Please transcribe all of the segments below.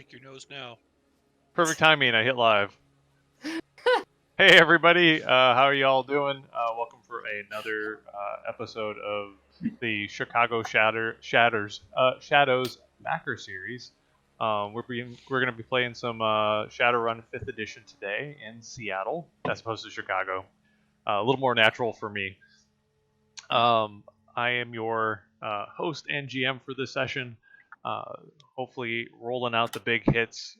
Pick your nose now. Perfect timing. I hit live. Hey everybody, how are y'all doing? Welcome for another episode of the Chicago Shadows Backer Series. We're going to be playing some Shadowrun 5th Edition today in Seattle, as opposed to Chicago. A little more natural for me. I am your host and GM for this session. Hopefully rolling out the big hits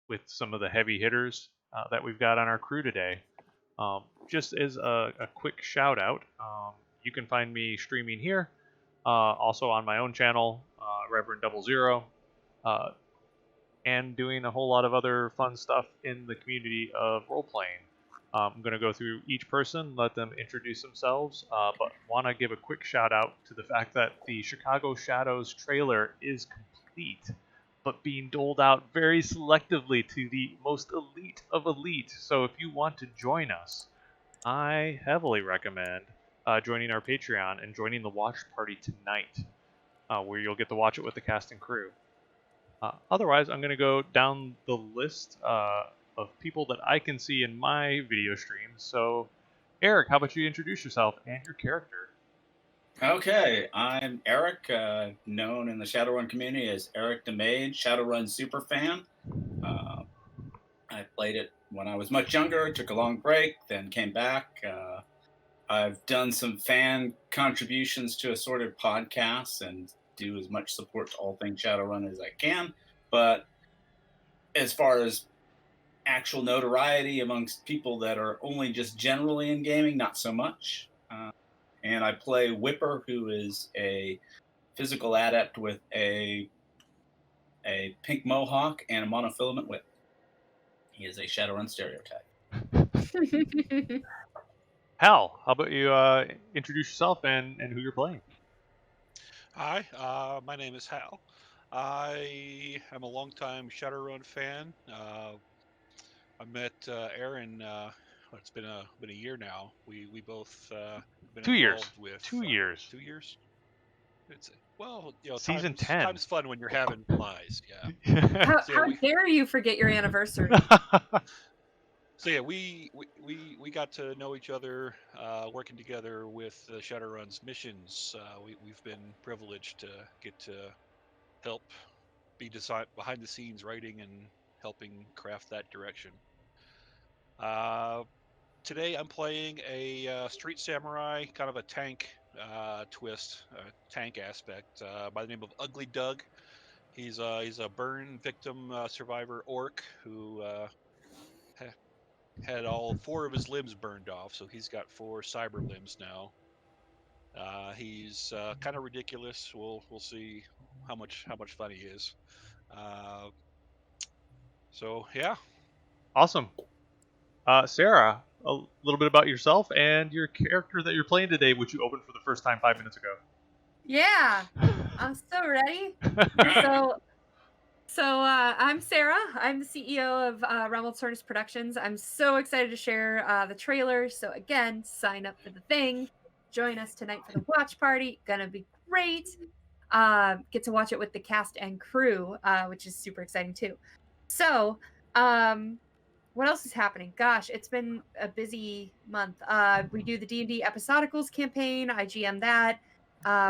with some of the heavy hitters that we've got on our crew today. Just as a quick shout out, you can find me streaming here, also on my own channel, Reverend 00, and doing a whole lot of other fun stuff in the community of role-playing. I'm going to go through each person, let them introduce themselves, but want to give a quick shout out to the fact that the Chicago Shadows trailer is complete, but being doled out very selectively to the most elite of elite. So if you want to join us, I heavily recommend joining our Patreon and joining the watch party tonight, where you'll get to watch it with the cast and crew. Otherwise, I'm going to go down the list of people that I can see in my video streams. So, Eric, how about you introduce yourself and your character? Okay, I'm Eric, known in the Shadowrun community as Eric the Mage, Shadowrun superfan. I played it when I was much younger, took a long break, then came back. I've done some fan contributions to assorted podcasts and do as much support to all things Shadowrun as I can. But as far as actual notoriety amongst people that are only just generally in gaming, not so much. And I play Whipper, who is a physical adept with a pink mohawk and a monofilament whip. He is a Shadowrun stereotype. Hal, how about you introduce yourself and who you're playing? Hi, my name is Hal. I am a longtime Shadowrun fan. I met Aaron. It's been a year now. We both been 2 years. involved with 2 years. 2 years. It's Season 10. Time's fun when you're having flies. Yeah. How dare you forget your anniversary? So yeah, we got to know each other working together with Shadowrun's missions. We've been privileged to get to help be behind the scenes writing and helping craft that direction. Today I'm playing a street samurai, kind of a tank twist, tank aspect, by the name of Ugly Doug. He's a burn victim survivor orc who had all 4 of his limbs burned off, so he's got 4 cyber limbs now. He's kind of ridiculous. We'll see how much fun he is. So yeah. Awesome. Sarah, a little bit about yourself and your character that you're playing today, which you opened for the first time 5 minutes ago. Yeah, I'm so ready. So I'm Sarah. I'm the CEO of Rem Alternis Productions. I'm so excited to share the trailer. So again, sign up for the thing. Join us tonight for the watch party. Gonna be great. Get to watch it with the cast and crew, which is super exciting too. So, what else is happening? Gosh, it's been a busy month. We do the D&D Episodicals campaign. I GM that.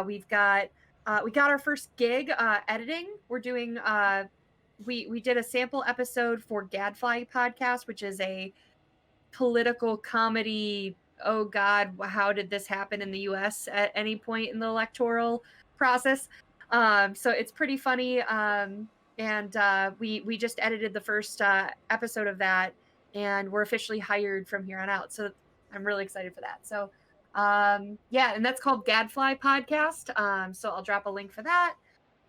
We got our first gig editing. We're doing we did a sample episode for Gadfly podcast, which is a political comedy. Oh God, how did this happen in the US at any point in the electoral process? So it's pretty funny. And we just edited the first episode of that, and we're officially hired from here on out. So I'm really excited for that. So yeah, and that's called Gadfly Podcast. So I'll drop a link for that.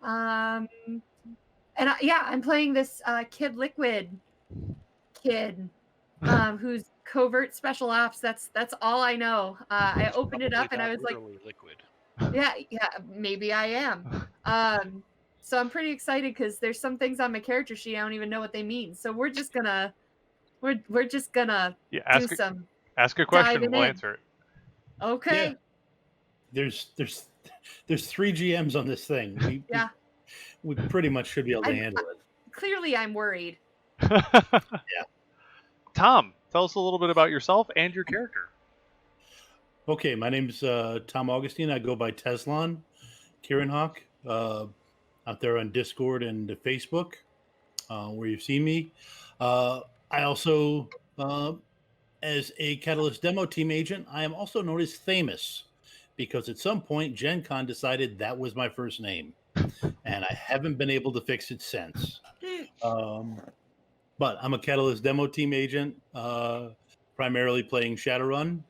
And I'm playing this Kid Liquid kid, who's covert special ops. That's all I know. I opened it up and I was like, liquid. Yeah, maybe I am. So I'm pretty excited because there's some things on my character sheet I don't even know what they mean. So we're just gonna ask a question, we'll answer it. Okay. Yeah. There's 3 GMs on this thing. We pretty much should be able to handle it. clearly I'm worried. Tom, tell us a little bit about yourself and your character. Okay, my name's Tom Augustine. I go by Teslon Kieran Hawk out there on Discord and Facebook, where you've seen me. I also, as a Catalyst demo team agent, I am also known as Famous because at some point Gen Con decided that was my first name, and I haven't been able to fix it since. But I'm a Catalyst demo team agent, primarily playing Shadowrun.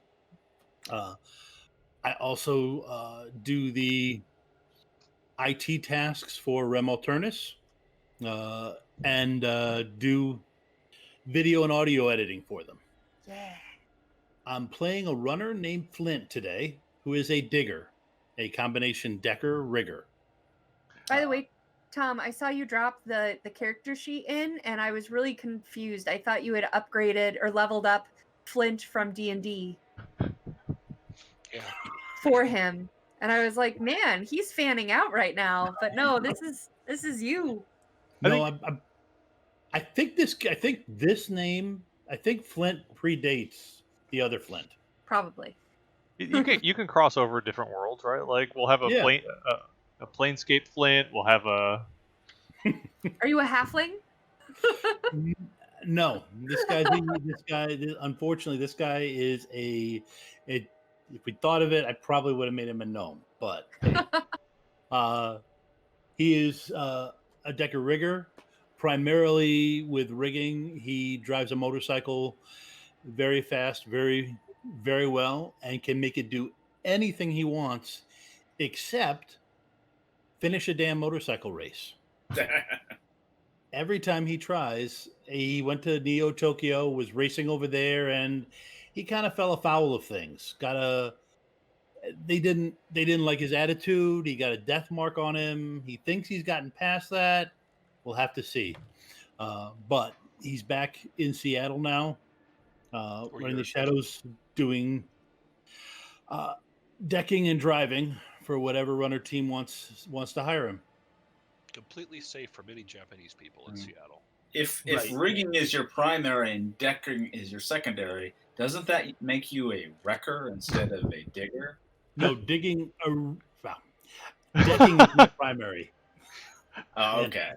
I also do the IT tasks for Rem Alternis and do video and audio editing for them. Yeah. I'm playing a runner named Flint today, who is a digger, a combination decker rigger. By the way, Tom, I saw you drop the character sheet in, and I was really confused. I thought you had upgraded or leveled up Flint from D&D Yeah. for him, and I was like, man, he's fanning out right now. But no, this is you. I think this name. I think Flint predates the other Flint. Probably. You can cross over different worlds, right? Like we'll have a Planescape Flint. We'll have a. Are you a halfling? No, this guy. Unfortunately, this guy is a. If we thought of it, I probably would have made him a gnome. But he is a decker rigger, primarily with rigging. He drives a motorcycle very fast, very, very well, and can make it do anything he wants, except finish a damn motorcycle race. Every time he tries, he went to Neo Tokyo, was racing over there, and he kind of fell afoul of things. They didn't like his attitude. He got a death mark on him. He thinks he's gotten past that. We'll have to see. But he's back in Seattle now, running the Shadows, doing decking and driving for whatever runner team wants to hire him. Completely safe for many Japanese people in Seattle. If rigging is your primary and decking is your secondary, doesn't that make you a wrecker instead of a digger? No, decking is my primary. Oh, okay.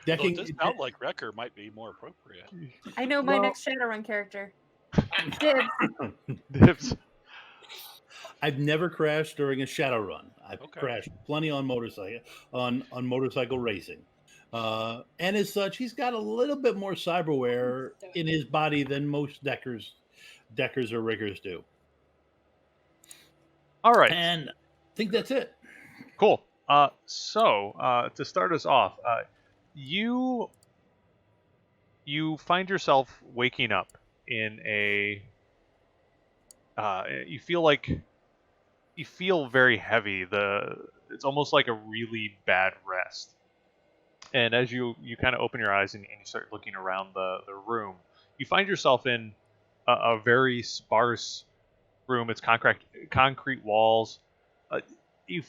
Decking. It does sound like wrecker might be more appropriate. I know my next Shadowrun character. Dibs. Dibs. I've never crashed during a Shadowrun. I've crashed plenty on motorcycle motorcycle racing, and as such, he's got a little bit more cyberware in his body than most deckers or riggers do. All right, and I think that's it. Cool. So to start us off, you find yourself waking up in a. You feel very heavy. It's almost like a really bad rest. And as you kind of open your eyes and you start looking around the room, you find yourself in a very sparse room. It's concrete walls. You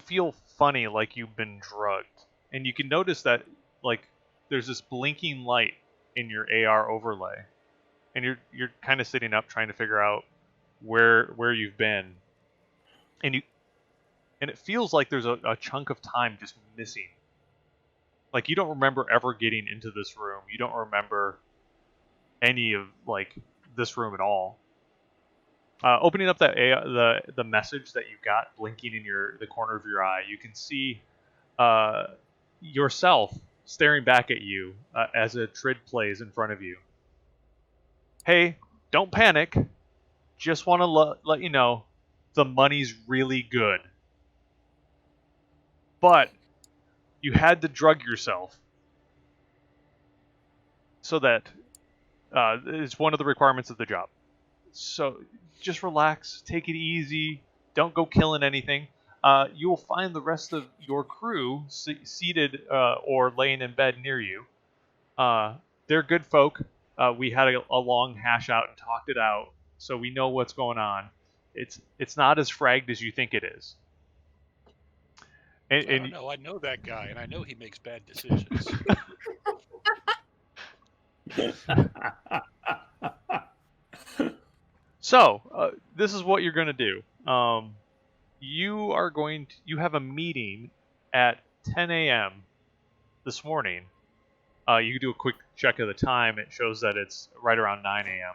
feel funny, like you've been drugged, and you can notice that like there's this blinking light in your AR overlay, and you're kind of sitting up trying to figure out where you've been, and it feels like there's a chunk of time just missing. Like you don't remember ever getting into this room. You don't remember any of like this room at all. Opening up the message that you got blinking in the corner of your eye, you can see yourself staring back at you as a trid plays in front of you. Hey, don't panic. Just want to let you know the money's really good. But you had to drug yourself so that it's one of the requirements of the job. So just relax, take it easy, don't go killing anything. You will find the rest of your crew seated or laying in bed near you. They're good folk. We had a long hash out and talked it out, so we know what's going on. It's not as fragged as you think it is. I And don't know. I know that guy, and I know he makes bad decisions. so this is what you're going to do. You have a meeting at 10 a.m. this morning. You can do a quick check of the time. It shows that it's right around 9 a.m.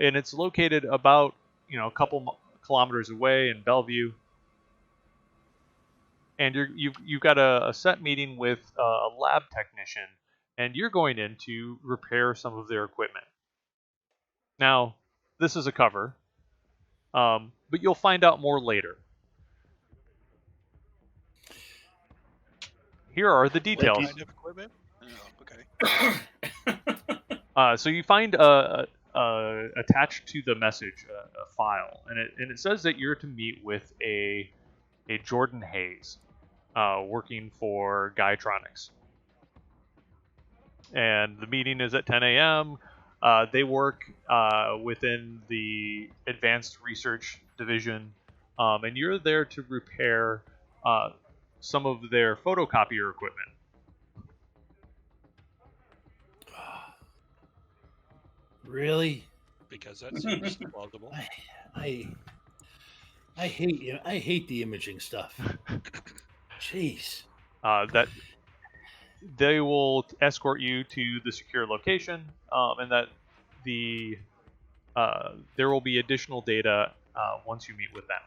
And it's located about a couple kilometers away in Bellevue. And you've got a set meeting with a lab technician, and you're going in to repair some of their equipment. Now, this is a cover, but you'll find out more later. Here are the What details. kind of equipment? Oh, okay. So you find attached to the message a file, and it says that you're to meet with a Jordan Hayes, working for Guytronics, and the meeting is at 10 a.m. They work within the Advanced Research Division, and you're there to repair some of their photocopier equipment. Really? Because that seems plausible. I hate the imaging stuff. Jeez. That they will escort you to the secure location, and that there will be additional data once you meet with them.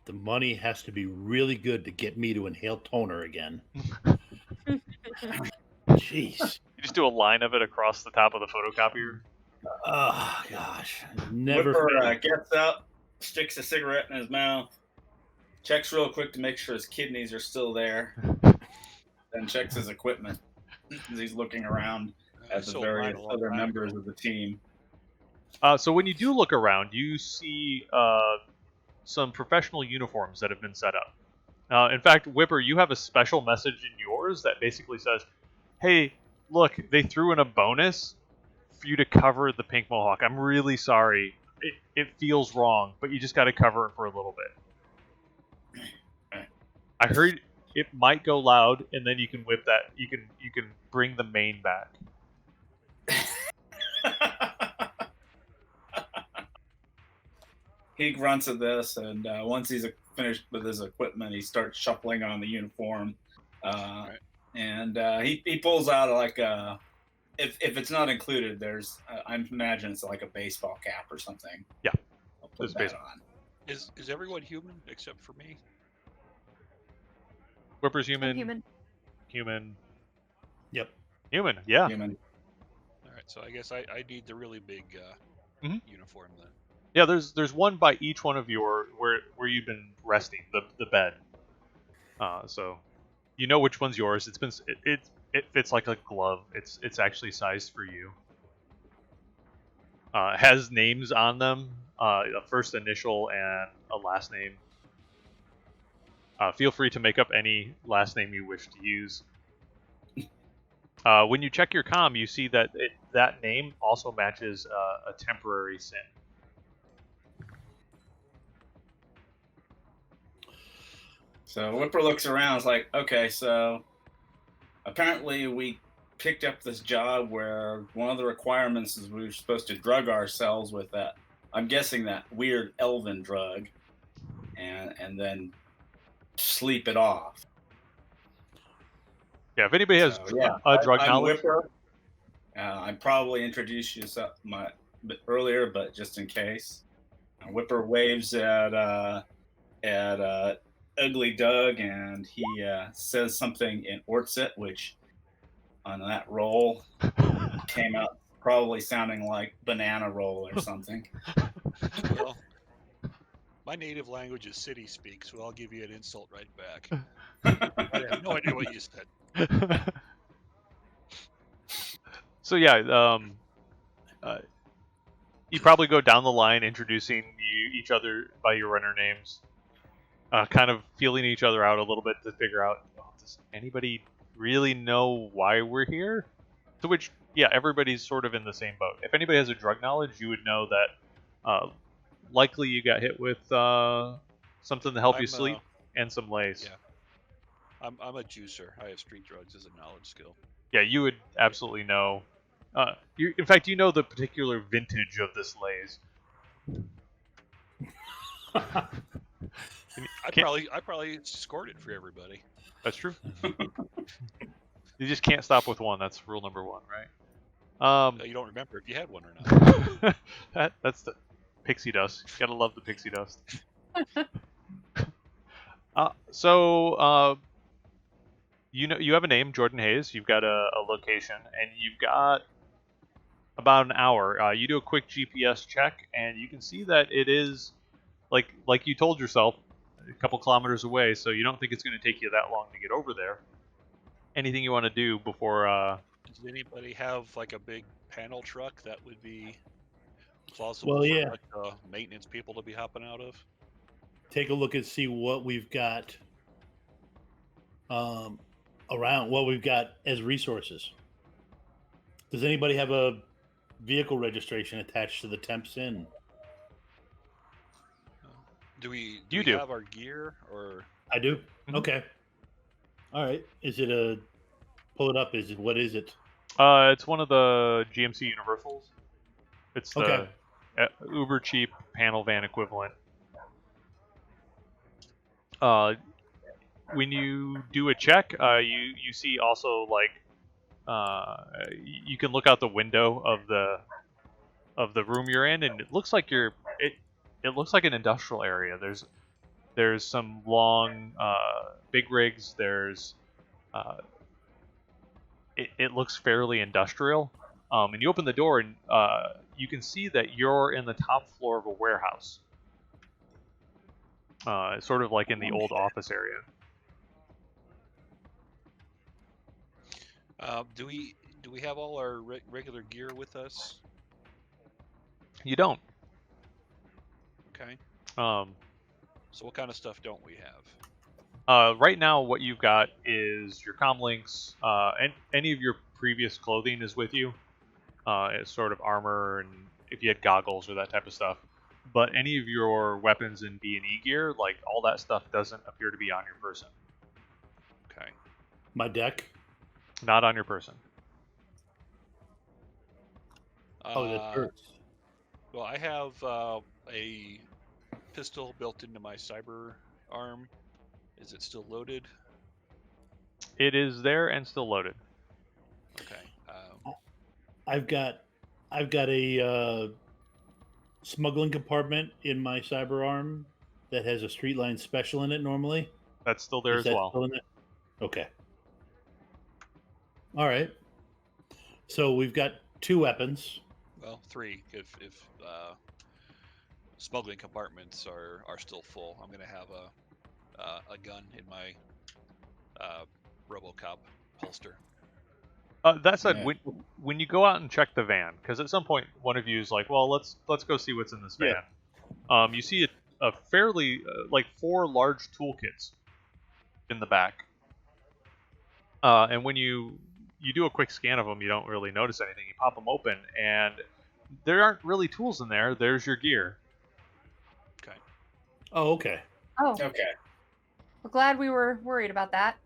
The money has to be really good to get me to inhale toner again. Jeez. You just do a line of it across the top of the photocopier. Oh gosh. Never. Whipper gets up, sticks a cigarette in his mouth, checks real quick to make sure his kidneys are still there, then checks his equipment as he's looking around at the So various mine a long other time members ago. of the team. So when you do look around, you see some professional uniforms that have been set up. In fact, Whipper, you have a special message in yours that basically says, "Hey, look, they threw in a bonus for you to cover the pink mohawk. I'm really sorry. It feels wrong, but you just got to cover it for a little bit." I heard it might go loud, and then you can whip that. You can bring the mane back. He grunts at this, and once he's finished with his equipment, he starts shuffling on the uniform. Right. And he pulls out like a, if it's not included, there's I imagine it's like a baseball cap or something. Yeah, I'll put it's that baseball. on. Is everyone human except for me? Whipper's human. Human. Human. Yep. Human. Yeah. Human. All right, so I guess I need the really big Mhm. uniform then. Yeah, there's one by each one of where you've been resting, the bed. So you know which one's yours. It fits like a glove. It's actually sized for you. It has names on them, a first initial and a last name. Feel free to make up any last name you wish to use. When you check your comm, you see that that name also matches a temporary sin. So Whipper looks around. Is like, okay, so apparently we picked up this job where one of the requirements is we were supposed to drug ourselves with that. I'm guessing that weird elven drug, and then sleep it off. Yeah, if anybody has So, drug I'm knowledge, Whipper. I probably introduced you a bit earlier, but just in case, Whipper waves at Ugly Doug, and he says something in Ortsit, which on that roll came out probably sounding like banana roll or something. Well, my native language is city speak, so I'll give you an insult right back. I have no idea what you said. So yeah, you probably go down the line introducing each other by your runner names, kind of feeling each other out a little bit to figure out, does anybody really know why we're here? To which, yeah, everybody's sort of in the same boat. If anybody has a drug knowledge, you would know that likely you got hit with something to help you I'm sleep, and some lace. yeah. I'm a juicer. I have street drugs as a knowledge skill. Yeah, you would absolutely know. In fact, you know the particular vintage of this lace. I probably scored it for everybody. That's true. You just can't stop with one. That's rule number one, right? You don't remember if you had one or not. That's the pixie dust. You gotta love the pixie dust. You have a name, Jordan Hayes. You've got a location, and you've got about an hour. You do a quick GPS check, and you can see that it is like you told yourself, a couple kilometers away. So you don't think it's going to take you that long to get over there. Anything you want to do before? Does anybody have like a big panel truck that would be plausible Well, for yeah. like, maintenance people to be hopping out of? Take a look and see what we've got around, what we've got as resources. Does anybody have a vehicle registration attached to the Temps Inn? Do we You do. have our gear or? I do. Mhm. Okay. All right. Is it a? Pull it up. What is it? It's one of the GMC Universals. It's the Okay. uber cheap panel van equivalent. When you do a check, you see also you can look out the window of the room you're in, and it looks like it looks like an industrial area. There's some long big rigs. It looks fairly industrial. And you open the door, and you can see that you're in the top floor of a warehouse. Sort of like in the old office area. Do we have all our regular gear with us? You don't. Okay. Um, So what kind of stuff don't we have? Right now, what you've got is your comm links, and any of your previous clothing is with you. It's sort of armor, and if you had goggles or that type of stuff. But any of your weapons and B&E gear, like all that stuff, doesn't appear to be on your person. Okay. My deck. Not on your person. Oh, that hurts. Well, I have a pistol built into my cyber arm. Is it still loaded? It is there and still loaded. Okay. I've got a smuggling compartment in my cyber arm that has a Streetline Special in it normally. That's still there Is as that well. still in it? Okay. All right. So we've got 2 weapons. Well, 3 if smuggling compartments are still full. I'm gonna have a gun in my RoboCop holster. That said, Yeah. when you go out and check the van, because at some point one of you is like, "Well, let's go see what's in this van." Yeah. You see a fairly 4 large toolkits in the back, and when you do a quick scan of them, you don't really notice anything. You pop them open, and there aren't really tools in there. There's your gear. Okay. Oh, okay. Oh, Okay. we're glad we were worried about that.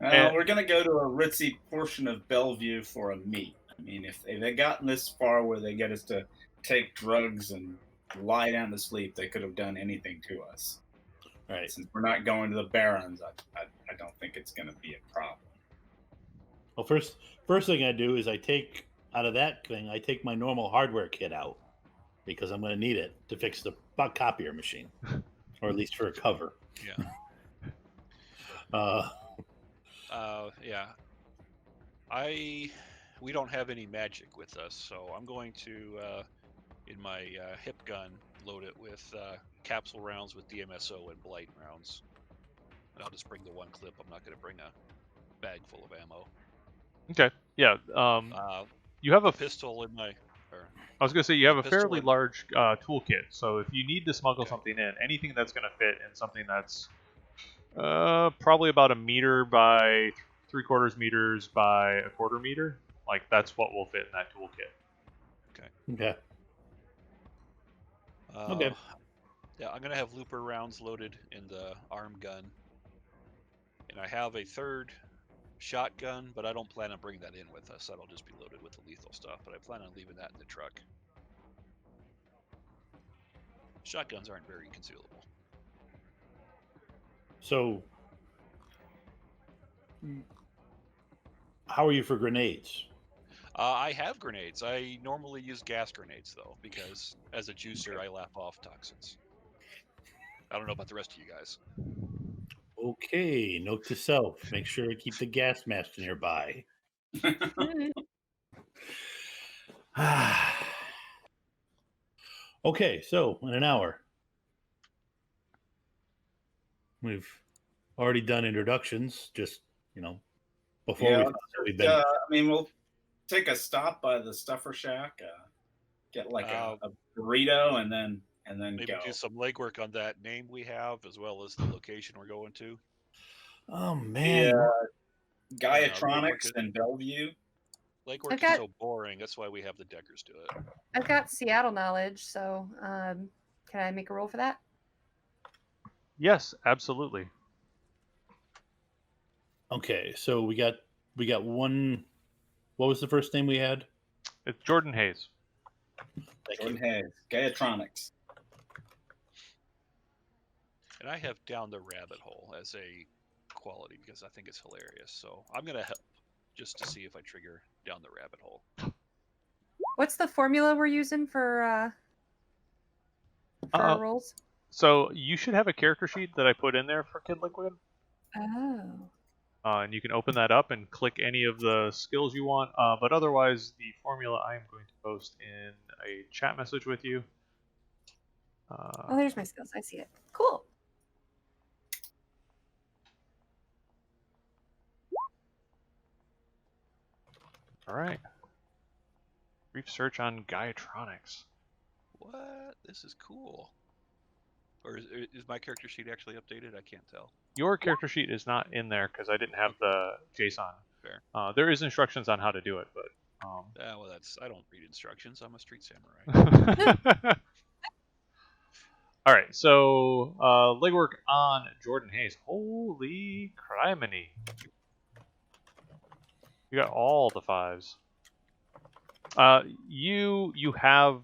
We're gonna go to a ritzy portion of Bellevue for a meet. I mean, if they gotten this far where they get us to take drugs and lie down to sleep, they could have done anything to us. Right. Since we're not going to the Barrens, I don't think it's gonna be a problem. Well, first thing I do is I take out of that thing, I take my normal hardware kit out because I'm going to need it to fix the copier machine, or at least for a cover. Yeah. Yeah. We don't have any magic with us, so I'm going to in my hip gun load it with capsule rounds with DMSO and blight rounds. And I'll just bring the 1 clip. I'm not going to bring a bag full of ammo. Okay. Yeah. You have a Pistol in my. I was going to say you have a pistol fairly in- large toolkit, so if you need to smuggle Okay. something in, anything that's going to fit in something that's probably about a meter by 3/4 meters by a 1/4 meter, like that's what will fit in that toolkit. Okay. Uh, Okay. Yeah, I'm gonna have looper rounds loaded in the arm gun, and I have a third shotgun, but I don't plan on bringing that in with us. That'll just be loaded with the lethal stuff. But I plan on leaving that in the truck. Shotguns aren't very concealable. So, how are you for grenades? I have grenades. I normally use gas grenades though, because as a juicer, I lap off toxins. I don't know about the rest of you guys. Okay, note to self: make sure to keep the gas mask nearby. Okay, so in an hour, we've already done introductions. Just before Yeah, we've been. I mean, we'll take a stop by the Stuffer Shack, get like a burrito, and then Maybe go. do some legwork on that name we have, as well as the location we're going to. Oh man, Gaiatronics in Bellevue. Legwork Okay. is so boring. That's why we have the Deckers do it. I've got Seattle knowledge, so can I make a roll for that? Yes, absolutely. okay. So we got one. What was the first name we had? It's Jordan Hayes. Thank Jordan you. Hayes, Gaiatronics. And I have Down the Rabbit Hole as a quality because I think it's hilarious. So I'm going to help just to see if I trigger Down the Rabbit Hole. What's the formula we're using for our rolls? So you should have a character sheet that I put in there for Kid Liquid. Oh. And you can open that up and click any of the skills you want. But otherwise, the formula I am going to post in a chat message with you. Oh, there's my skills. I see it. Cool. All right. Brief search on Gaiatronics. What? This is cool. Or is my character sheet actually updated? I can't tell. Your character sheet is not in there because I didn't have the JSON. Fair. There is instructions on how to do it, but. Well, I don't read instructions. I'm a street samurai. All right, so legwork on Jordan Hayes. Holy criminy! You got all the fives. You have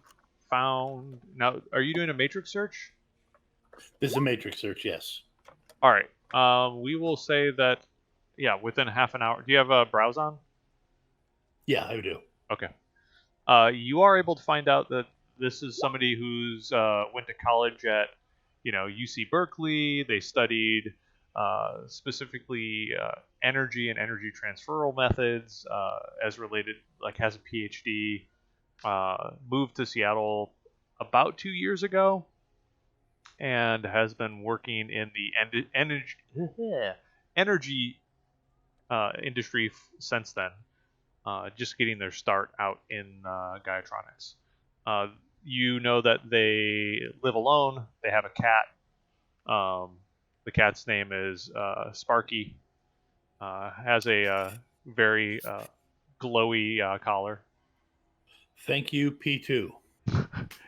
found now. Are you doing a matrix search? This is a matrix search. Yes. All right. We will say that. Yeah, within half an hour. Do you have a browse on? Yeah, I do. Okay. You are able to find out that this is somebody who's went to college at, UC Berkeley. They studied specifically energy and energy transferal methods as related, like has a PhD. Moved to Seattle about 2 years ago, and has been working in the energy industry since then. Just getting their start out in Gaiatronics. You know that they live alone. They have a cat. The cat's name is Sparky. Has a very glowy collar. Thank you, P2.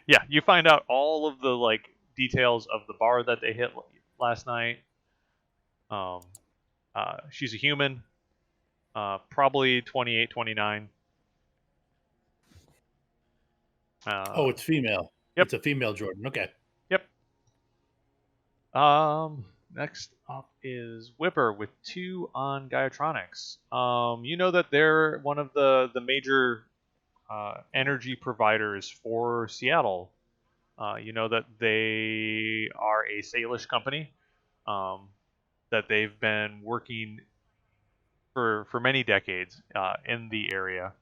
Yeah, you find out all of the details of the bar that they hit last night. She's a human. Probably 28, 29. Oh, it's female. Yep. It's a female Jordan. Okay. Yep. Next up is Whipper with 2 on Gaiatronics. You know that they're one of the major energy providers for Seattle. You know that they are a Salish company. That they've been working for many decades in the area.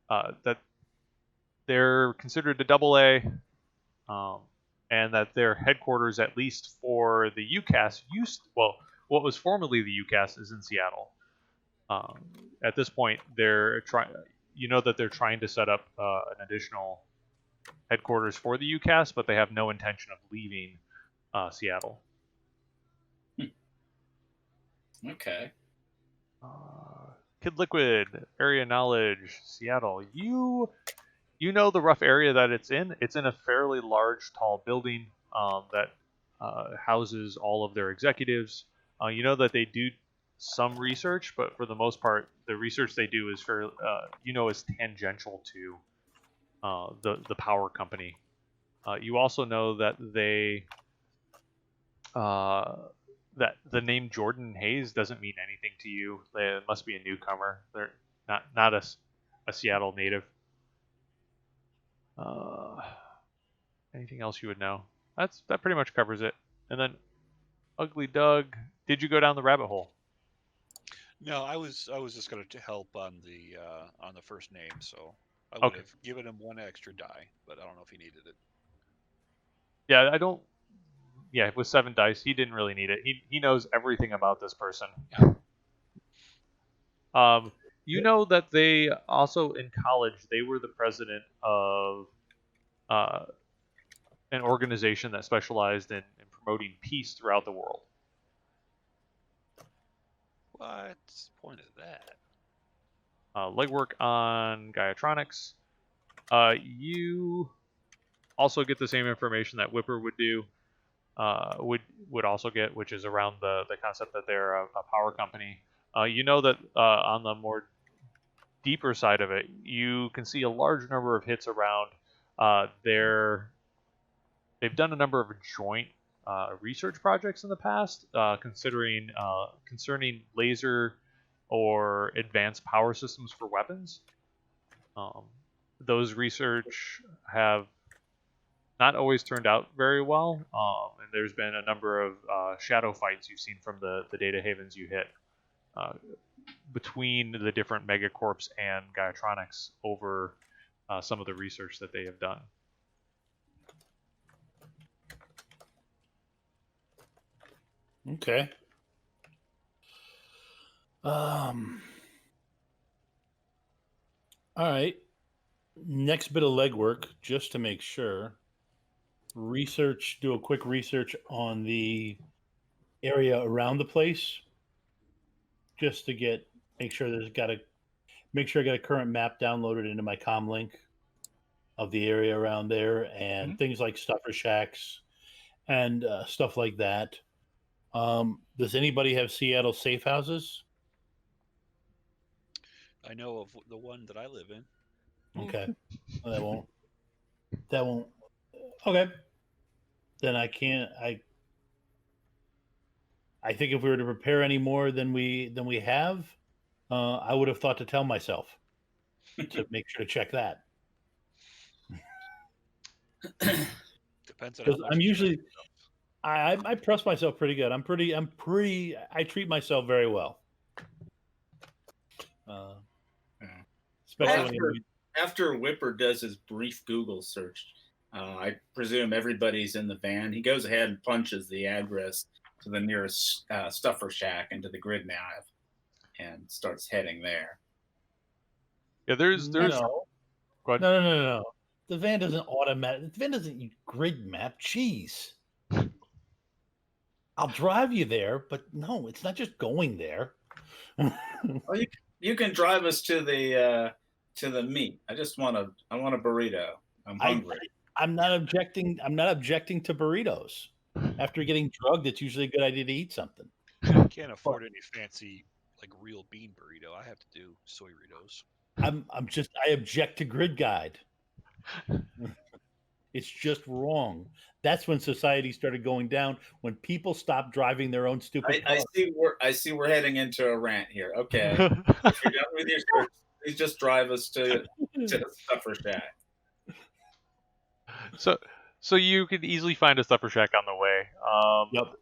That they're considered a AA, and that their headquarters, at least for the UCAS, what was formerly the UCAS, is in Seattle. At this point, they're trying. You know that they're trying to set up an additional headquarters for the UCAS, but they have no intention of leaving Seattle. Okay. Kid Liquid, area knowledge, Seattle. You know the rough area that it's in. It's in a fairly large, tall building that houses all of their executives. You know that they do some research, but for the most part, the research they do is is tangential to the power company. You also know that that the name Jordan Hayes doesn't mean anything to you. They must be a newcomer. They're not a Seattle native. Anything else you would know? That pretty much covers it. And then Ugly Doug, did you go down the rabbit hole? No, I was just going to help on the first name, so I would have given him 1 extra die, but I don't know if he needed it. Yeah, I don't. Yeah, with 7 dice, he didn't really need it. He knows everything about this person. You know that they also in college they were the president of an organization that specialized in promoting peace throughout the world. What's the point of that? Legwork on Gaiatronics. You also get the same information that Whipper would do. Would also get, which is around the concept that they're a power company. You know that on the more deeper side of it, you can see a large number of hits around they've done a number of joint research projects in the past, concerning laser or advanced power systems for weapons. Those research have not always turned out very well, and there's been a number of shadow fights you've seen from the data havens you hit between the different megacorps and Gaiatronics over some of the research that they have done. Okay. All right. Next bit of legwork, just to make sure. Do a quick research on the area around the place, just to make sure I got a current map downloaded into my comm link of the area around there, and things like stuffer shacks and stuff like that. Does anybody have Seattle safe houses? I know of the one that I live in. Okay. Well, that won't. Okay. Then I can't. I think if we were to prepare any more than we have, I would have thought to tell myself to make sure to check that. Depends on how much. I'm usually, I press myself pretty good. I treat myself very well. Especially after Whipper does his brief Google search, I presume everybody's in the van. He goes ahead and punches the address to the nearest stuffer shack into the grid nav and starts heading there. Yeah, there's no. Go ahead. No. The van doesn't grid map. Jeez. I'll drive you there, but no, it's not just going there. Well, you can drive us to the meat. I want a burrito. I'm hungry. I'm not objecting to burritos. After getting drugged, it's usually a good idea to eat something. I can't afford any fancy real bean burrito. I have to do soy burritos. I object to grid guide. It's just wrong. That's when society started going down, when people stopped driving their own stupid cars. I see we're heading into a rant here. Okay. If you're done with your search, please just drive us to the stuffer shack. So you could easily find a stuffer shack on the way. Yep.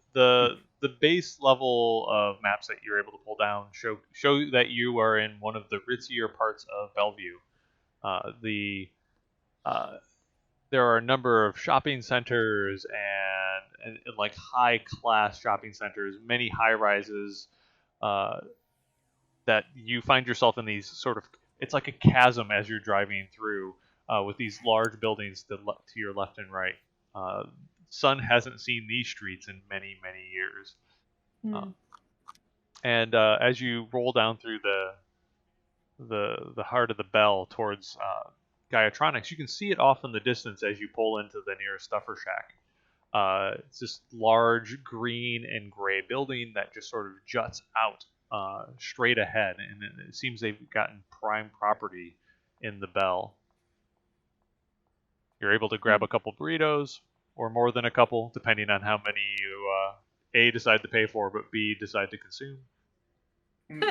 The base level of maps that you're able to pull down show that you are in one of the ritzier parts of Bellevue. There are a number of shopping centers and high class shopping centers, many high rises that you find yourself in these sort of, it's like a chasm as you're driving through with these large buildings to your left and right. Sun hasn't seen these streets in many, many years. And as you roll down through the heart of the bell towards Gaiatronics, you can see it off in the distance as you pull into the nearest stuffer shack. It's this large green and gray building that just sort of juts out straight ahead, and it seems they've gotten prime property in the Bell. You're able to grab a couple burritos, or more than a couple, depending on how many you A, decide to pay for, but B, decide to consume.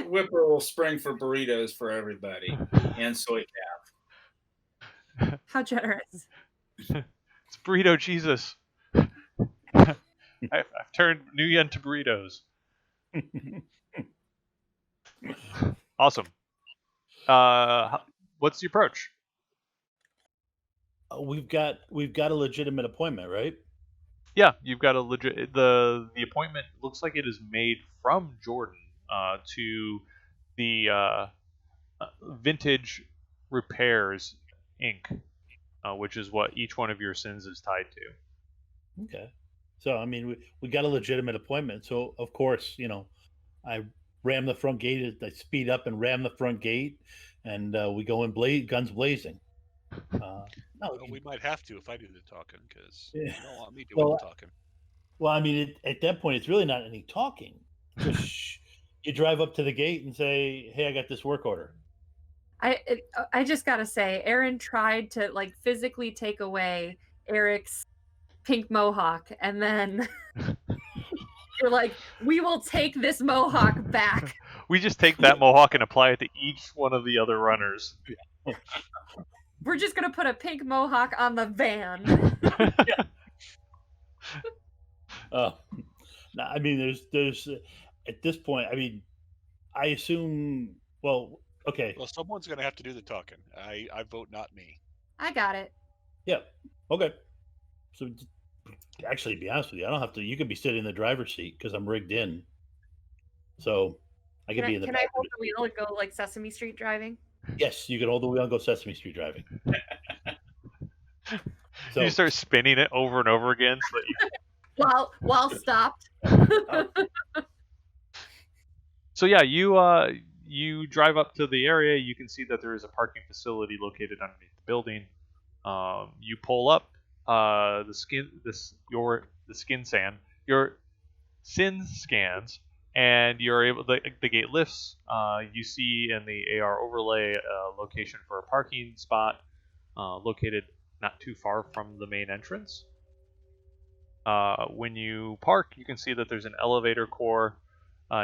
Whipper will spring for burritos for everybody and soy How generous. It's Burrito Jesus. I've turned New Yen to burritos. Awesome. What's the approach? We've got a legitimate appointment, right? Yeah, you've got a legit. The appointment looks like it is made from Jordan to the Vintage Repairs Inc., which is what each one of your sins is tied to. Okay. So I mean, we got a legitimate appointment. So of course, I ram the front gate. I speed up and ram the front gate, and we go in guns blazing. No, Well, we might have to if I do the talking, because Yeah. you don't want me doing Well, the talking. Well, I mean, at that point, it's really not any talking. Just you drive up to the gate and say, "Hey, I got this work order." I just gotta say, Aaron tried to like physically take away Eric's pink mohawk, and then you're like, "We will take this mohawk back." We just take that mohawk and apply it to each one of the other runners. We're just gonna put a pink mohawk on the van. No, I mean, there's at this point, I mean, I assume. Well, okay, Well, someone's going to have to do the talking. I vote not me. I got it. yeah, okay. So, actually, to be honest with you, I don't have to. You could be sitting in the driver's seat because I'm rigged in. So, I could be in the. Can I hold the wheel and go like Sesame Street driving? Yes, you can hold the wheel and go Sesame Street driving. So You start spinning it over and over again so that you. While stopped. So yeah, you drive up to the area. You can see that there is a parking facility located underneath the building. You pull up. The sin scans, and you're able. The gate lifts. You see in the AR overlay location for a parking spot located not too far from the main entrance. When you park, you can see that there's an elevator core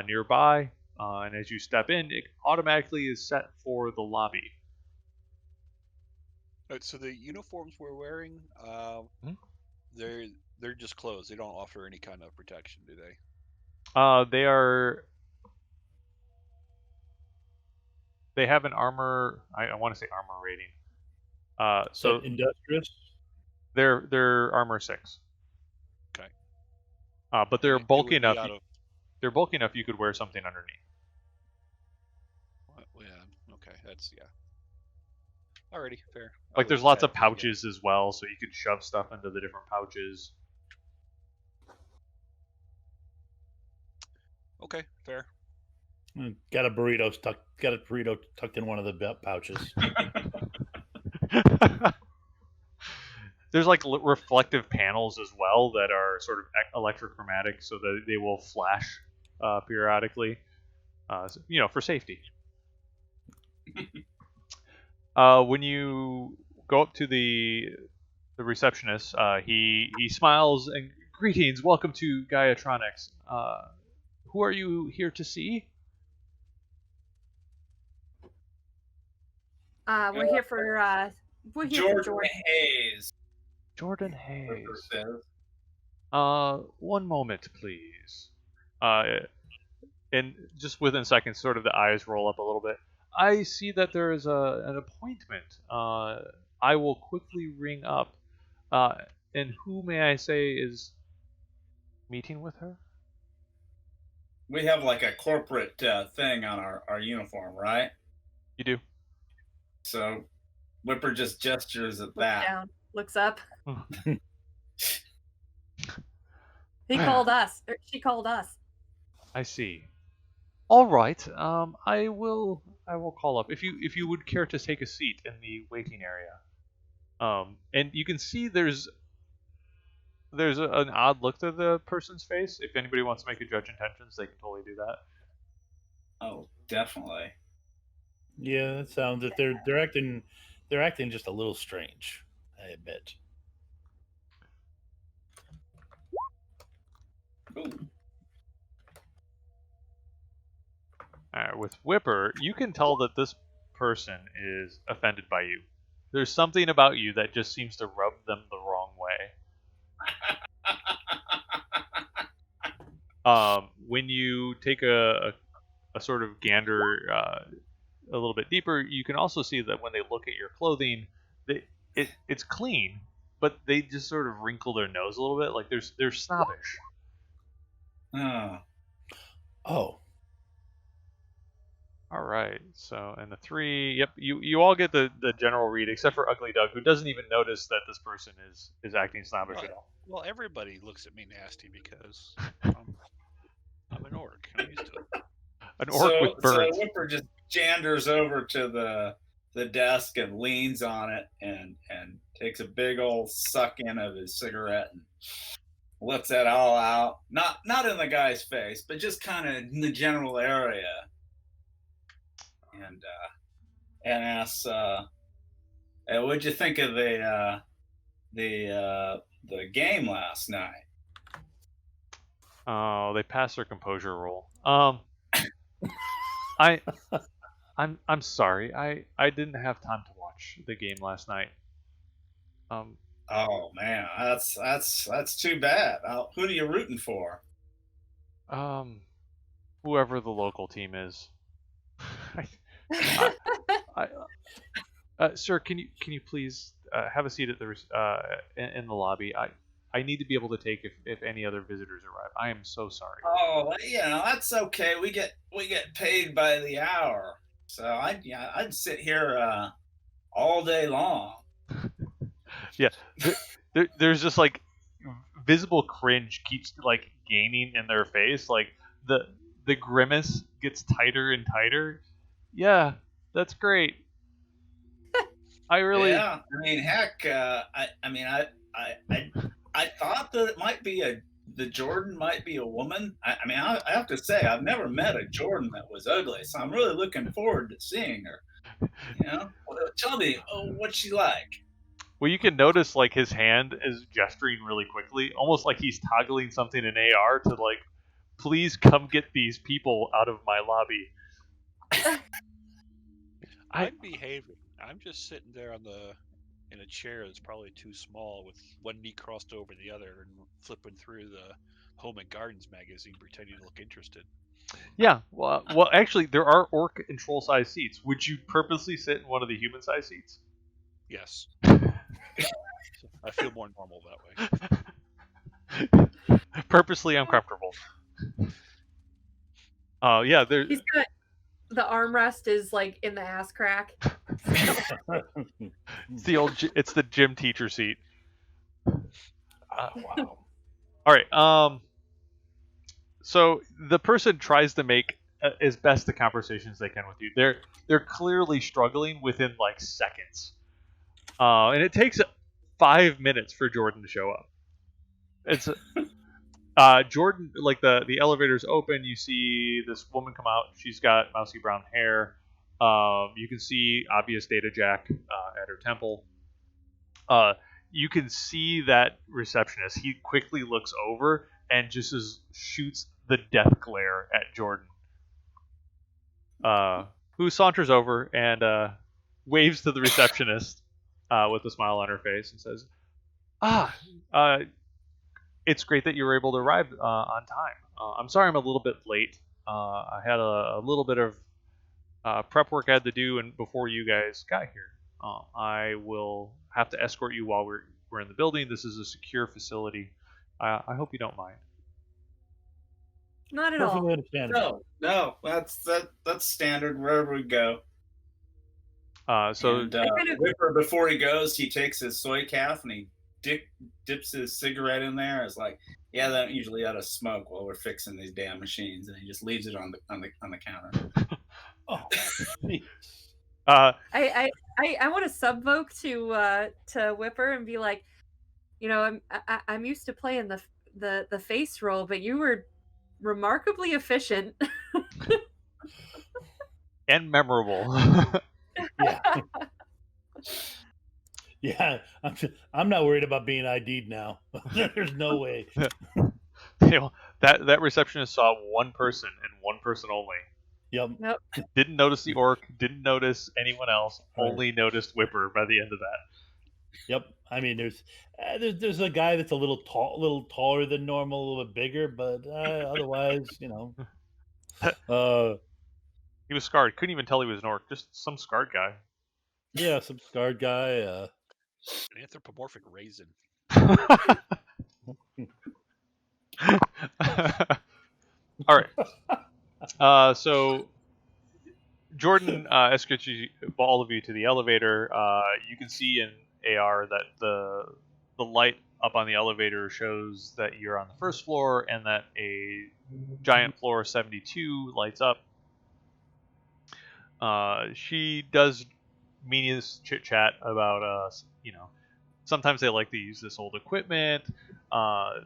nearby, and as you step in, it automatically is set for the lobby. Right, so the uniforms we're wearing, they're just clothes. They don't offer any kind of protection, do they? They are. They have an armor. I want to say armor rating. So industrious. they're armor 6. Okay. But they're It bulky would be enough. out of- They're bulky enough you could wear something underneath. Yeah. Okay. That's yeah. Alrighty, fair. Like there's lots of pouches as well, so you could shove stuff into the different pouches. Okay, fair. Got a burrito tucked in one of the pouches. There's like reflective panels as well that are sort of electrochromatic, so that they will flash periodically, for safety. When you go up to the receptionist, he smiles and greetings, welcome to Gaiatronics. Who are you here to see? We're here for Jordan Hayes. Jordan Hayes. Whipper says. One moment, please. And just within seconds, sort of the eyes roll up a little bit. I see that there is an appointment. I will quickly ring up. And who may I say is meeting with her? We have like a corporate thing on our uniform, right? You do. So Whipper just gestures at that. down, looks up. He called us. Or she called us. I see. All right. I will call up if you would care to take a seat in the waiting area. And you can see there's there's an odd look to the person's face. If anybody wants to make a judge intentions, they can totally do that. Oh, definitely. Yeah, that sounds that they're acting just a little strange, I admit. Ooh. With Whipper, you can tell that this person is offended by you. There's something about you that just seems to rub them the wrong way. When you take a sort of gander a little bit deeper, you can also see that when they look at your clothing, it's clean, but they just sort of wrinkle their nose a little bit, like they're snobbish. Oh. All right. So, and the 3, yep, you all get the general read, except for Ugly Doug, who doesn't even notice that this person is acting snobbish at all. Well, everybody looks at me nasty because I'm an orc. I'm used to it. An orc with birds. So Whipper just janders over to the desk and leans on it and takes a big old suck in of his cigarette and lets that all out. Not in the guy's face, but just kind of in the general area. And asks, hey, what'd you think of the game last night? Oh, they passed their composure roll. I'm sorry. I didn't have time to watch the game last night. Oh man, that's too bad. Who are you rooting for? Whoever the local team is. Sir, can you please have a seat at in the lobby? I need to be able to take if any other visitors arrive. I am so sorry. Oh, that's okay. We get paid by the hour, so I'd sit here all day long. Yeah, there's just like visible cringe keeps like gaining in their face. Like the grimace gets tighter and tighter. Yeah, that's great. I really. Yeah, I mean, heck, I thought that it might be the Jordan might be a woman. I mean, I have to say, I've never met a Jordan that was ugly, so I'm really looking forward to seeing her. Tell me, what's she like? Well, you can notice like his hand is gesturing really quickly, almost like he's toggling something in AR to like, please come get these people out of my lobby. I'm behaving. I'm just sitting there in a chair that's probably too small with one knee crossed over the other and flipping through the Home and Gardens magazine, pretending to look interested. Yeah, well, actually, there are orc and troll size seats. Would you purposely sit in one of the human size seats? Yes. I feel more normal that way. Purposely uncomfortable. Yeah, there. He's got the armrest is like in the ass crack. It's the gym teacher seat. Wow. All right. So the person tries to make as best the conversation as they can with you. They're clearly struggling within like seconds, and it takes 5 minutes for Jordan to show up. It's Jordan, like the elevator's open. You see this woman come out. She's got mousy brown hair. You can see obvious data jack at her temple. You can see that receptionist. He quickly looks over and just shoots the death glare at Jordan, who saunters over and waves to the receptionist with a smile on her face and says, it's great that you were able to arrive on time. I'm sorry I'm a little bit late. I had a little bit of prep work I had to do and before you guys got here. I will have to escort you while we're in the building. This is a secure facility. I hope you don't mind. Not at all. No, that's standard wherever we go. Whipper, before he goes, he takes his soy calf and he dips his cigarette in there. It's like, yeah, that usually out of smoke while we're fixing these damn machines, and he just leaves it on the counter. Oh, I want to subvoke to Whipper and be like, You know, I'm used to playing the face role, but you were remarkably efficient. And memorable. Yeah. Yeah, I'm not worried about being ID'd now. There's no way. You know, that receptionist saw one person and one person only. Yep. Nope. Didn't notice the orc. Didn't notice anyone else. Right. Only noticed Whipper by the end of that. Yep. I mean, there's a guy that's a little taller than normal, a little bit bigger, but otherwise, He was scarred. Couldn't even tell he was an orc. Just some scarred guy. yeah, some scarred guy. An anthropomorphic raisin. All right. So Jordan escorts all of you to the elevator. You can see in AR that the light up on the elevator shows that you're on the first floor, and that a giant floor 72 lights up. She does meaningless chit chat about sometimes they like to use this old equipment.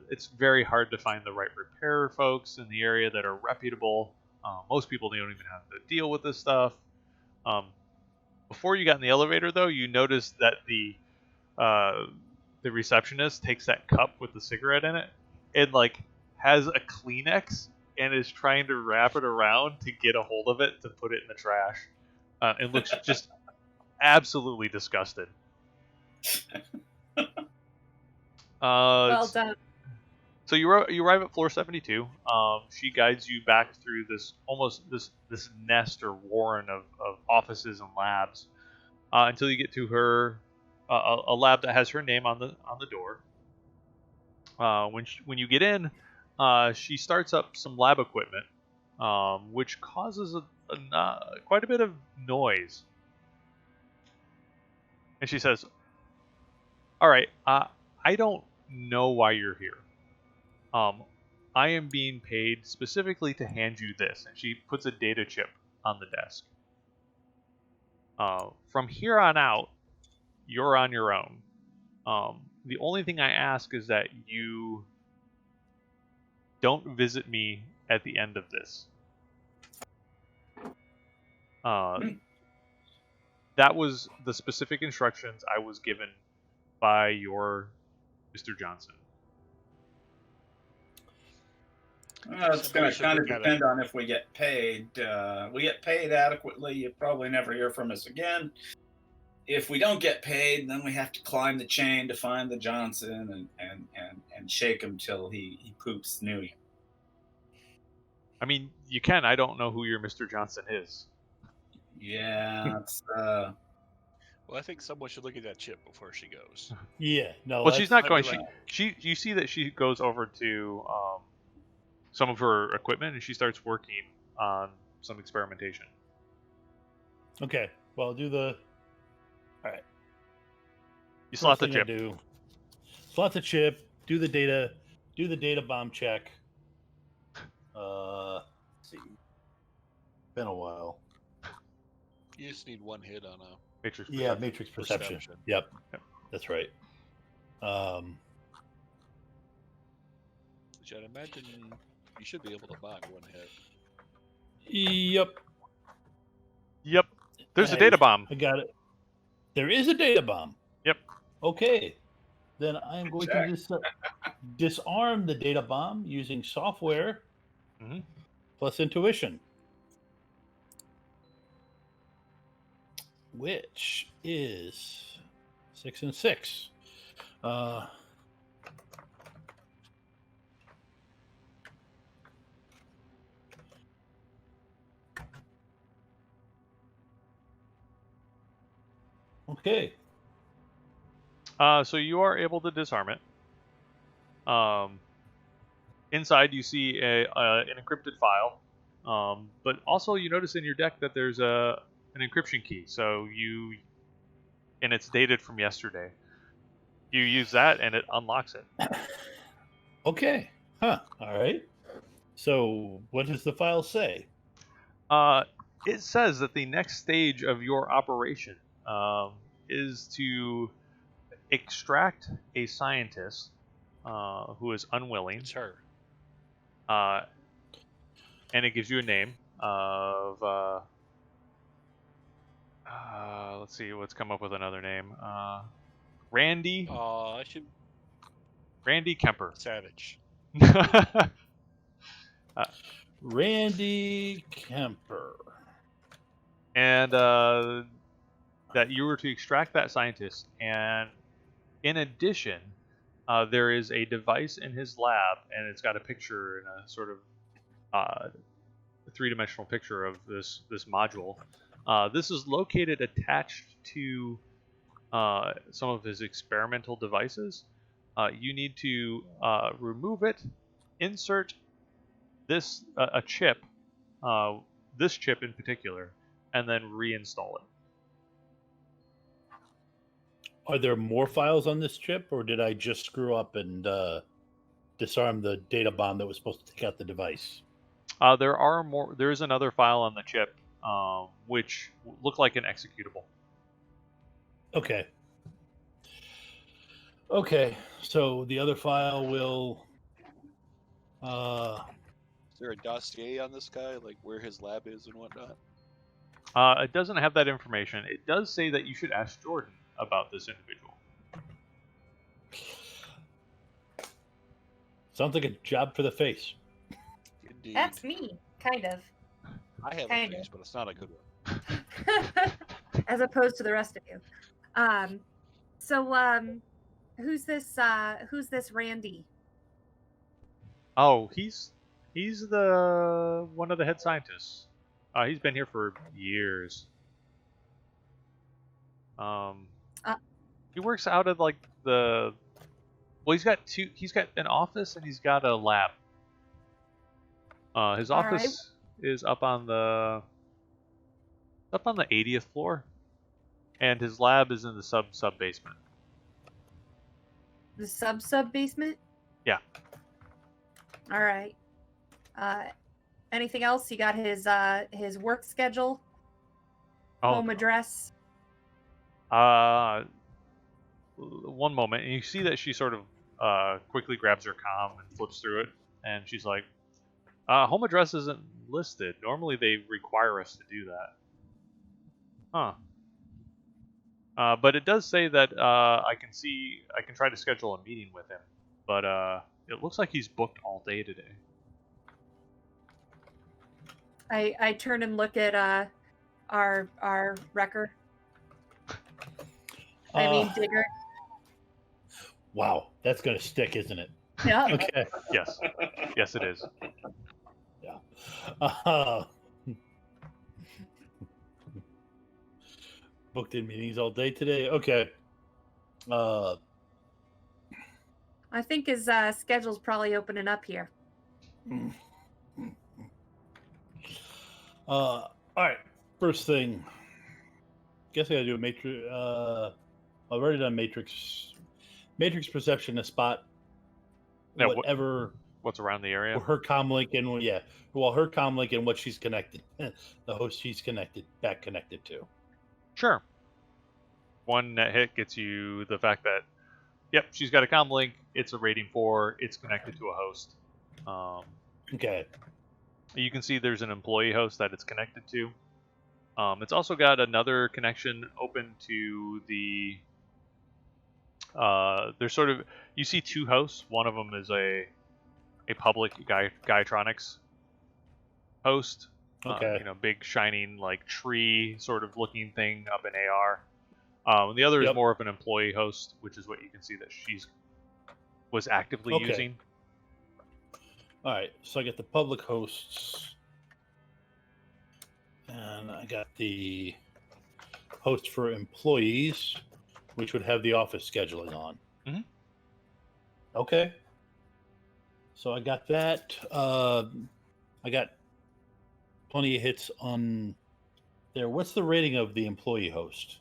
It's very hard to find the right repair folks in the area that are reputable. Most people don't even have to deal with this stuff. Before you got in the elevator, though, you noticed that the receptionist takes that cup with the cigarette in it and has a Kleenex and is trying to wrap it around to get a hold of it to put it in the trash. And looks just absolutely disgusted. Well done. So you arrive at floor 72. She guides you back through this nest or warren of offices and labs until you get to her a lab that has her name on the door. When you get in, she starts up some lab equipment, which causes quite a bit of noise. And she says, "All right, I don't know why you're here. I am being paid specifically to hand you this." And she puts a data chip on the desk. From here on out, you're on your own. The only thing I ask is that you don't visit me at the end of this. That was the specific instructions I was given by your Mr. Johnson. It's going to kind of depend on if we get paid. We get paid adequately, you probably never hear from us again. If we don't get paid, then we have to climb the chain to find the Johnson and shake him till he poops new. I mean, you can. I don't know who your Mr. Johnson is. Yeah, it's Well, I think someone should look at that chip before she goes. Yeah, no. Well, she's not going. right. You see that she goes over to some of her equipment and she starts working on some experimentation. Okay. Well, do the. All right. You slot the First thing chip. I do, slot the chip. Do the data. Do the data bomb check. Let's see. Been a while. You just need one hit on a Matrix. Yeah, matrix perception. Yep. That's right. Which I'd imagine you should be able to buy one hit. Yep. There's a data bomb. I got it. There is a data bomb. Yep. Okay. Then I am going to disarm the data bomb using software plus intuition, which is 6 and 6. Okay. So you are able to disarm it. Inside you see an encrypted file, but also you notice in your deck that there's an encryption key. So and it's dated from yesterday. You use that and it unlocks it. Okay. All right. So what does the file say? It says that the next stage of your operation is to extract a scientist who is unwilling, It's her. and it gives you a name of. Let's see what's come up with another name. Randy. I should Randy Kemper. Savage. Randy Kemper. And that you were to extract that scientist, and in addition, there is a device in his lab, and it's got a picture and a sort of three-dimensional picture of this module. This is located attached to some of his experimental devices. You need to remove it, insert this a chip, this chip in particular, and then reinstall it. Are there more files on this chip, or did I just screw up and disarm the data bomb that was supposed to take out the device? There are more. There is another file on the chip, which looked like an executable. Okay. Okay, so the other file will. Is there a dossier on this guy, like where his lab is and whatnot? It doesn't have that information. It does say that you should ask Jordan about this individual. Sounds like a job for the face. Indeed. That's me, kind of. I have kind a of. face, but it's not a good one. As opposed to the rest of you. Who's this Randy? Oh, he's the one of the head scientists. He's been here for years. He works out of like the. Well, he's got two. He's got an office and he's got a lab. His office is up on the 80th floor, and his lab is in the sub basement. The sub basement? Yeah. All right. Anything else? You got his work schedule, home address. One moment, and you see that she sort of quickly grabs her comm and flips through it, and she's like, home address isn't listed. Normally they require us to do that. Huh. But it does say that I can try to schedule a meeting with him, but it looks like he's booked all day today. I turn and look at our wrecker. Digger. Wow, that's gonna stick, isn't it? Yeah. Okay. Yes. Yes, it is. Yeah. Booked in meetings all day today. Okay. I think his schedule's probably opening up here. All right. First thing. Guess I gotta do a matrix. I've already done matrix perception to spot whatever. What's around the area? Her comlink and her comlink and what she's connected, the host she's back connected to. Sure. One net hit gets you the fact that, yep, she's got a comlink. It's a rating 4. It's connected to a host. Okay. You can see there's an employee host that it's connected to. It's also got another connection open to the. There's sort of, you see 2 hosts. One of them is a public Guytronics host. Okay. Big shining like tree sort of looking thing up in AR. And the other is more of an employee host, which is what you can see that she's was actively using. All right, so I got the public hosts, and I got the host for employees, which would have the office scheduling on. Mm-hmm. Okay. So I got that. I got plenty of hits on there. What's the rating of the employee host?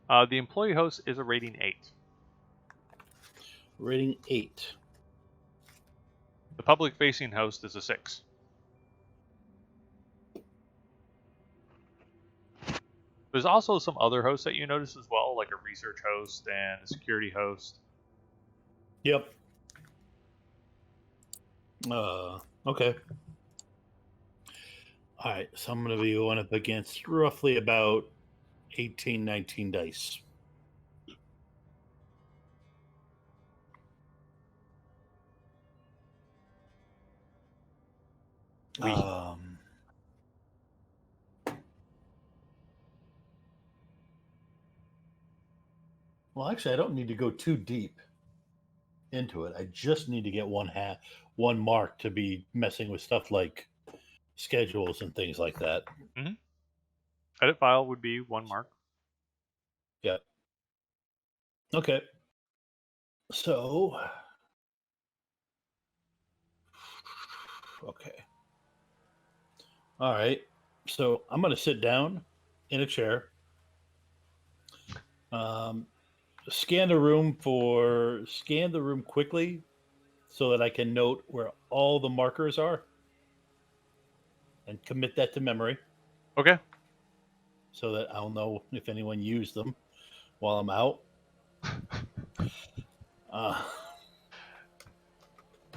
The employee host is a rating 8. Rating 8. The public-facing host is a 6. There's also some other hosts that you notice as well, like a research host and a security host. Yep. Okay. All right, so I'm going to be going up against roughly about 18, 19 dice. We- Well, actually, I don't need to go too deep into it. I just need to get one mark to be messing with stuff like schedules and things like that. Edit file would be 1 mark. Yeah. Okay. So, okay. All right. So I'm going to sit down in a chair. Scan the room quickly so that I can note where all the markers are and commit that to memory Okay. so that I'll know if anyone used them while I'm out.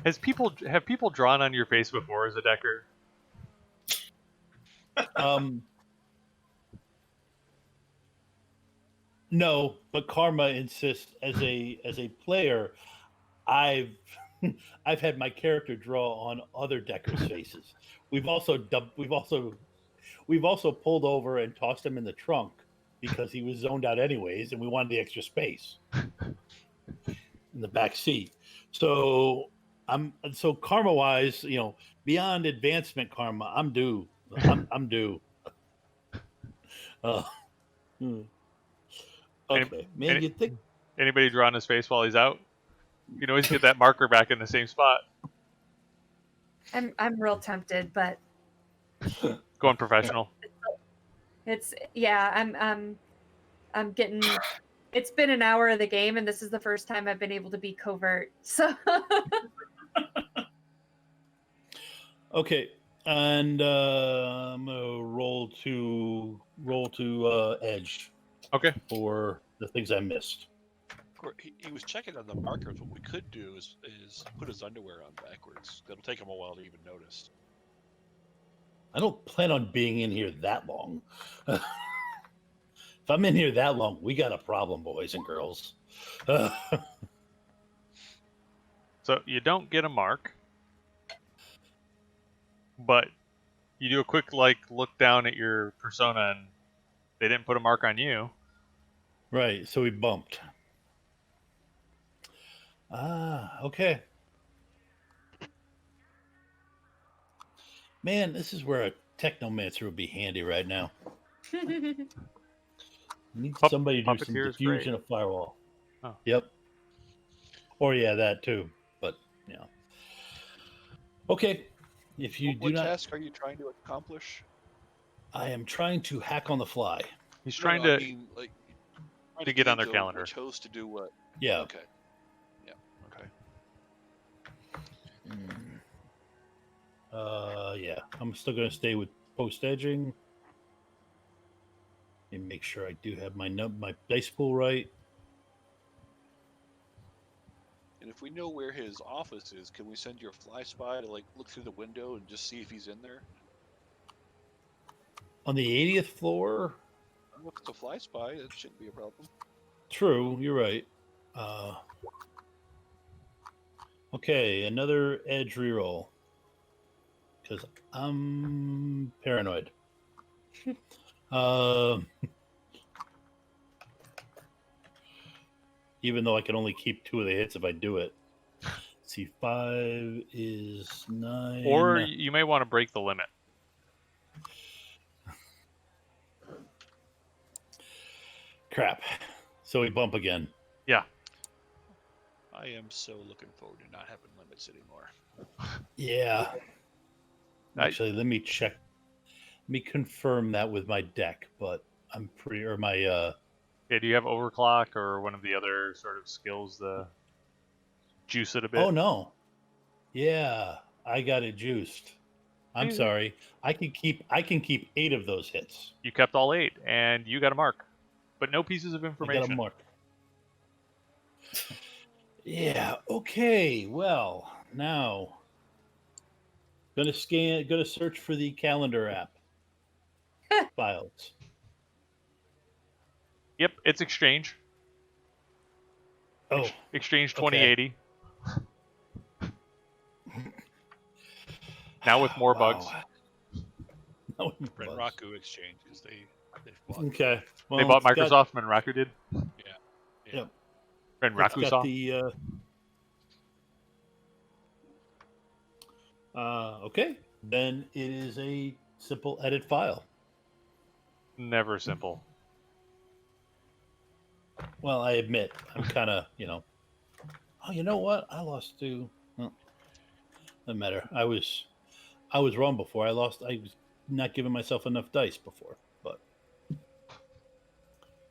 Have people drawn on your face before as a decker? No, but Karma insists as a player, I've had my character draw on other deckers' faces. We've also pulled over and tossed him in the trunk because he was zoned out anyways, and we wanted the extra space in the back seat. So karma wise, beyond advancement karma, I'm due. I'm due. Okay, man, you think Anybody draw on his face while he's out? You can always get that marker back in the same spot. I'm real tempted, but Going professional. I'm getting. It's been an hour of the game, and this is the first time I've been able to be covert. So. Okay, and I'm gonna roll to edge. Okay. For the things I missed. He was checking on the markers. What we could do is put his underwear on backwards. It'll take him a while to even notice. I don't plan on being in here that long. If I'm in here that long, we got a problem, boys and girls. So you don't get a mark, but you do a quick look down at your persona, and they didn't put a mark on you. Right, so we bumped. Okay. Man, this is where a technomancer would be handy right now. Need somebody to do some diffusion of firewall. Oh. Yep. Or yeah, that too. But yeah. Okay. If you what task are you trying to accomplish? I am trying to hack on the fly. He's trying to get on their calendar. Which host to do what? Yeah. Okay. Yeah. Okay. Yeah. I'm still going to stay with post edging. And make sure I do have my dice pool right. And if we know where his office is, can we send your fly spy to look through the window and just see if he's in there? On the 80th floor? If it's a fly spy, that shouldn't be a problem. True, you're right. Okay, another edge reroll. Because I'm paranoid. Even though I can only keep 2 of the hits if I do it. Let's see, 5 is 9. Or you may want to break the limit. Crap. So we bump again. Yeah. I am so looking forward to not having limits anymore. Yeah. Actually, let me check. Let me confirm that with my deck, but I'm pretty, or my, Yeah, do you have overclock or one of the other sort of skills to juice it a bit? Oh, no. Yeah, I got it juiced. I'm sorry. I can keep 8 of those hits. You kept all 8, and you got a mark, but no pieces of I got a information. mark. Yeah. Okay. Well, now gonna search for the calendar app files. Yep, it's Exchange. Oh, Exchange okay. 2080. Now with more bugs. Now with Ren bugs. Raku Exchange because they've bought. Okay. Well, They bought it's got- Microsoft, and Raku did. Yeah. Yep. And It's Raku got saw. the. Okay. Then it is a simple edit file. Never simple. Well, I admit I'm kind of Oh, you know what? I lost to. Well, doesn't matter. I was wrong before. I lost. I was not giving myself enough dice before. But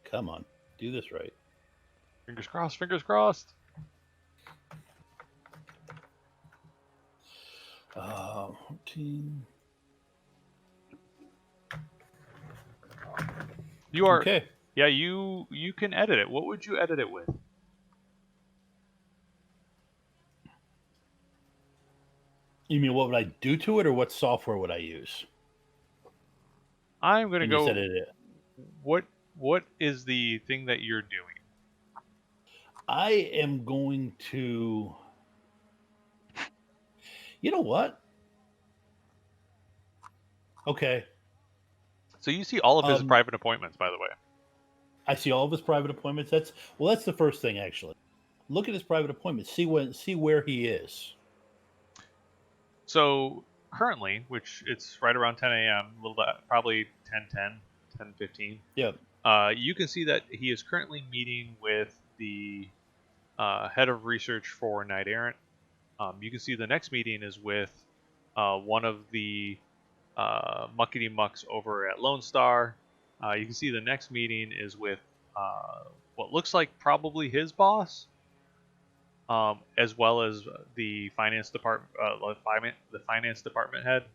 come on, do this right. Fingers crossed. Fingers crossed. 14. You are. Okay. Yeah, you can edit it. What would you edit it with? You mean what would I do to it, or what software would I use? I'm gonna And go. just edit it. What is the thing that you're doing? I am going to. You know what? Okay. So you see all of his Um, private appointments, by the way. I see all of his private appointments. That's the first thing actually. Look at his private appointments. See where he is. So currently, which it's right around 10 a.m., a little bit, probably 10:10, 10:15. Yep. You can see that he is currently meeting with the head of research for Knight Errant. You can see the next meeting is with one of the muckety mucks over at Lone Star. You can see the next meeting is with what looks like probably his boss, as well as the finance department, the finance department head.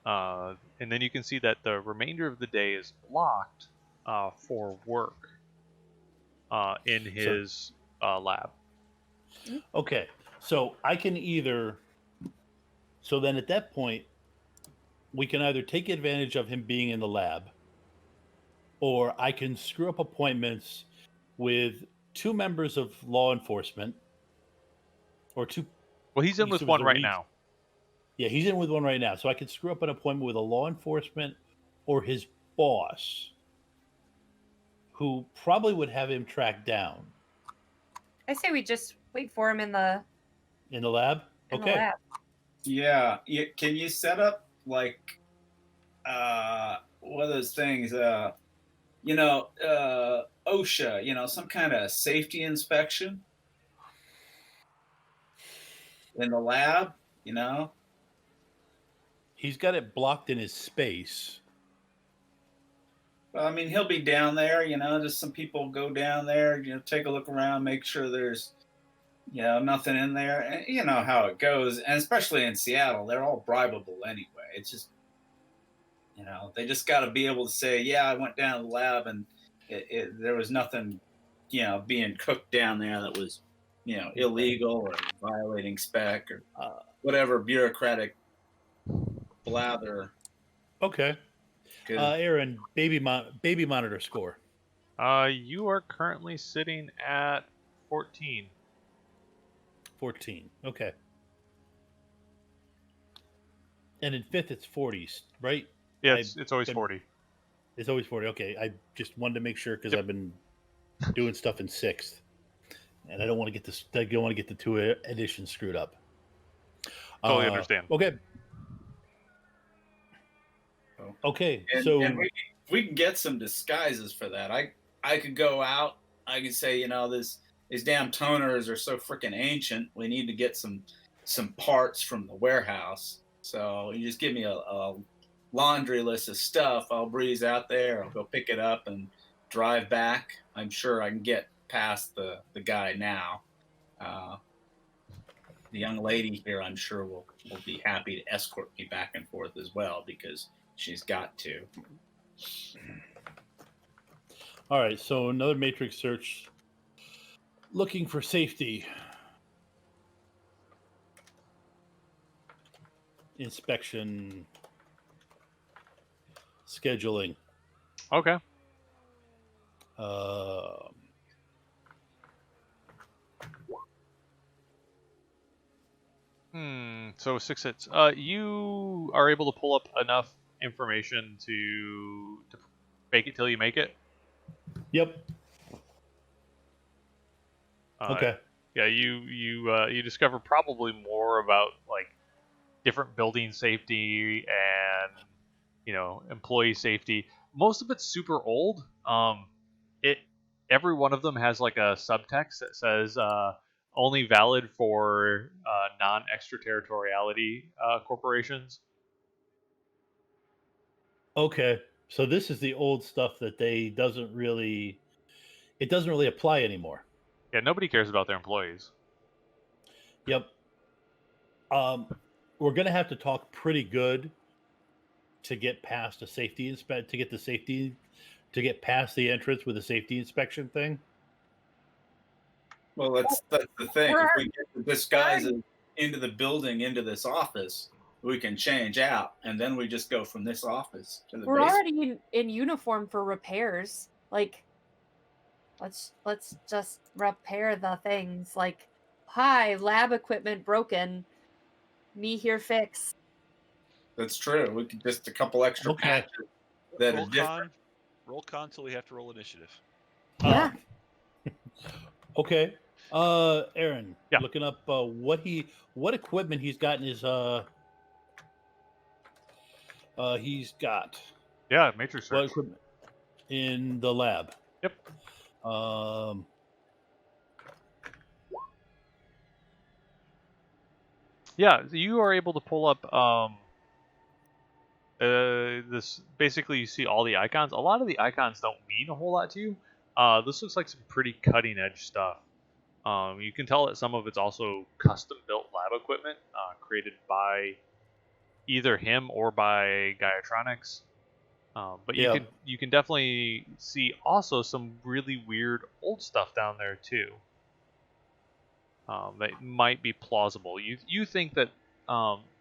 And then you can see that the remainder of the day is blocked for work in his lab. Okay. So I can either. So then at that point, we can either take advantage of him being in the lab, or I can screw up appointments with 2 members of law enforcement, or 2. Well, he's in with one right now. Yeah, he's in with one right now. So I could screw up an appointment with a law enforcement or his boss, who probably would have him tracked down. I say we just wait for him in the lab. the Okay. lab. Yeah. Can you set up like one of those things? OSHA. Some kind of safety inspection in the lab. He's got it blocked in his space. Well, I mean, he'll be down there. Just some people go down there. Take a look around, make sure there's nothing in there. And you know how it goes, and especially in Seattle, they're all bribable anyway. It's just, they just got to be able to say, yeah, I went down to the lab and there was nothing, being cooked down there that was, illegal or violating spec or whatever bureaucratic blather. Okay. Aaron, baby monitor score. You are currently sitting at 14. 14. Okay. And in 5th, it's 40s, right? Yeah, it's always 40. It's always 40. Okay. I just wanted to make sure because I've been doing stuff in 6th, and I don't want to get this. I don't want to get the 2 editions screwed up. Totally understand. Okay. Okay. So and we can get some disguises for that. I could go out. I could say, these damn toners are so freaking ancient. We need to get some parts from the warehouse. So you just give me a laundry list of stuff. I'll breeze out there. I'll go pick it up and drive back. I'm sure I can get past the guy now. the young lady here, I'm sure, will be happy to escort me back and forth as well, because she's got to. All right, so another matrix search. Looking for safety. Inspection. Scheduling. Okay. So 6 hits. You are able to pull up enough information to fake it till you make it. Yep. Okay. Yeah, you discover probably more about like different building safety and employee safety. Most of it's super old. Every one of them has like a subtext that says only valid for non-extraterritoriality corporations. Okay. So this is the old stuff that it doesn't really apply anymore. Yeah, nobody cares about their employees. Yep. We're gonna have to talk pretty good to get past a safety to get past the entrance with a safety inspection thing. Well, that's the thing. We're If we get the disguise into the building, into this office, we can change out, and then we just go from this office to the We're basement. already in uniform for repairs. Like, let's just repair the things. Like, hi, lab equipment broken. Me here fix. That's true. We could just a couple extra patches that are different. Roll con till we have to roll initiative. Yeah. Okay. Aaron, Yeah. looking up what equipment he's got in his he's got. Yeah, matrix search. What equipment in the lab? Yep. Yeah, you are able to pull up this. Basically, you see all the icons. A lot of the icons don't mean a whole lot to you. This looks like some pretty cutting edge stuff. You can tell that some of it's also custom built lab equipment created by either him or by Gaiatronics. But you can definitely see also some really weird old stuff down there too. That might be plausible. You think that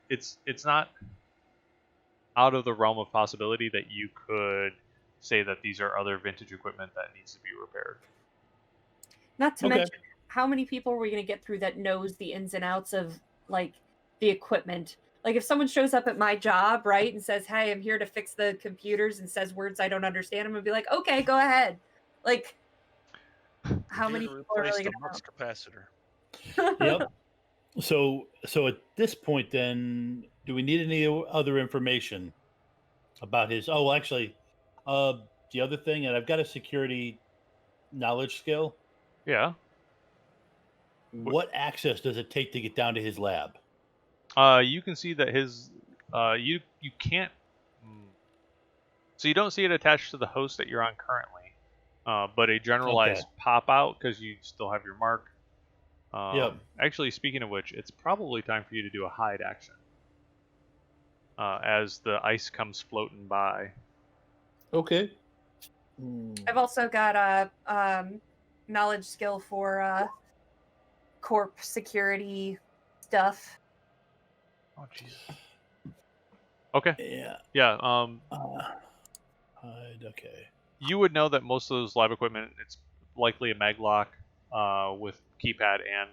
it's not out of the realm of possibility that you could say that these are other vintage equipment that needs to be repaired. Not to mention, how many people are we going to get through that knows the ins and outs of like the equipment? Like if someone shows up at my job, right, and says, "Hey, I'm here to fix the computers," and says words I don't understand, I'm gonna be like, "Okay, go ahead." Like, how many people are really going to capacitor? Yep. So at this point, then, do we need any other information about his? Oh, well, actually, the other thing, and I've got a security knowledge skill. Yeah. What access does it take to get down to his lab? You can see that his you can't. So you don't see it attached to the host that you're on currently, but a generalized pop out because you still have your mark. Yep. Actually, speaking of which, it's probably time for you to do a hide action as the ice comes floating by. Okay. I've also got a knowledge skill for corp security stuff. Oh Jesus. Okay. Yeah. Yeah. Hide. Okay. You would know that most of those lab equipment, it's likely a maglock with keypad and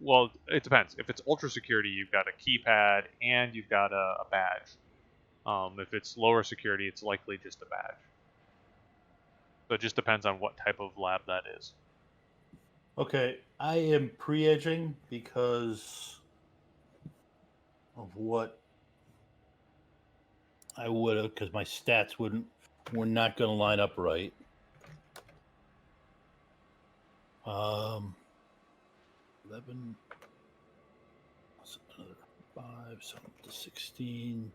well, it depends. If it's ultra security, you've got a keypad and you've got a badge. If it's lower security, it's likely just a badge. So it just depends on what type of lab that is. Okay, I am pre-edging because of what I would have, because my stats were not going to line up right. 11, so another 5, so up to 16.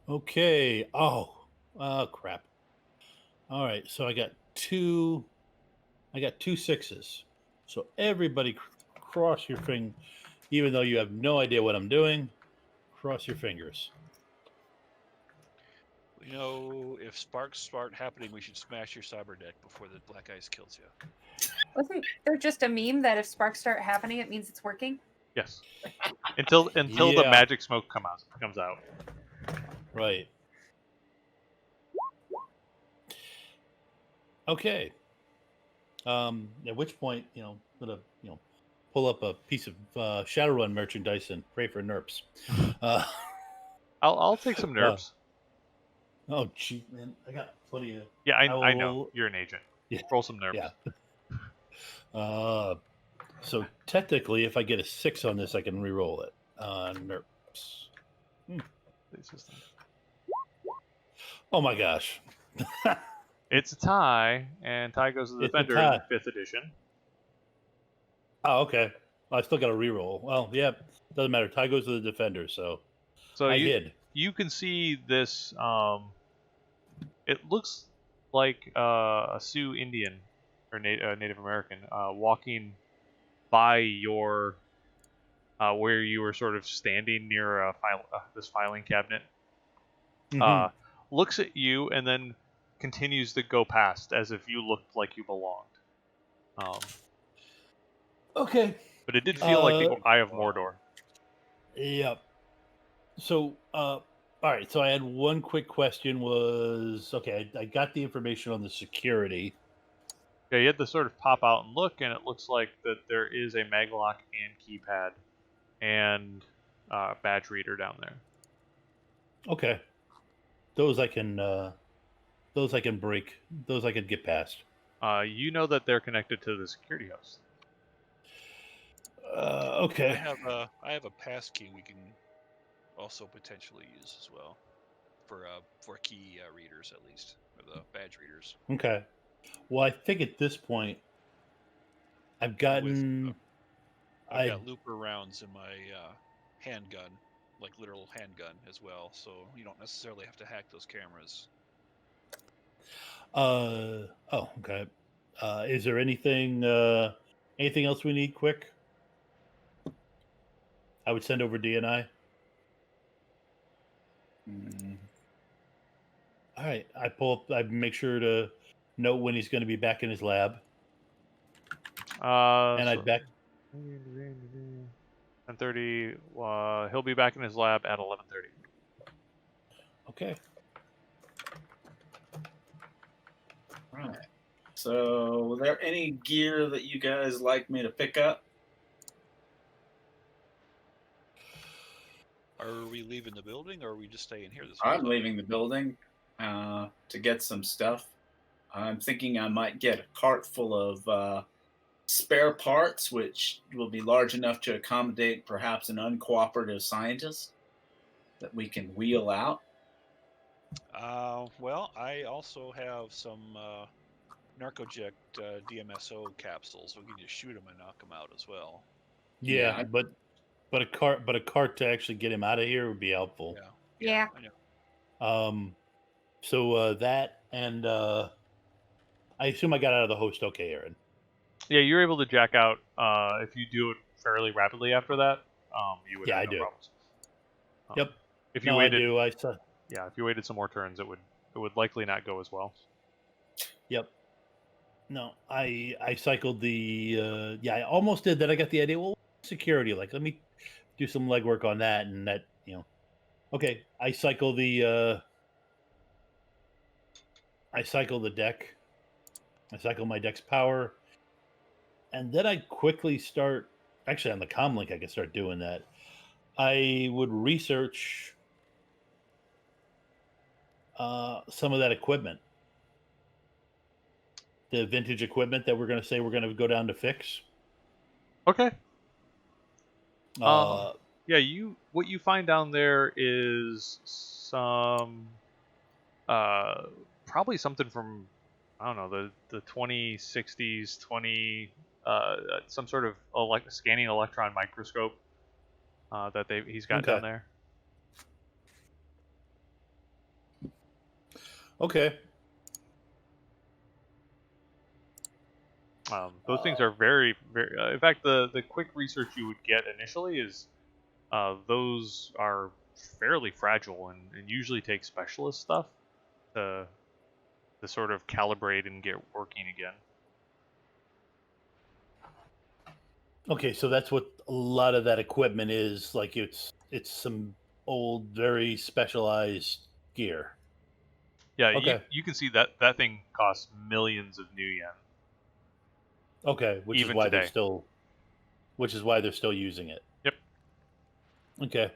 Okay. Oh, crap. All right, so I got 2 I got 2 6s. So everybody cross your finger, even though you have no idea what I'm doing. Cross your fingers. You know, if sparks start happening, we should smash your cyber deck before the black ice kills you. Wasn't there just a meme that if sparks start happening, it means it's working? Yes. Until the Yeah. magic smoke comes out. Right. Okay. At which point, I'm gonna, pull up a piece of Shadowrun merchandise and pray for nerps. Uh, I'll take some nerfs. oh, gee, man, I got plenty of. Yeah, I know will- you're an agent. Yeah. Roll some nerfs. Yeah. So technically, if I get a 6 on this, I can re-roll it. Nerps. It's just- Oh my gosh. It's a tie, and tie goes to the It's a defender in tie. 5th edition. Oh, okay. I still got to re-roll. Well, yeah, doesn't matter. Tie goes to the defender, so So I hid. you can see this. It looks like a Sioux Indian or Native American walking by your where you were sort of standing near this filing cabinet. Mhm. Looks at you and then continues to go past as if you looked like you belonged. Okay. But it did feel like the Eye of Mordor. Yep. So, all right. So I had one quick question. Was okay. I got the information on the security. Yeah, you had to sort of pop out and look, and it looks like that there is a maglock and keypad and badge reader down there. Okay. Those I can break. Those I can get past. You know that they're connected to the security host. Okay. I have a pass key we can also potentially use as well for key readers at least, or the badge readers. Okay. Well, I think at this point, I've gotten. I've got looper rounds in my handgun, like literal handgun as well, so you don't necessarily have to hack those cameras. Oh, okay. Is there anything else we need quick? I would send over DNI. All right. I pull up. I make sure to note when he's going to be back in his lab, and I back. 10:30. He'll be back in his lab at 11:30. Okay. Right. So, were there any gear that you guys like me to pick up? Are we leaving the building, or are we just staying here this I'm weekend? leaving the building to get some stuff. I'm thinking I might get a cart full of spare parts, which will be large enough to accommodate perhaps an uncooperative scientist that we can wheel out. Well, I also have some Narcoject DMSO capsules. We can just shoot them and knock them out as well. Yeah, Yeah, but a cart to actually get him out of here would be helpful. Yeah. I know. So that and I assume I got out of the host. Okay, Aaron. Yeah, you're able to jack out. If you do it fairly rapidly after that, you would Yeah, have I no do. problems. Yep. If you No, waited, I do. I saw. yeah, if you waited some more turns, it would likely not go as well. Yep. No, I cycled the. Yeah, I almost did that. I got the idea. Well, security. Like, let me do some legwork on that, and that Okay, I cycle the. I cycle the deck. I cycle my deck's power, and then I quickly start. Actually, on the comlink, I can start doing that. I would research some of that equipment, the vintage equipment that we're going to say we're going to go down to fix. Okay. Uh, Yeah, what you find down there is some probably something from I don't know the 2060s 20 some sort of scanning electron microscope that he's got down there. Okay. Those things are very, very. In fact, the quick research you would get initially is those are fairly fragile and usually take specialist stuff to sort of calibrate and get working again. Okay, so that's what a lot of that equipment is. Like it's some old, very specialized gear. Yeah, Okay. you can see that thing costs millions of new yen. Okay, which Even is why today. they're still using it. Yep. Okay.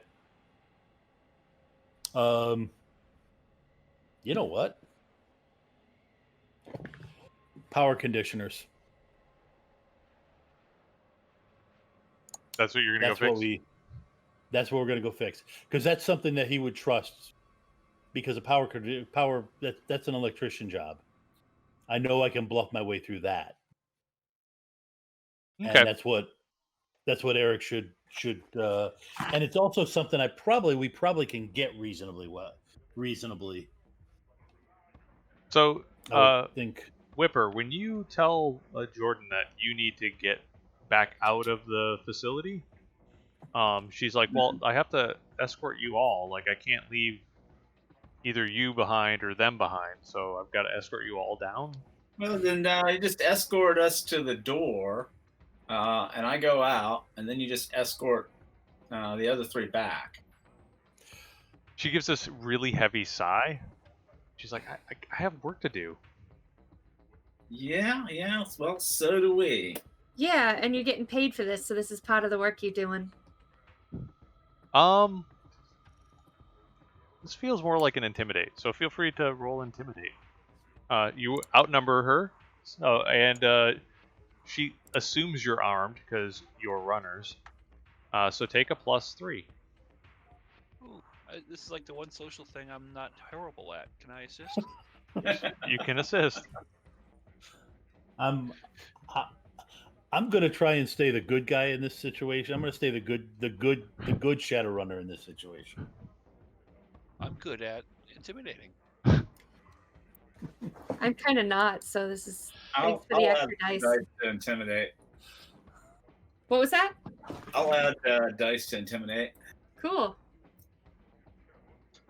You know what? Power conditioners. That's what you're gonna go fix? That's what we're gonna go fix, because that's something that he would trust. Because of power, that's an electrician job. I know I can bluff my way through that, Okay. and that's what Eric should. And it's also something we probably can get reasonably. So, I would think. Whipper, when you tell Jordan that you need to get back out of the facility, she's like, "Well, I have to escort you all. Like, I can't leave either you behind or them behind. So I've got to escort you all down." Well, then you just escort us to the door, and I go out, and then you just escort the other three back. She gives this really heavy sigh. She's like, I have work to do. Yeah, well, so do we. Yeah, and you're getting paid for this, so this is part of the work you're doing. This feels more like an intimidate, so feel free to roll intimidate. You outnumber her, and she assumes you're armed because you're runners. So take a +3. Ooh, this is like the one social thing I'm not terrible at. Can I assist? You can assist. I'm gonna try and stay the good guy in this situation. I'm gonna stay the good Shadowrunner in this situation. I'm good at intimidating. I'm kind of not, so this is I'll thanks for the add extra dice. dice to intimidate. What was that? I'll add dice to intimidate. Cool.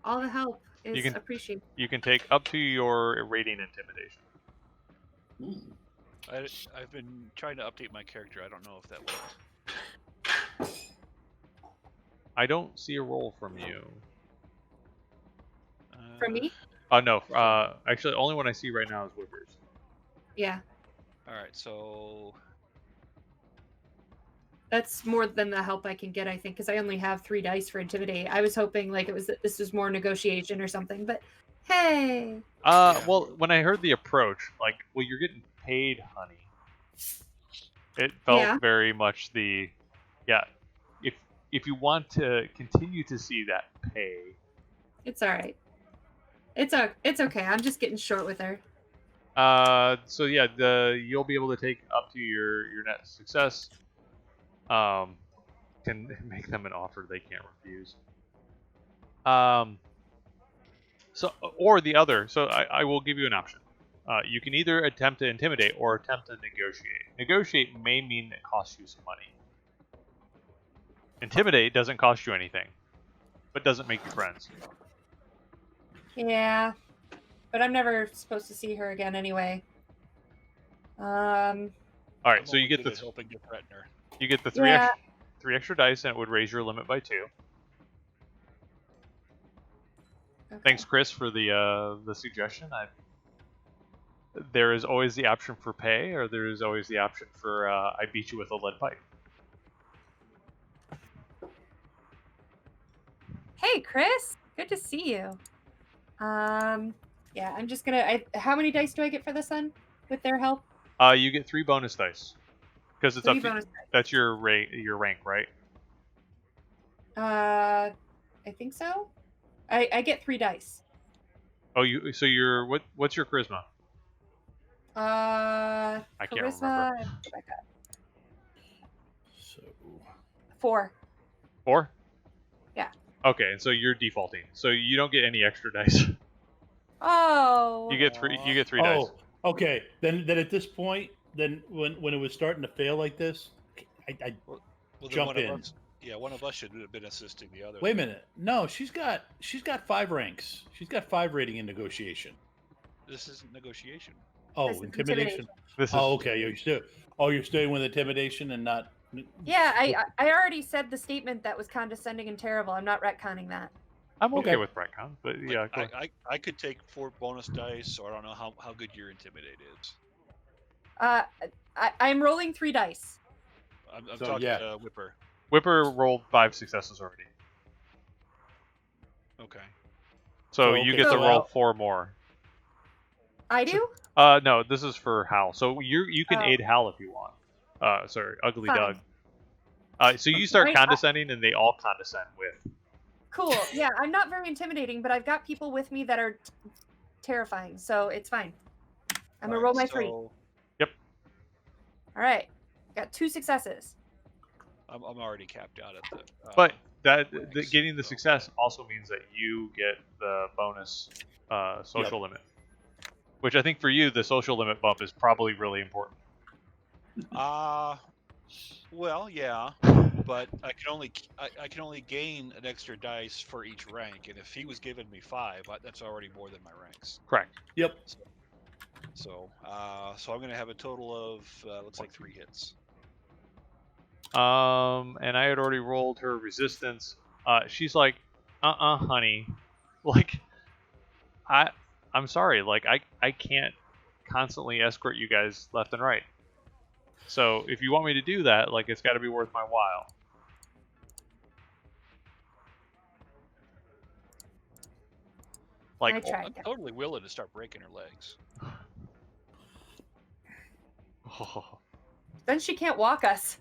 All the help is You can- appreciated. You can take up to your rating intimidation. I've been trying to update my character. I don't know if that worked. I don't see a roll from you. For me? No. Actually, the only one I see right now is Whippers. Yeah. All right, so That's more than the help I can get, I think, because I only have 3 dice for intimidate. I was hoping like this was more negotiation or something, but hey. Well, when I heard the approach, like, well, you're getting paid, honey. It felt very much if you want to continue to see that pay. It's all right. It's okay. I'm just getting short with her. So yeah, you'll be able to take up to your net success. Can make them an offer they can't refuse. So or the other. So I will give you an option. You can either attempt to intimidate or attempt to negotiate. Negotiate may mean it costs you some money. Intimidate doesn't cost you anything, but doesn't make you friends. Yeah, but I'm never supposed to see her again anyway. All right, so you get the hoping to threaten her. You get the three extra dice, and it would raise your limit by 2. Okay. Thanks, Chris, for the suggestion. There is always the option for pay, or there is always the option for I beat you with a lead pipe. Hey, Chris. Good to see you. Yeah, I'm just gonna. How many dice do I get for this one with their help? You get 3 bonus dice because it's 3 up to bonus dice. that's your rank, right? I think so. I get 3 dice. Oh, you're what's your charisma? I can't charisma. remember. So 4. 4? Yeah. Okay, and so you're defaulting, so you don't get any extra dice. Oh. You get 3 dice. okay. Then at this point, then when it was starting to fail like this, I Well, then jump one of in. us, one of us should have been assisting the other. Wait a minute. No, she's got 5 ranks. She's got 5 rating in negotiation. This isn't negotiation. Oh, This is intimidation. This is Oh, okay. You're staying with intimidation and not. Yeah, I already said the statement that was condescending and terrible. I'm not retconning that. I'm okay Okay. with retcon, but Like, yeah, go ahead. I could take 4 bonus dice, or I don't know how good your intimidate is. I'm rolling 3 dice. I'm So, talking yeah. to Whipper. Whipper rolled 5 successes already, Okay. so So, you okay, get to so roll Al- 4 more. I do? No, this is for Hal. So you can Oh. aid Hal if you want. Sorry, Ugly Fine. Doug. So you start Wait, condescending, and they all condescend with. Cool. Yeah, I'm not very intimidating, but I've got people with me that are terrifying, so it's fine. I'm gonna roll my 3. So All right. Got 2 successes. I'm already capped out at the. But ranks, getting the so- success also means that you get the bonus social limit, which I think for you the social limit bump is probably really important. Well, yeah, but I can only gain an extra dice for each rank, and if he was giving me 5, that's already more than my ranks. Correct. Yep. So I'm gonna have a total of looks like 3 hits. And I had already rolled her resistance. She's like, honey, like, I'm sorry, like I can't constantly escort you guys left and right. So if you want me to do that, like, it's got to be worth my while. Like, I tried. I'm totally willing to start breaking her legs. Then she can't walk us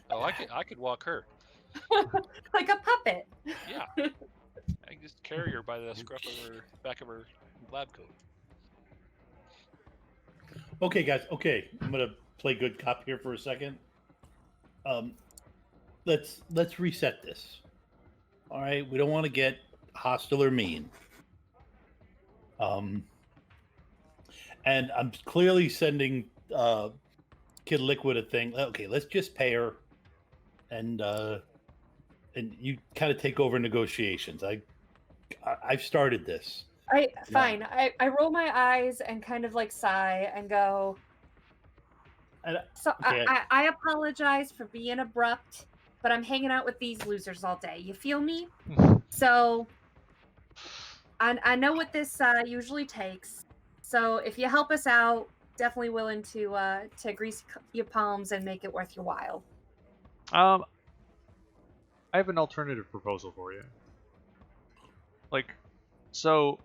Oh, I could walk her. like a puppet. Yeah, I can just carry her by the scruff of her back of her lab coat. Okay, guys. Okay, I'm gonna play good cop here for a second. Let's reset this. All right, we don't want to get hostile or mean. And I'm clearly sending Kid Liquid a thing. Okay, let's just pay her, and you kind of take over negotiations. I've started this. Fine. I roll my eyes and kind of like sigh and go. And, So okay. I apologize for being abrupt, but I'm hanging out with these losers all day. You feel me? So I know what this usually takes. So if you help us out, definitely willing to grease your palms and make it worth your while. I have an alternative proposal for you. Like, so,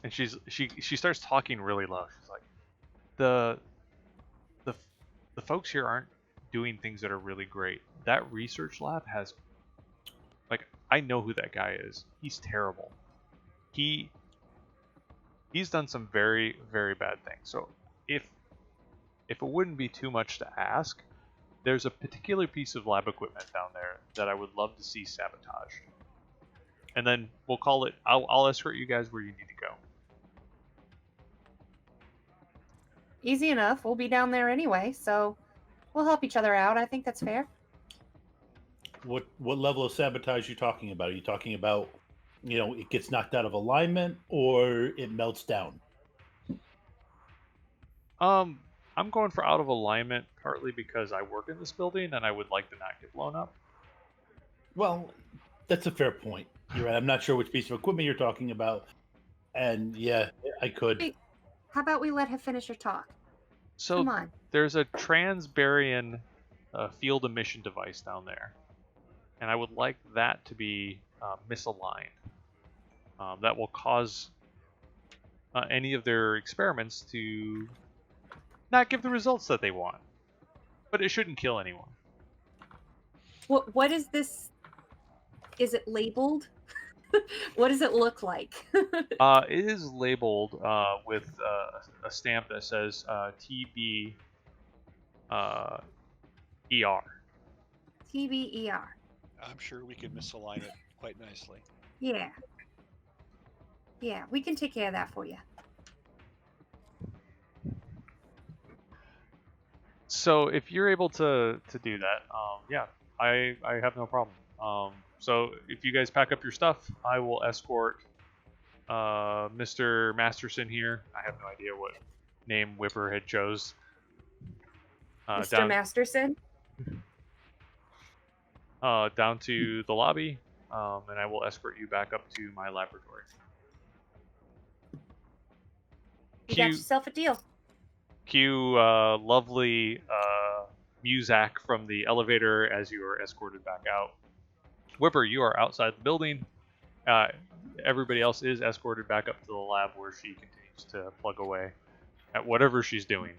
and she starts talking really low. She's like, the folks here aren't doing things that are really great. That research lab has, like, I know who that guy is. He's terrible. He's done some very, very bad things. So if it wouldn't be too much to ask, there's a particular piece of lab equipment down there that I would love to see sabotaged. And then we'll call it, I'll escort you guys where you need to go. Easy enough. We'll be down there anyway, so we'll help each other out. I think that's fair. What level of sabotage are you talking about? Are you talking about, it gets knocked out of alignment or it melts down? I'm going for out of alignment partly because I work in this building and I would like to not get blown up. Well, that's a fair point. You're right. I'm not sure which piece of equipment you're talking about. And yeah, I could. Wait, how about we let her finish her talk? So Come on. there's a transbarian field emission device down there, and I would like that to be misaligned. That will cause any of their experiments to not give the results that they want, but it shouldn't kill anyone. What is this? Is it labeled? What does it look like? It is labeled with a stamp that says TB ER. TBER. I'm sure we can misalign it quite nicely. Yeah. Yeah, we can take care of that for you. So if you're able to do that, yeah, I have no problem. So if you guys pack up your stuff, I will escort Mr. Masterson here. I have no idea what name Whipper had chose. Mr. Masterson. Down to the lobby, and I will escort you back up to my laboratory. You got yourself a deal. Cue lovely Muzak from the elevator as you are escorted back out. Whipper, you are outside the building. Everybody else is escorted back up to the lab where she continues to plug away at whatever she's doing.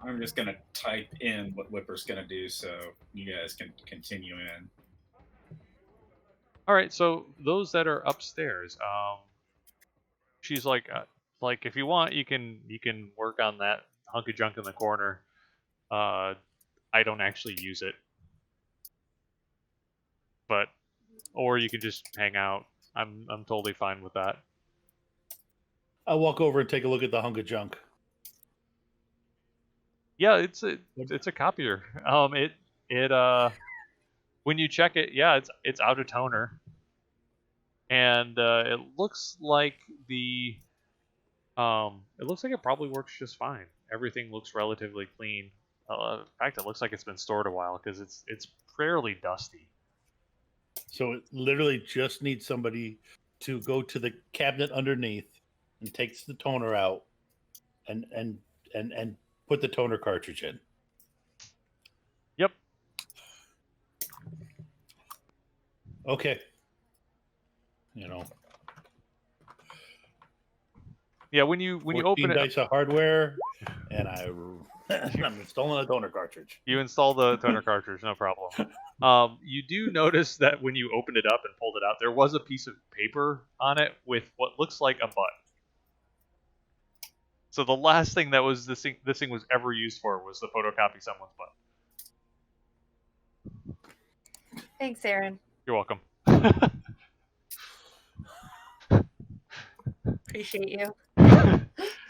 I'm just gonna type in what Whipper's gonna do so you guys can continue in. All right, so those that are upstairs, she's like if you want, you can work on that hunk of junk in the corner. I don't actually use it, but or you can just hang out. I'm totally fine with that. I'll walk over and take a look at the hunk of junk. Yeah, it's a copier. When you check it, yeah, it's out of toner, and it looks like it probably works just fine. Everything looks relatively clean. In fact, it looks like it's been stored a while because it's fairly dusty. So it literally just needs somebody to go to the cabinet underneath and takes the toner out and put the toner cartridge in. Yep. Okay. Yeah, when you open it, dice of hardware, and I'm installing a toner cartridge. You install the toner cartridge, no problem. You do notice that when you opened it up and pulled it out, there was a piece of paper on it with what looks like a butt. So the last thing that was this thing was ever used for was to photocopy someone's butt. Thanks, Aaron. You're welcome. Appreciate you.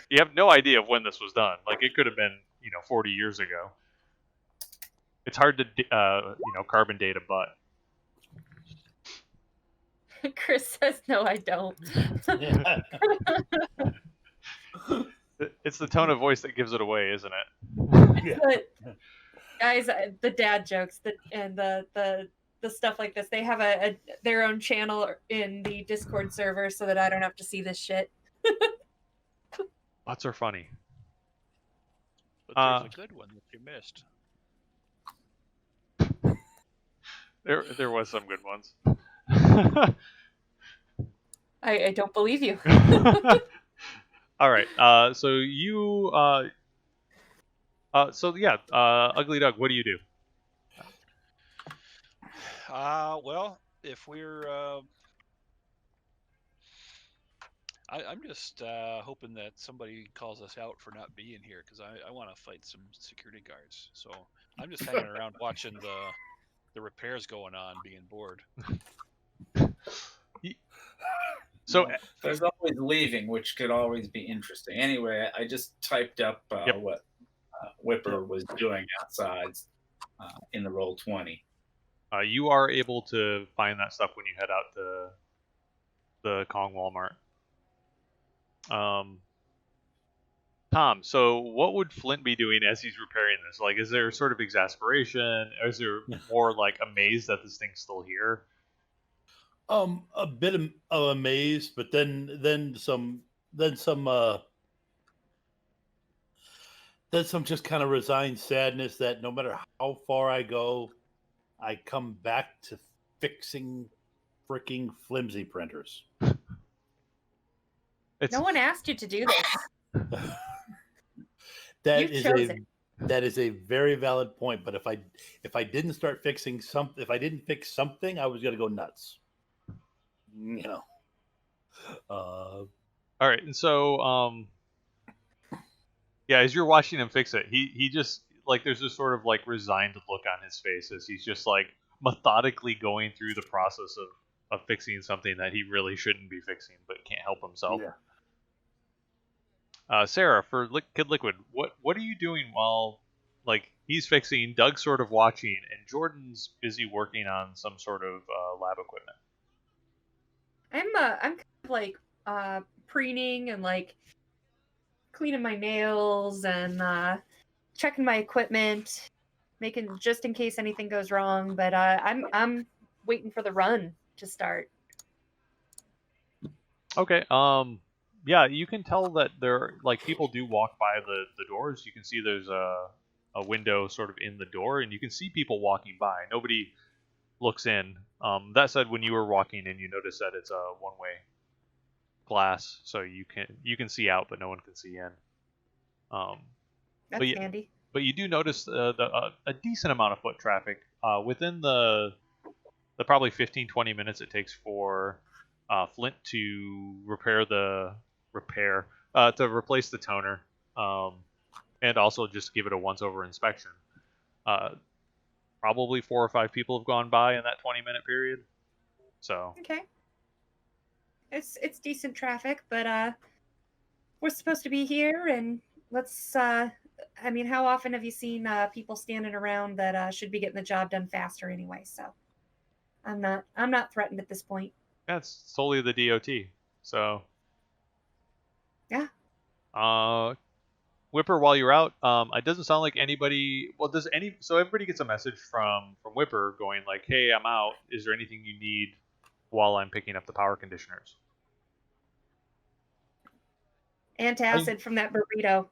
You have no idea of when this was done. Like, it could have been, 40 years ago. It's hard to, carbon date a butt. Chris says, no, I don't. It's the tone of voice that gives it away, isn't it? Yeah. But, guys, the dad jokes and the stuff like this, they have their own channel in the Discord server so that I don't have to see this shit. Butts are funny. But there's a good one that you missed. There was some good ones. I don't believe you. All right. So you. Ugly Doug, what do you do? Well, if we're, I'm just hoping that somebody calls us out for not being here because I want to fight some security guards. So I'm just hanging around watching the repairs going on, being bored. So there's always leaving, which could always be interesting. Anyway, I just typed up what Whipper was doing outside in the Roll20. You are able to find that stuff when you head out to the Kong Walmart. Tom, so what would Flint be doing as he's repairing this? Like, is there sort of exasperation? Or is there more like amaze that this thing's still here? A bit of amaze, but then some just kind of resigned sadness that no matter how far I go, I come back to fixing freaking flimsy printers. No one asked you to do this. That is a very valid point. But if I didn't start fixing something, if I didn't fix something, I was gonna go nuts. All right, and so as you're watching him fix it, he just like there's this sort of like resigned look on his face as he's just like methodically going through the process of fixing something that he really shouldn't be fixing but can't help himself. Sarah, for Kid Liquid, what are you doing while like he's fixing, Doug's sort of watching, and Jordan's busy working on some sort of lab equipment? I'm kind of like preening and like cleaning my nails and checking my equipment, making just in case anything goes wrong. But I'm waiting for the run to start. Okay. Yeah, you can tell that there like people do walk by the doors. You can see there's a window sort of in the door, and you can see people walking by. Nobody looks in. That said, when you were walking in, you notice that it's a one-way glass, so you can see out, but no one can see in. That's but you, handy. but you do notice a decent amount of foot traffic within the probably 15-20 minutes it takes for Flint to to replace the toner, and also just give it a once-over inspection. Probably 4 or 5 people have gone by in that 20-minute period. So Okay. It's decent traffic, but we're supposed to be here, and let's. I mean, how often have you seen people standing around that should be getting the job done faster anyway? So, I'm not threatened at this point. that's solely the DOT. So Yeah. Whipper, while you're out, it doesn't sound like anybody. Well, so everybody gets a message from Whipper going like, "Hey, I'm out. Is there anything you need while I'm picking up the power conditioners?" Antacid from that burrito.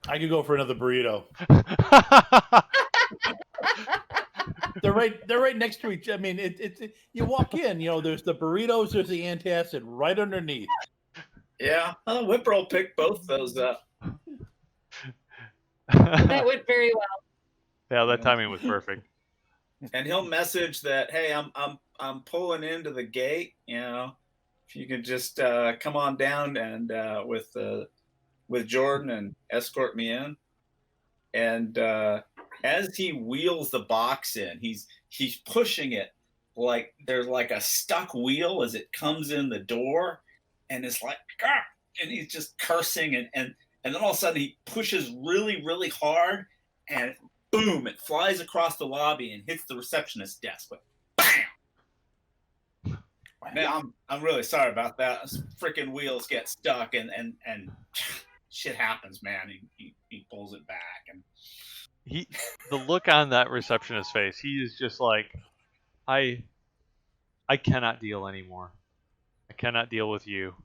I could go for another burrito. They're right next to each. I mean, you walk in, there's the burritos, there's the antacid right underneath. Yeah, Whipper will pick both those up. That went very well. Yeah, that timing was perfect. And he'll message that, hey, I'm pulling into the gate. If you can just come on down and with Jordan and escort me in. And as he wheels the box in, he's pushing it like there's like a stuck wheel as it comes in the door, and it's like, ah! And he's just cursing, and then all of a sudden he pushes really, really hard, and boom, it flies across the lobby and hits the receptionist's desk. But bam! Man, I'm really sorry about that. Freaking wheels get stuck, and shit happens, man. He pulls it back, and the look on that receptionist's face, he is just like, I cannot deal anymore. I cannot deal with you.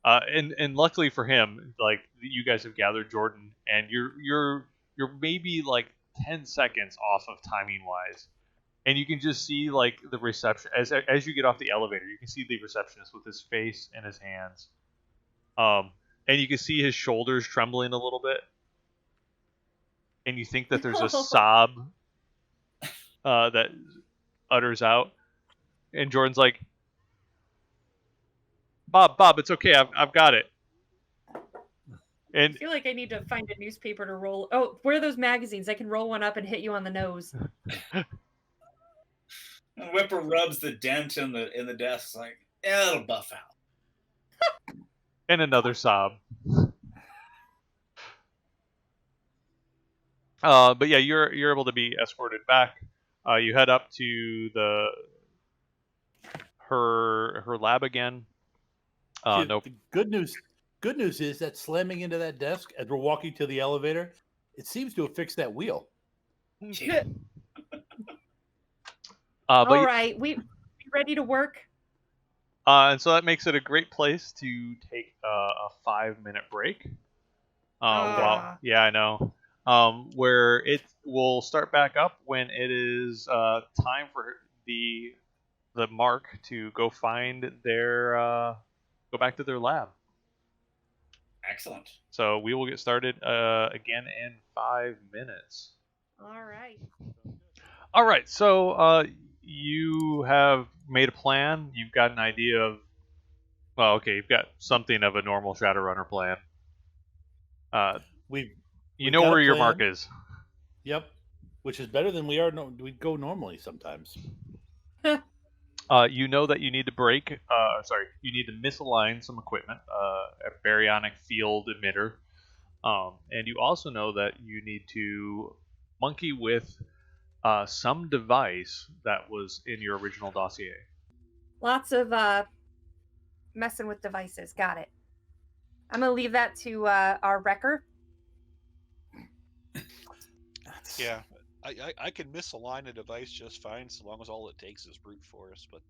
And luckily for him, like you guys have gathered Jordan, and you're maybe like 10 seconds off of timing wise, and you can just see like the reception as you get off the elevator, you can see the receptionist with his face in his hands, and you can see his shoulders trembling a little bit, and you think that there's a sob that utters out, and Jordan's like, Bob, it's okay. I've got it. And I feel like I need to find a newspaper to roll. Oh, where are those magazines? I can roll one up and hit you on the nose. And Whipper rubs the dent in the desk, like, yeah, it'll buff out. And another sob. But yeah, you're able to be escorted back. You head up to her lab again. The good news is that slamming into that desk as we're walking to the elevator, it seems to have fixed that wheel. All right, we ready to work? And so that makes it a great place to take a 5-minute break. Yeah, I know. Where it will start back up when it is time for the Mark to go find go back to their lab. Excellent. So we will get started again in 5 minutes. All right. So you have made a plan. You've got an idea of. Well, okay. You've got something of a normal Shadowrunner plan. You know where your mark is. Yep. Which is better than we go normally sometimes. You know that you need to you need to misalign some equipment, a baryonic field emitter, And you also know that you need to monkey with some device that was in your original dossier. Lots of messing with devices. Got it. I'm gonna leave that to our wrecker. Yeah, I can misalign a device just fine, so long as all it takes is brute force. But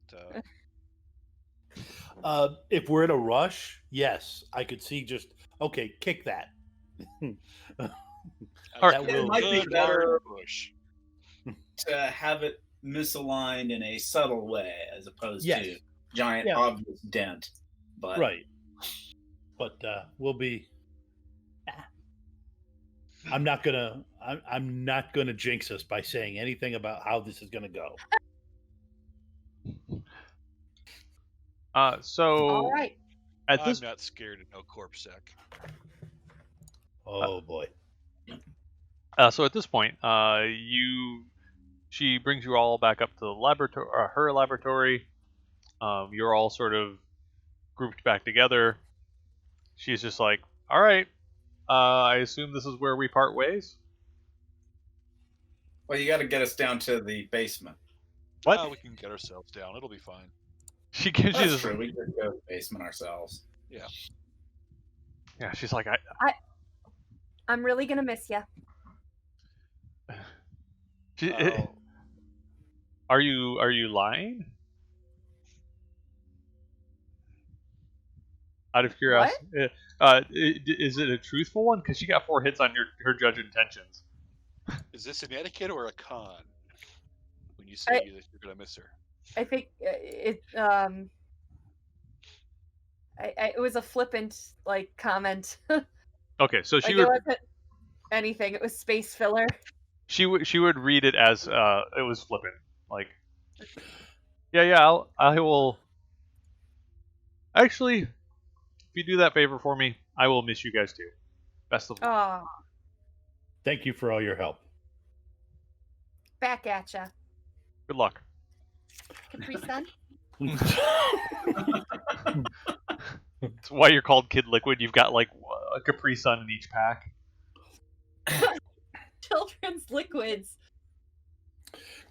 If we're in a rush, yes, I could see just okay, kick that. All That right. It will might be good better hard push. to have it misaligned in a subtle way as opposed Yes. to giant Yeah. obvious dent. But right. But we'll be. I'm not gonna. I'm not gonna jinx us by saying anything about how this is gonna go. So All right. at I'm this not scared of no corpse sec. Oh boy. so at this point, she brings you all back up to the laboratory, her laboratory. You're all sort of grouped back together. She's just like, "All right, I assume this is where we part ways." well, you got to get us down to the basement. What? We can get ourselves down. It'll be fine. She gives you That's this. true. We could go to the basement ourselves. Yeah. Yeah, she's like, I'm really gonna miss you. Oh, Are you lying? Out of curiosity, is it a truthful one? Because she got 4 hits on her judge intentions. is this an etiquette or a con? When you say that you're gonna miss her. I think it it was a flippant like comment. Okay, so she Like would it wasn't anything. It was space filler. she would read it as it was flippant, like, yeah, I will. Actually, if you do that favor for me, I will miss you guys too. Best of luck. Oh, Thank you for all your help. back at ya, Good luck. Capri Sun. That's why you're called Kid Liquid. You've got like a Capri Sun in each pack. Children's liquids.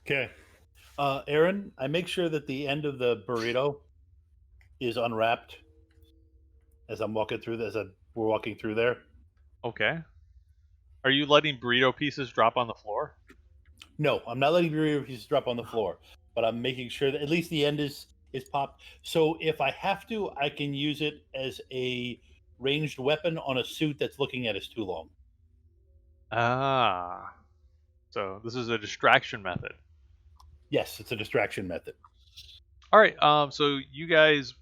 Okay. Aaron, I make sure that the end of the burrito is unwrapped as I'm walking through this. We're walking through there. Okay. Are you letting burrito pieces drop on the floor? No, I'm not letting burrito pieces drop on the floor, but I'm making sure that at least the end is popped. So if I have to, I can use it as a ranged weapon on a suit that's looking at us too long. Ah. So this is a distraction method. Yes, it's a distraction method. All right. So you guys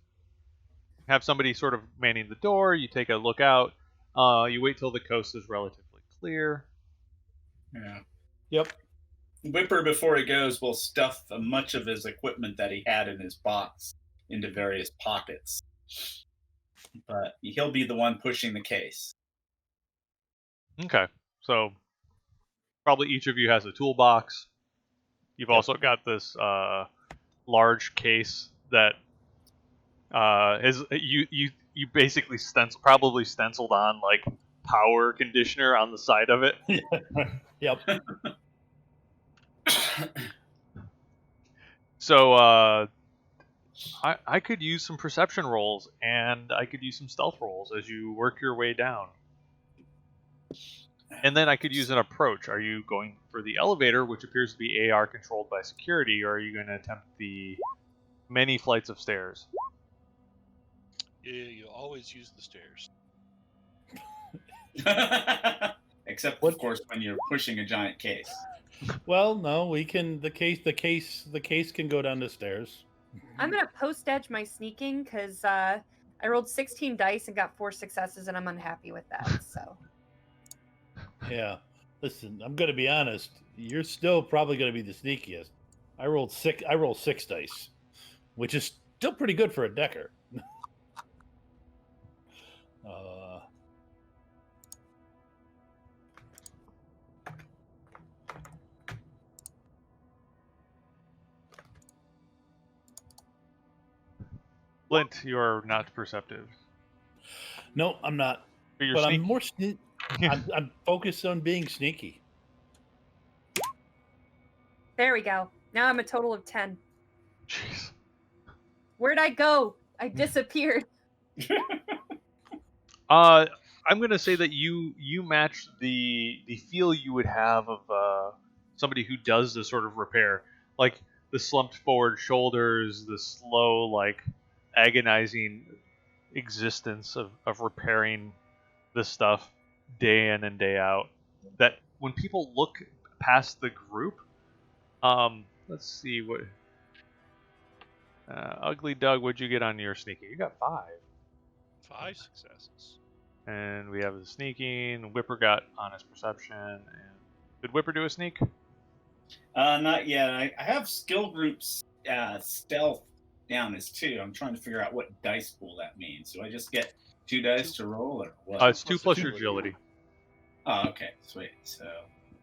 have somebody sort of manning the door. You take a look out. You wait till the coast is relatively clear. Yeah. Yep. Whipper, before he goes, will stuff much of his equipment that he had in his box into various pockets. But he'll be the one pushing the case. Okay. So probably each of you has a toolbox. You've also got this large case that is you basically probably stenciled on like power conditioner on the side of it. Yep. So I could use some perception rolls and I could use some stealth rolls as you work your way down. And then I could use an approach. Are you going for the elevator, which appears to be AR controlled by security, or are you going to attempt the many flights of stairs? Yeah, you always use the stairs. Except, of course, when you're pushing a giant case. Well, no, we can. The case can go down the stairs. I'm gonna post edge my sneaking because I rolled 16 dice and got 4 successes, and I'm unhappy with that. So Yeah. Listen, I'm gonna be honest. You're still probably gonna be the sneakiest. I rolled 6 dice, which is still pretty good for a decker. Flint, you are not perceptive. No, I'm not. But you're But sneaky. I'm more. I'm focused on being sneaky. There we go. Now I'm a total of 10. Jeez. Where'd I go? I disappeared. I'm gonna say that you match the feel you would have of somebody who does this sort of repair, like the slumped forward shoulders, the slow, like agonizing existence of repairing this stuff day in and day out. That when people look past the group, let's see what Ugly Doug, what'd you get on your sneaking? You got 5. 5 successes. And we have the sneaking. Whipper got honest perception. And did Whipper do a sneak? Not yet. I have skill groups stealth down as 2. I'm trying to figure out what dice pool that means. Do I just get 2 dice to roll, or what? It's 2 plus your agility. Oh, okay, sweet. So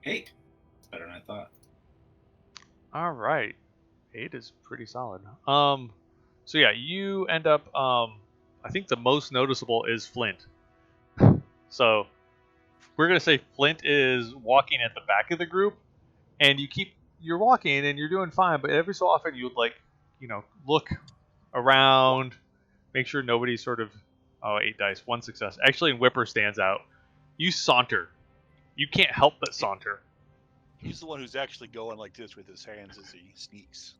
8. It's better than I thought. All right, 8 is pretty solid. So yeah, you end up. I think the most noticeable is Flint. So we're gonna say Flint is walking at the back of the group, and you're walking and you're doing fine, but every so often you would look around, make sure nobody's sort of 8 dice, 1 success. Actually, Whipper stands out. You saunter. You can't help but saunter. He's the one who's actually going like this with his hands as he sneaks.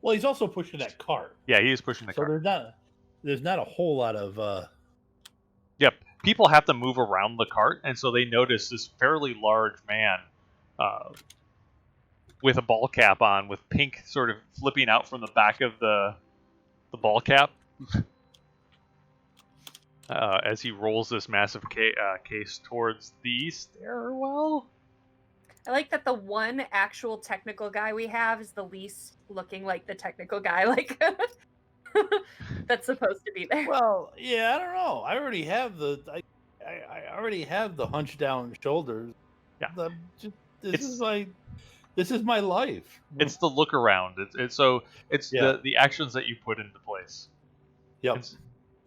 Well, he's also pushing that cart. Yeah, he is pushing the So cart. there's not a whole lot of Yep. People have to move around the cart, and so they notice this fairly large man with a ball cap on, with pink sort of flipping out from the back of the ball cap as he rolls this massive case towards the stairwell. I like that the one actual technical guy we have is the least looking like the technical guy, like that's supposed to be there. Well, yeah, I don't know. I already have I already have the hunch down shoulders. Yeah. This is my life. It's the look around. It's the actions that you put into place. Yep.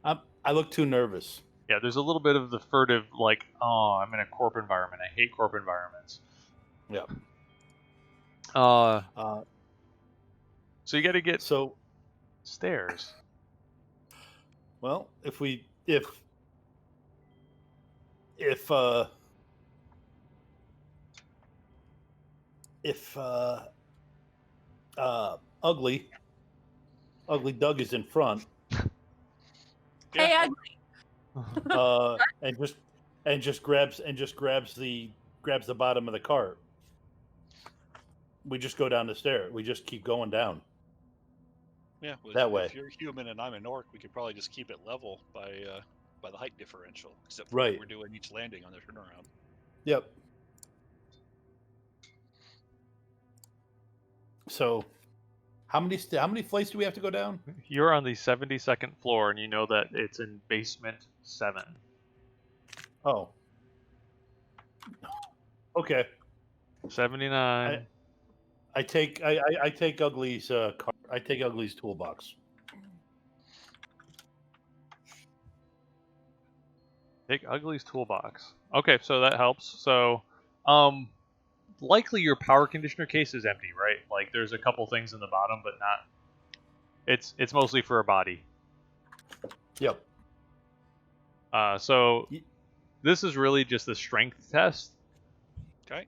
I look too nervous. Yeah, there's a little bit of the furtive, like, oh, I'm in a corp environment. I hate corp environments. Yep. So you got to get stairs. Well, if ugly Doug is in front, Hey, and just grabs the bottom of the cart. We just go down the stair. We just keep going down. Yeah, well, that way. If you're human and I'm an orc, we could probably just keep it level by the height differential, except for Right. what we're doing each landing on the turnaround. Yep. So, how many flights do we have to go down? You're on the 72nd floor, and you know that it's in basement 7. Oh. Okay. 79. I take Ugly's cart. I take Ugly's toolbox. Take Ugly's toolbox. Okay, so that helps. So, likely your power conditioner case is empty, right? Like there's a couple things in the bottom, but not. It's mostly for a body. Yep. So this is really just a strength test. Okay.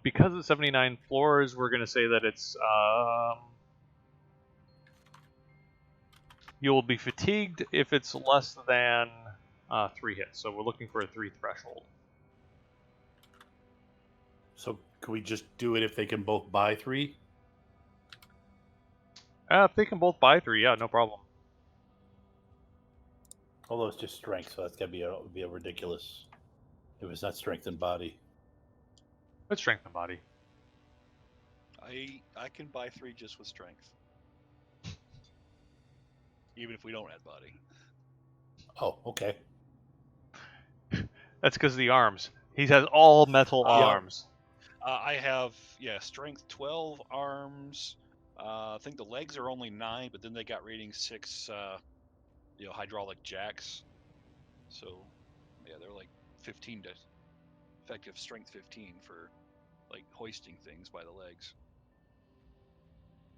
Because it's 79 floors, we're gonna say that it's you'll be fatigued if it's less than 3 hits. So we're looking for a 3 threshold. So can we just do it if they can both buy 3? If they can both buy 3, yeah, no problem. Although it's just strength, so that's gotta be a ridiculous. If it's not strength and body. It's strength and body. I can buy 3 just with strength, even if we don't add body. Oh, okay. That's because of the arms. He has all metal arms. I have strength 12, arms. I think the legs are only 9, but then they got rating 6. Hydraulic jacks. So, yeah, they're like 15 to effective strength 15 for like hoisting things by the legs.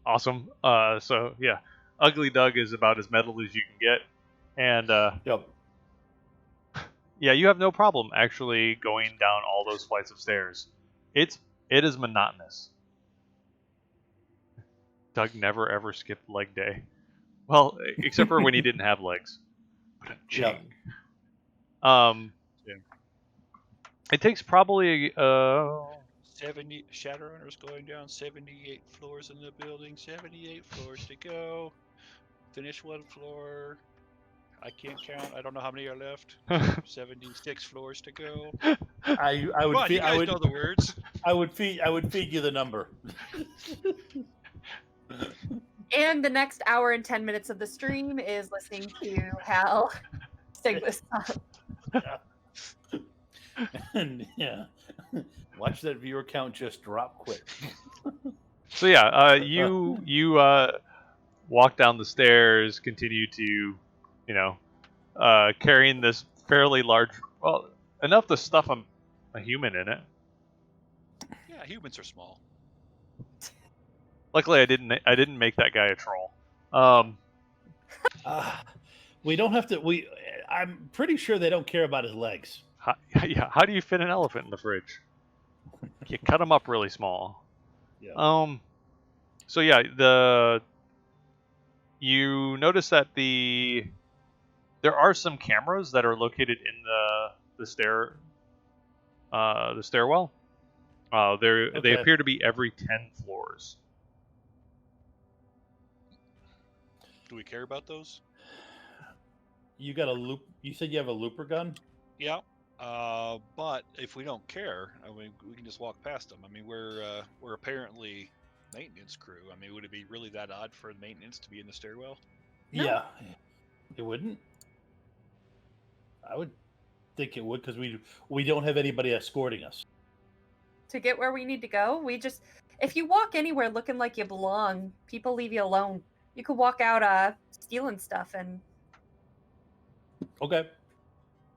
Awesome. So yeah, Ugly Doug is about as metal as you can get, and Yep. yeah, you have no problem actually going down all those flights of stairs. It is monotonous. Doug never ever skipped leg day. Well, except for when he didn't have legs. Yep. Um, Yeah. it takes probably 70 Shadowrunners going down 78 floors in the building. 78 floors to go. Finish one floor. I can't count. I don't know how many are left. 76 floors to go. I Come would on, you feed I guys would know the words. I would feed you the number. And the next hour and 10 minutes of the stream is listening to Hal sing this song. And yeah, watch that viewer count just drop quick. so yeah, you walk down the stairs, continue to, you know, carrying this fairly large, well, enough to stuff a human in it. Yeah, humans are small. Luckily, I didn't make that guy a troll. We don't have to. I'm pretty sure they don't care about his legs. How do you fit an elephant in the fridge? You cut them up really small. Yeah. So yeah, you notice that there are some cameras that are located in the stairwell. They appear to be every 10 floors. Do we care about those? You got a loop. You said you have a looper gun. Yeah. But if we don't care, I mean, we can just walk past them. I mean, we're apparently maintenance crew. I mean, would it be really that odd for the maintenance to be in the stairwell? No. Yeah, it wouldn't. I would think it would because we don't have anybody escorting us. To get where we need to go, if you walk anywhere looking like you belong, people leave you alone. You could walk out stealing stuff, and Okay.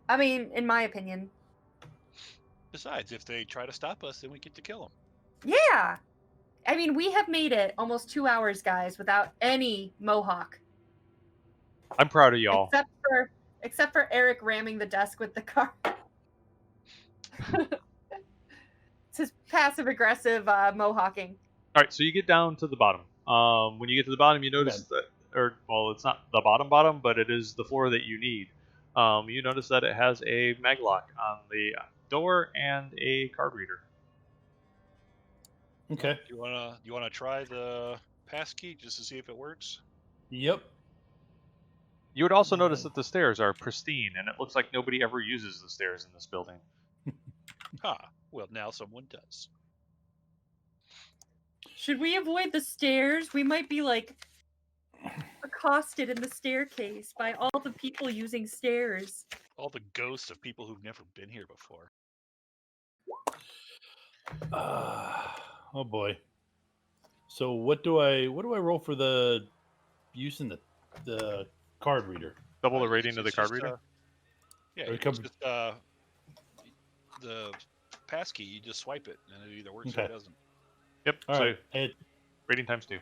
I mean, in my opinion, Besides, if they try to stop us, then we get to kill them. yeah. I mean, we have made it almost 2 hours, guys, without any Mohawk, I'm proud of y'all. except for Eric ramming the desk with the car. It's his passive aggressive Mohawking. All right, so you get down to the bottom. When you get to the bottom, you notice that, it's not the bottom, but it is the floor that you need. You notice that it has a maglock on the door and a card reader. Okay. You wanna try the passkey just to see if it works? Yep. You would also notice that the stairs are pristine, and it looks like nobody ever uses the stairs in this building. Well, now someone does. Should we avoid the stairs? We might be like accosted in the staircase by all the people using stairs. All the ghosts of people who've never been here before. Oh boy. So what do I roll for the using the card reader? Double the It's rating of the card just, reader? Yeah, Or it's come- just the passkey. You just swipe it, and it either works or Okay. it doesn't. Yep, All so right. rating times 2.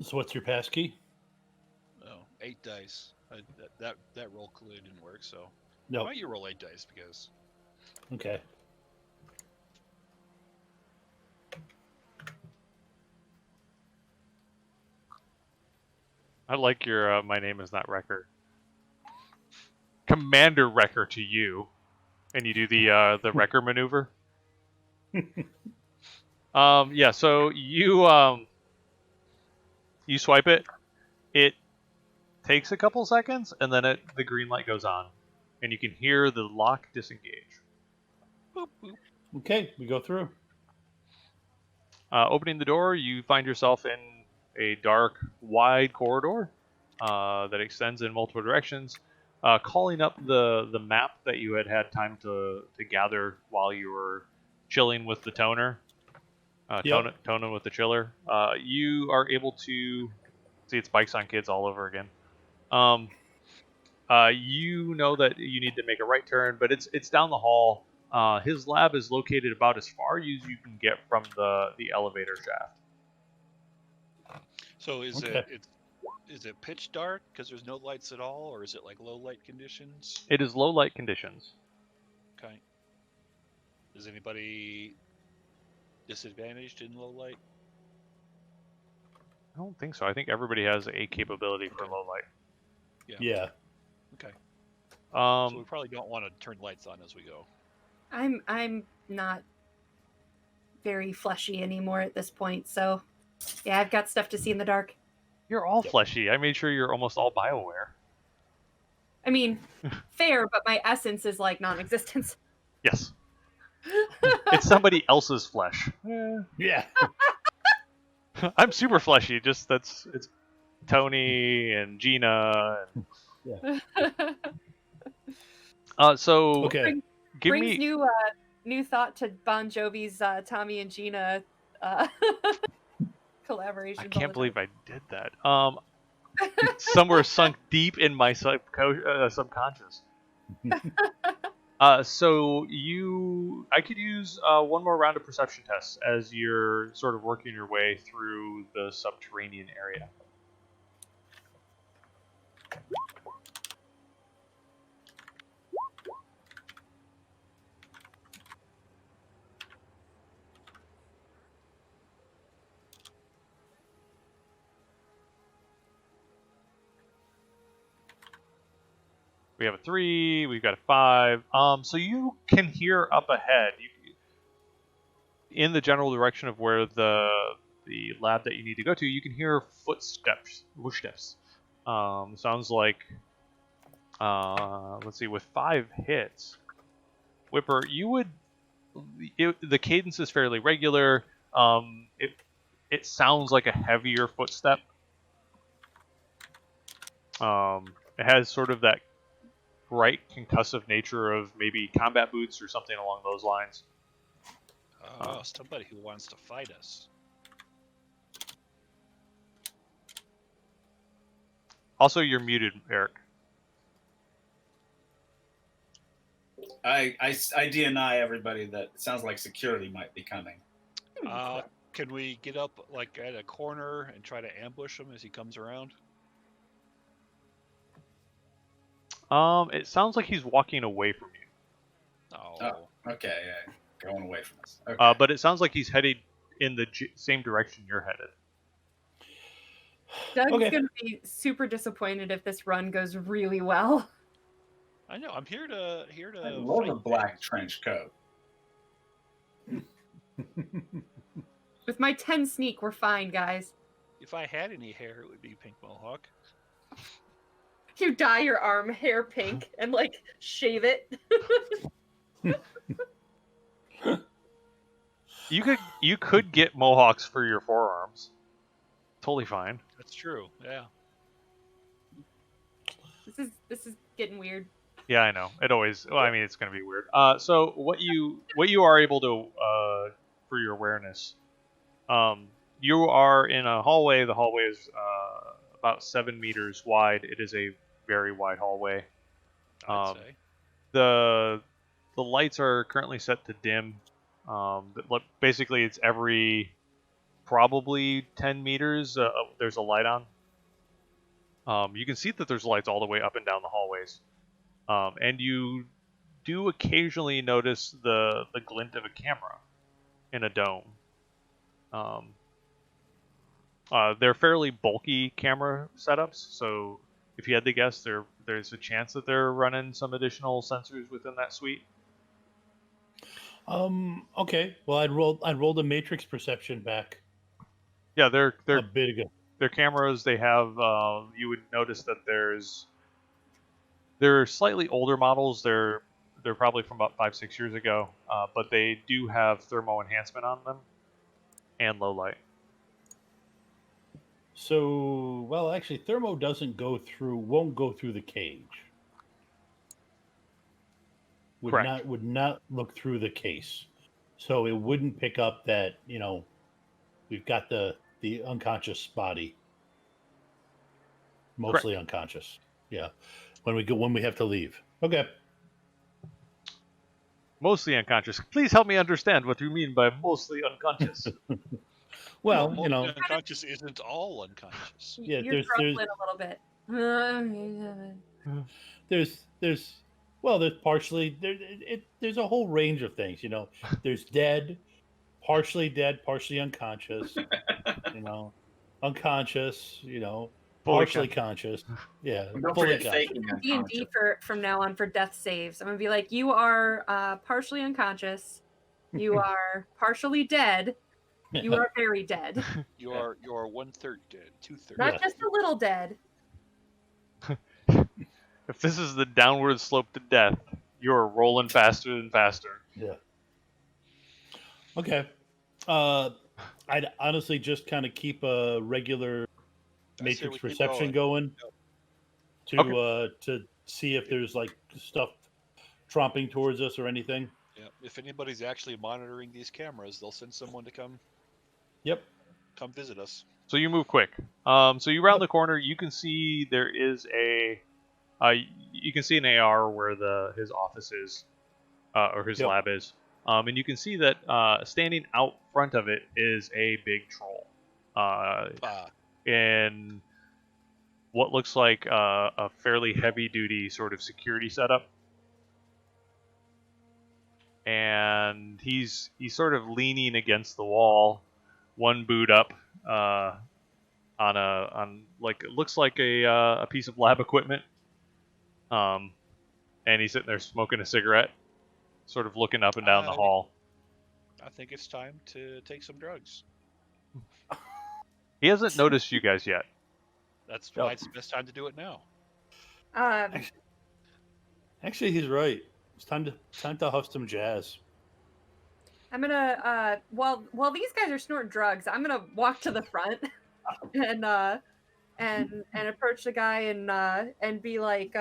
So what's your passkey? Oh, 8 dice. That roll clearly didn't work. So No. why don't you roll 8 dice because Okay. I like your my name is not Wrecker. Commander Wrecker to you. And you do the Wrecker maneuver. Yeah, so you swipe it. It takes a couple seconds, and then the green light goes on, and you can hear the lock disengage. boop boop. Okay, we go through. Opening the door, you find yourself in a dark, wide corridor that extends in multiple directions. Calling up the map that you had time to gather while you were chilling with the toner, toning with the chiller, you are able to see it's Bikes on Kids all over again. You know that you need to make a right turn, but it's down the hall. His lab is located about as far as you can get from the elevator shaft. So is Okay. it pitch dark because there's no lights at all, or is it like low light conditions? It is low light conditions. Okay. Is anybody disadvantaged in low light? I don't think so. I think everybody has a capability for Okay. low light. Yeah. Okay. So we Um, probably don't want to turn lights on as we go. I'm not very fleshy anymore at this point, so yeah, I've got stuff to see in the dark. you're all Yep. fleshy. I made sure you're almost all BioWare. I mean, fair, but my essence is like non-existence. Yes. It's somebody else's flesh. Yeah. I'm super fleshy. Just it's Tony and Gina. And, so Okay. give Brings me. new thought to Bon Jovi's Tommy and Gina collaborations. I all can't the believe time. I did that. Somewhere sunk deep in my subconscious. So I could use one more round of perception tests as you're sort of working your way through the subterranean area. We have a 3. We've got a 5. So you can hear up ahead, in the general direction of where the lab that you need to go to. You can hear footsteps. Sounds like. Let's see. With 5 hits, Whipper, the cadence is fairly regular. It sounds like a heavier footstep. It has sort of that bright concussive nature of maybe combat boots or something along those lines. Oh, somebody who wants to fight us. Also, you're muted, Eric. I DNI everybody that it sounds like security might be coming. Can we get up like at a corner and try to ambush him as he comes around? It sounds like he's walking away from you. Oh. Okay, yeah, going away from us. Okay. But it sounds like he's headed in the same direction you're headed. Doug's Okay. gonna be super disappointed if this run goes really well. I know. I'm here to I love fight a black things. trench coat. With my 10 sneak, we're fine, guys. If I had any hair, it would be pink mohawk. You dye your arm hair pink and like shave it. You could get mohawks for your forearms. Totally fine. That's true. Yeah. This is getting weird. Yeah, I know. It always. Well, I mean, it's going to be weird. So what you are able to for your awareness, you are in a hallway. The hallway is about 7 meters wide. It is a very wide hallway. I'd say. The lights are currently set to dim. Basically, it's every probably 10 meters. There's a light on. You can see that there's lights all the way up and down the hallways. And you do occasionally notice the glint of a camera in a dome. They're fairly bulky camera setups, so if you had to guess, there's a chance that they're running some additional sensors within that suite. Okay. Well, I'd rolled a matrix perception back Yeah, they're a bit ago. They're cameras. They have. You would notice that they're slightly older models. They're probably from about 5-6 years ago, but they do have thermo enhancement on them and low light. So, well, actually, thermo won't go through the cage. Correct. Would not look through the case. So it wouldn't pick up that, we've got the unconscious body. Mostly unconscious. Yeah. when we have to leave. Okay. Mostly unconscious. Please help me understand what you mean by mostly unconscious. Well, Mostly you know, unconscious isn't all unconscious. yeah. You're struggling a little bit. There's well, there's partially there's a whole range of things. You know, there's dead, partially unconscious. You know, unconscious. You know, Fully partially conscious. Yeah, And don't fully forget conscious. faking D&D unconscious. from now on for death saves. I'm gonna be like, you are partially unconscious. You are partially dead. You are very dead. You are 1/3 dead, 2/3. Not Yeah. just a little dead. If this is the downward slope to death, you're rolling faster and faster. Yeah. Okay. I'd honestly just kind of keep a regular I say matrix we keep perception going. going Okay. to see if there's like stuff tromping towards us or anything. Yeah. If anybody's actually monitoring these cameras, they'll send someone to come Yep. visit us. So you move quick. So you round the corner. You can see there is you can see an AR where his office is, or his Yep. lab is. And you can see that standing out front of it is a big troll. In what looks like a fairly heavy-duty sort of security setup. And he's sort of leaning against the wall, one boot up, on like it looks like a piece of lab equipment. And he's sitting there smoking a cigarette, sort of looking up and down the hall. I think it's time to take some drugs. He hasn't noticed you guys yet. That's why it's the best time to do it now. Actually, he's right. It's time to huff some jazz. I'm gonna while these guys are snorting drugs, I'm gonna walk to the front and approach the guy and be like,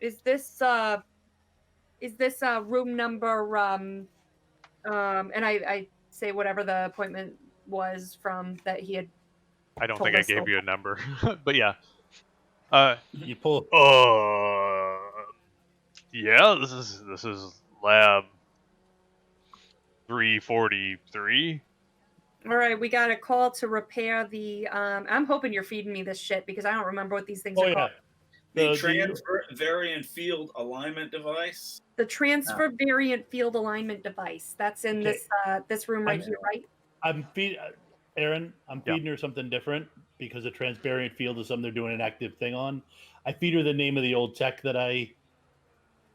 is this room number and I say whatever the appointment was from that he had. I don't told think I us gave so. you a number, but yeah. You pull. Yeah, this is lab 343. All right, we got a call to repair the. I'm hoping you're feeding me this shit because I don't remember what these things Oh are yeah. called. The transfer variant field alignment device. The transfer variant field alignment device. That's in Okay. this room right here, right? I'm Aaron. I'm feeding her something different because the transparent field is something they're doing an active thing on. I feed her the name of the old tech that I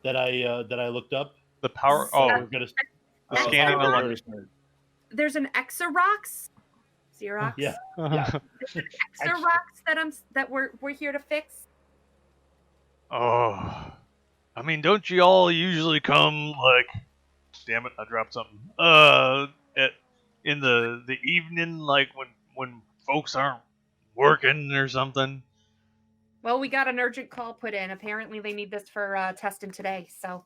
looked up. The power. So we're gonna the scanning alert. There's an Xerox. Xerox. Yeah. Xerox that we're here to fix. Oh, I mean, don't you all usually come like? Damn it! I dropped something. In the evening, like when folks aren't working or something. Well, we got an urgent call put in. Apparently, they need this for testing today. So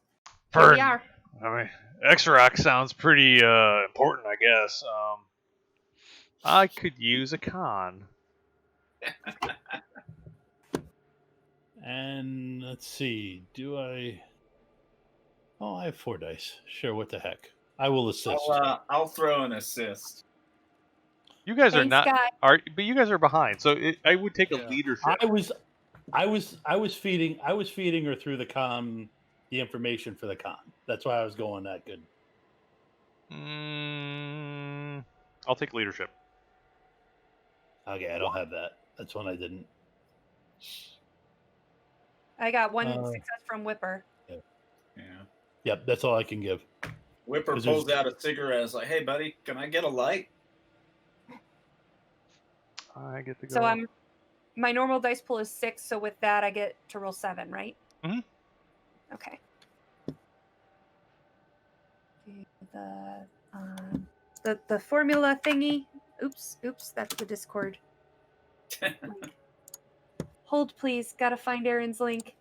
For, here we are. I mean, Xerox sounds pretty important, I guess. I could use a con. And let's see. Do I? Oh, I have 4 dice. Sure. What the heck? I will assist. I'll throw an assist. You guys are Thanks, not, guy. but you guys are behind. So I would take a leadership. I was feeding her through the con the information for the con. That's why I was going that good. I'll take leadership. Okay, I don't have that. That's one I didn't. I got one success from Whipper. Yeah. Yep, that's all I can give. Whipper pulls out a cigarette. It's like, hey, buddy, can I get a light? I get to go. So my normal dice pool is 6. So with that, I get to roll 7, right? Mm-hmm. Okay. The formula thingy. Oops, that's the Discord. Hold, please. Gotta find Aaron's link.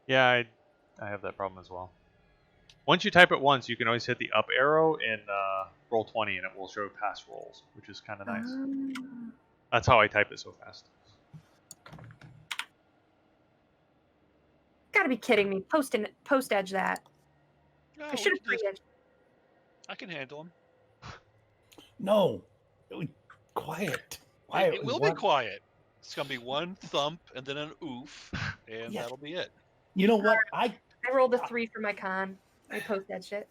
Yeah, I have that problem as well. Once you type it once, you can always hit the up arrow in roll 20, and it will show past rolls, which is kind of nice. That's how I type it so fast. gotta be kidding me. Post edge that. No, I we should have can just- pre-edged. I can handle him. No. Quiet. Quiet. It will be quiet. It's gonna be one thump and then an oof, and Yeah. that'll be it. You know what? I rolled a 3 for my con. I post edged it.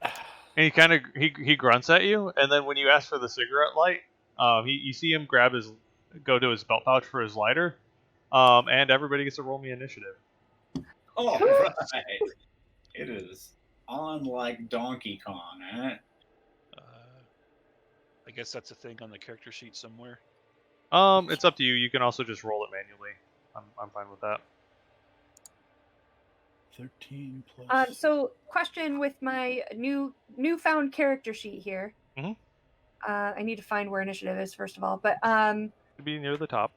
And he kind of he grunts at you, and then when you ask for the cigarette light, you see him go to his belt pouch for his lighter, and everybody gets to roll me initiative. All right. It is on like Donkey Kong, eh? I guess that's a thing on the character sheet somewhere. It's up to you. You can also just roll it manually. I'm fine with that. 13 plus. So question with my newfound character sheet here. Mhm. I need to find where initiative is first of all, but It'd be near the top.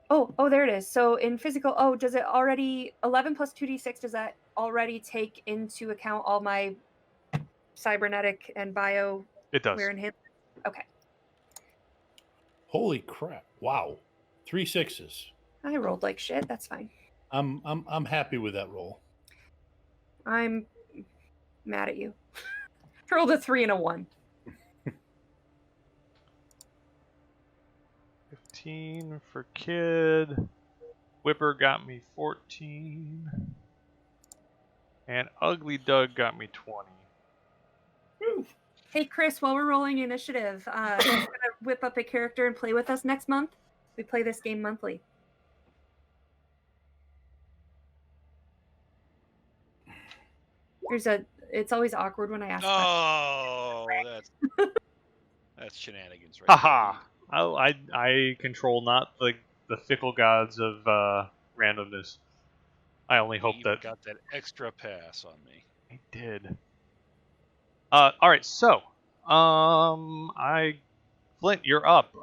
oh, there it is. So in physical, does it already 11 plus 2d6? Does that already take into account all my cybernetic and bio It does. wear and hit? Okay, Holy crap. Wow. 3 6s. I rolled like shit. That's fine. I'm happy with that roll. I'm mad at you. Rolled a 3 and a 1. 15 for kid. Whipper got me 14. And Ugly Doug got me 20. Hey Chris, while we're rolling initiative, you gonna whip up a character and play with us next month? We play this game monthly. It's always awkward when I ask. Oh, that's shenanigans, right? Haha! I control not the fickle gods of randomness. I only You hope even that got that extra pass on me. I did. All right, so Flint, you're up.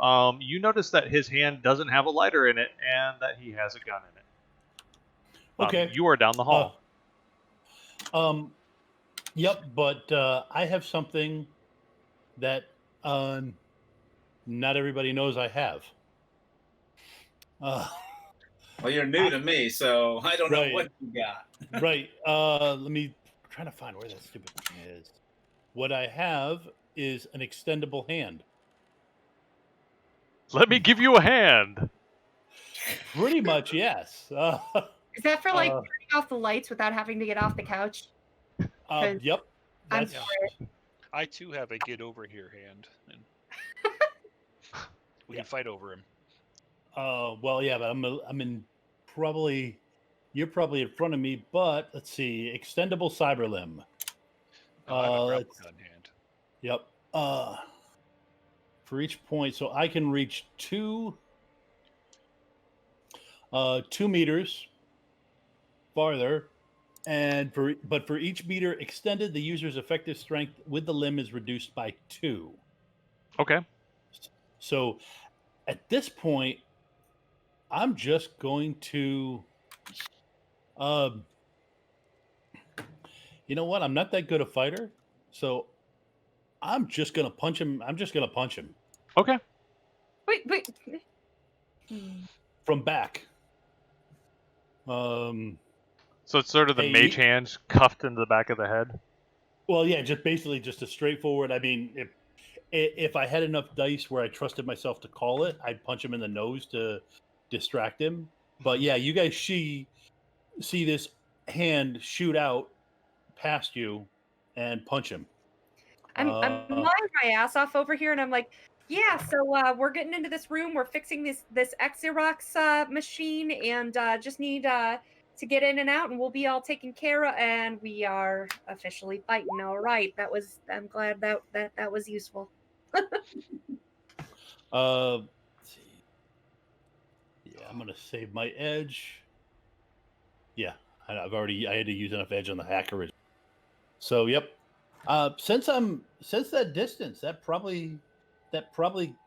You notice that his hand doesn't have a lighter in it, and that he has a gun in it. Okay. You are down the hall. Yep, but I have something that not everybody knows I have. Well, you're new to me, so I don't know Right. what you got. Right. Let me try to find where that stupid thing is. What I have is an extendable hand. Let me give you a hand. Pretty much, yes. Is that for like turning off the lights without having to get off the couch? Yep. I'm That's, sorry. I too have a get over here hand, and we can fight over him. well, yeah, but I'm in probably. You're probably in front of me, but let's see. Extendable cyber limb. I have a grapple let's- gun hand. Yep. For each point, so I can reach 2 meters farther, and for each meter extended, the user's effective strength with the limb is reduced by 2. Okay. So, at this point, I'm just going to, you know what? I'm not that good a fighter, so I'm just gonna punch him. Okay. Wait. From back. So it's sort of the Hey, mage hand cuffed into the back of the head. Well, yeah, just basically just a straightforward. I mean, if I had enough dice where I trusted myself to call it, I'd punch him in the nose to distract him. But yeah, you guys see this hand shoot out past you and punch him. I'm lying my ass off over here, and I'm like, yeah. So we're getting into this room. We're fixing this Xerox machine, and just need to get in and out, and we'll be all taken care of. And we are officially fighting. All right. I'm glad that was useful. Let's see. Yeah, I'm gonna save my edge. Yeah, I had to use enough edge on the hacker. So yep. Since that distance, that probably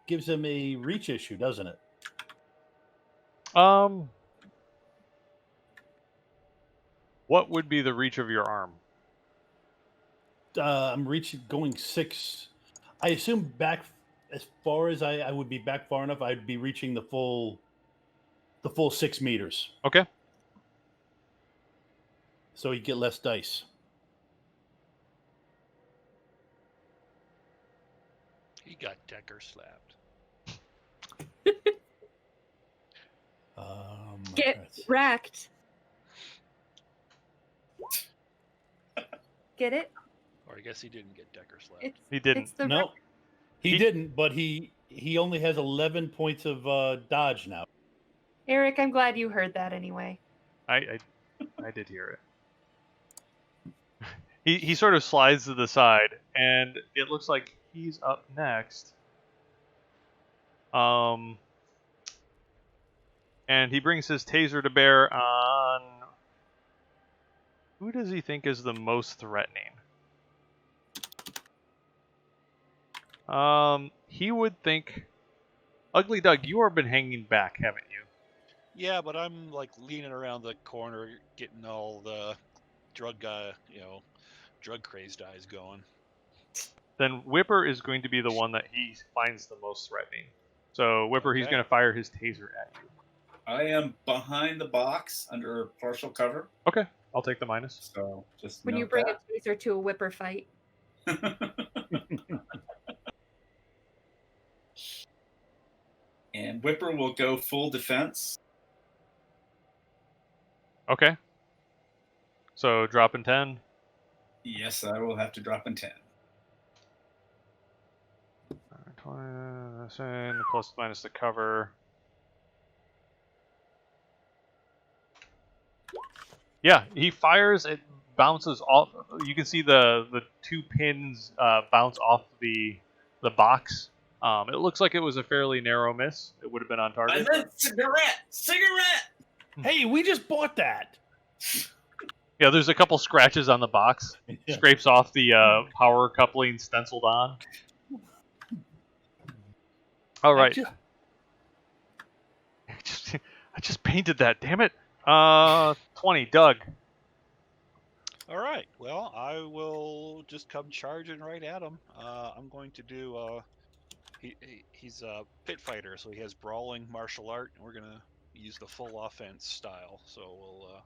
gives him a reach issue, doesn't it? What would be the reach of your arm? I'm going 6. I assume back as far as I would be back far enough. I'd be reaching the full 6 meters. Okay. so you get less dice. He got Decker slapped. Get wrecked. Get it? Or I guess he didn't get Decker slapped. He didn't. It's the No, he He- didn't, but he only has 11 points of dodge now. Eric, I'm glad you heard that anyway. I did hear it. He sort of slides to the side, and it looks like he's up next. And he brings his taser to bear on... Who does he think is the most threatening? He would think... Ugly Doug, you have been hanging back, haven't you? Yeah, but I'm like leaning around the corner, getting all the drug crazed eyes going. Then Whipper is going to be the one that he finds the most threatening. So Whipper, he's Okay. going to fire his taser at you. I am behind the box under partial cover, Okay, I'll take the minus. so just When you note bring that. a taser to a whipper fight. And Whipper will go full defense. Okay. So drop in 10. Yes, I will have to drop in 10. 20, that's in, plus minus the cover. Yeah, he fires, it bounces off. You can see the two pins bounce off the box. It looks like it was a fairly narrow miss. It would have been on I target. meant cigarette! Hey, we just bought that. Yeah, there's a couple scratches on the box. Yeah. Scrapes off the power coupling stenciled on. All right. I just painted that, damn it. 20, Doug. All right. Well, I will just come charging right at him. I'm going to do. He's a pit fighter, so he has brawling martial art, and we're gonna use the full offense style. So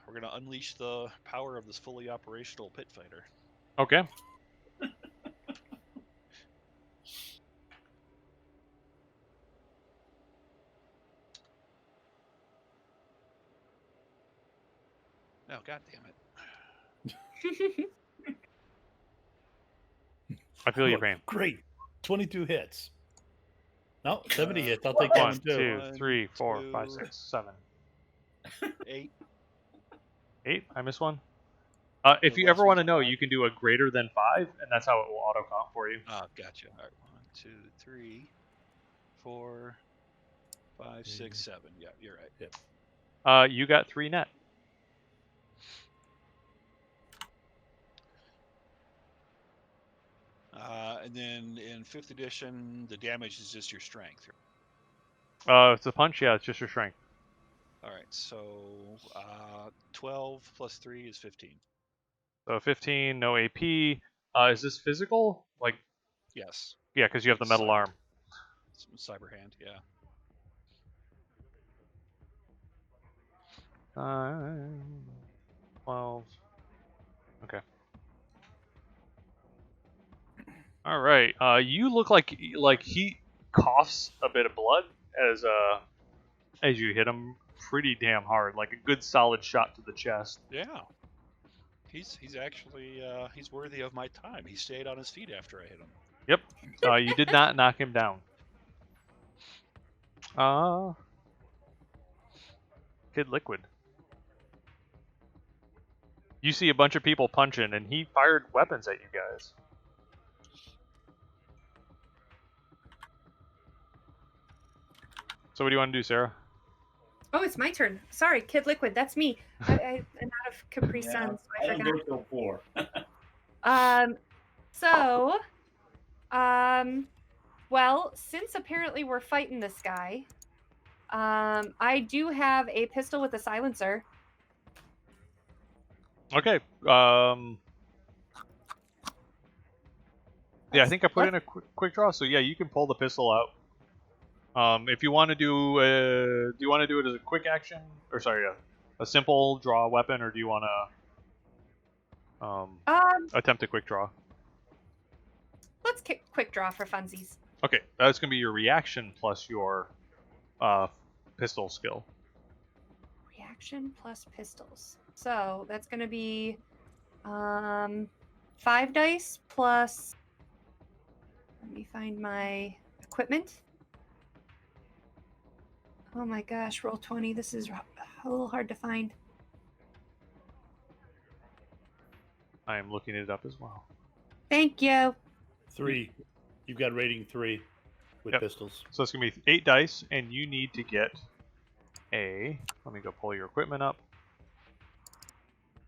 we're gonna unleash the power of this fully operational pit fighter. Okay. Oh, god damn it! I feel your pain. Great. 22 hits. No, 70 hits. I'll take that 1, one too. 2, One, 3, 4, 5, two. 6, 7. 8. 8? I missed one? If The you last ever want to one's know, 5. you can do a greater than 5, and that's how it will auto comp for you. Oh, gotcha. All right. 1, 2, 3, 4, 5, 6, 7. Yeah, you're right. You got 3 net. And then in 5th edition, the damage is just your strength. If it's a punch, yeah, it's just your strength. All right, so 12 plus 3 is 15. So 15, no AP. Is this physical? Like, Yes, yeah, because you have the metal Cyber. arm. Cyber hand, yeah. 12. Okay. All right. You look like he coughs a bit of blood as you hit him pretty damn hard, like a good solid shot to the chest. Yeah. He's actually he's worthy of my time. He stayed on his feet after I hit him. Yep. You did not knock him down. Kid Liquid. You see a bunch of people punching, and he fired weapons at you guys. So what do you want to do, Sarah? Oh, it's my turn. Sorry, Kid Liquid. That's me. I'm out of Capri Yeah, Sun, so I I don't forgot. go till 4. Well, since apparently we're fighting this guy, I do have a pistol with a silencer. Okay. Yeah, I think I put in a quick draw, so yeah, you can pull the pistol out. If you want to do you want to do it as a quick action, or sorry, a simple draw weapon, or do you want to attempt a quick draw? Let's quick draw for funsies. Okay, that's going to be your reaction plus your pistol skill. Reaction plus pistols. So that's going to be 5 dice plus. Let me find my equipment. Oh my gosh, roll 20. This is a little hard to find. I am looking it up as well. Thank you. 3. You've got rating 3 with pistols. So it's going to be 8 dice, and you need to get a... Let me go pull your equipment up.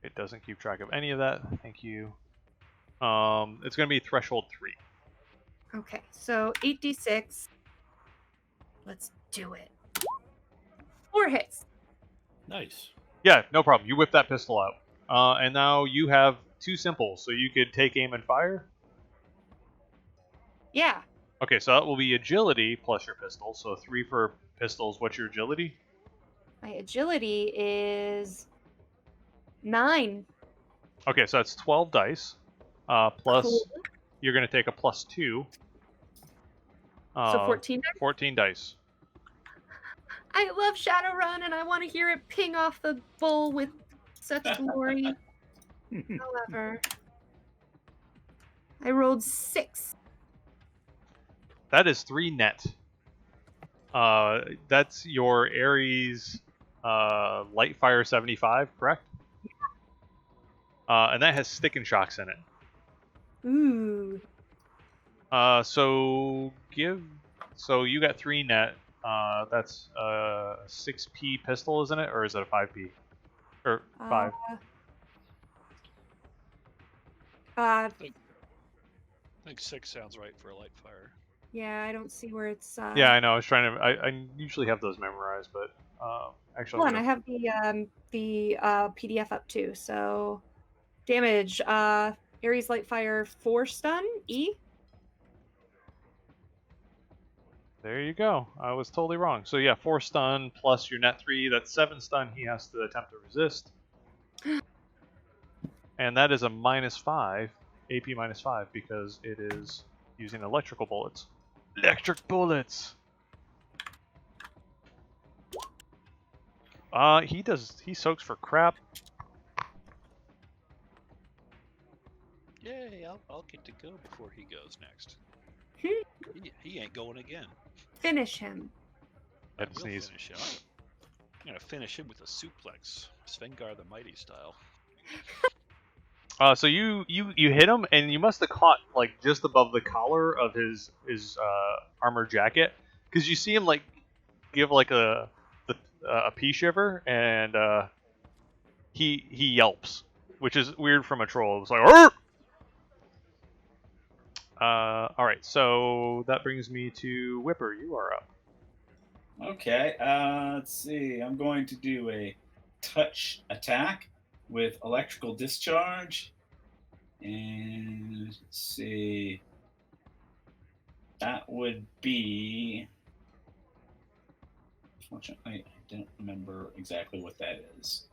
It doesn't keep track of any of that. Thank you. It's going to be threshold 3. Okay, so 8d6. Let's do it. 4 hits. Nice. Yeah, no problem. You whip that pistol out. And now you have 2 simples, so you could take aim and fire. Yeah. Okay, so that will be agility plus your pistol. So 3 for pistols. What's your agility? My agility is 9. Okay, so that's 12 dice. Plus, Cool. you're going to take a plus 2. So 14 dice? 14 dice. I love Shadowrun, and I want to hear it ping off the bowl with such glory. However, I rolled 6. That is 3 net. That's your Ares Lightfire 75, correct? And that has stick and shocks in it. Ooh. So you got 3 net. That's a 6p pistol, isn't it? Or is it a 5p? Or 5? I think 6 sounds right for a light fire. Yeah, I don't see where it's. Yeah, I know. I was trying to. I usually have those memorized, but actually. Hold on, I have the PDF up too. So, damage. Ares Lightfire 4 stun. E. There you go. I was totally wrong. So yeah, 4 stun plus your net 3. That's 7 stun. He has to attempt to resist. And that is a -5, AP -5, because it is using electrical bullets. Electric bullets! He soaks for crap. Yay, I'll get to go before he goes next. He ain't going again. Finish him. Head I will sneeze. finish him. I'm gonna finish him with a suplex, Svengar the Mighty style. So you hit him, and you must have caught like just above the collar of his armor jacket, because you see him like give like a pea shiver, and he yelps, which is weird from a troll. It's like, "Arr!" All right, so that brings me to Whipper. You are up. Okay, let's see. I'm going to do a touch attack with electrical discharge. And let's see. That would be. Unfortunately, I don't remember exactly what that is.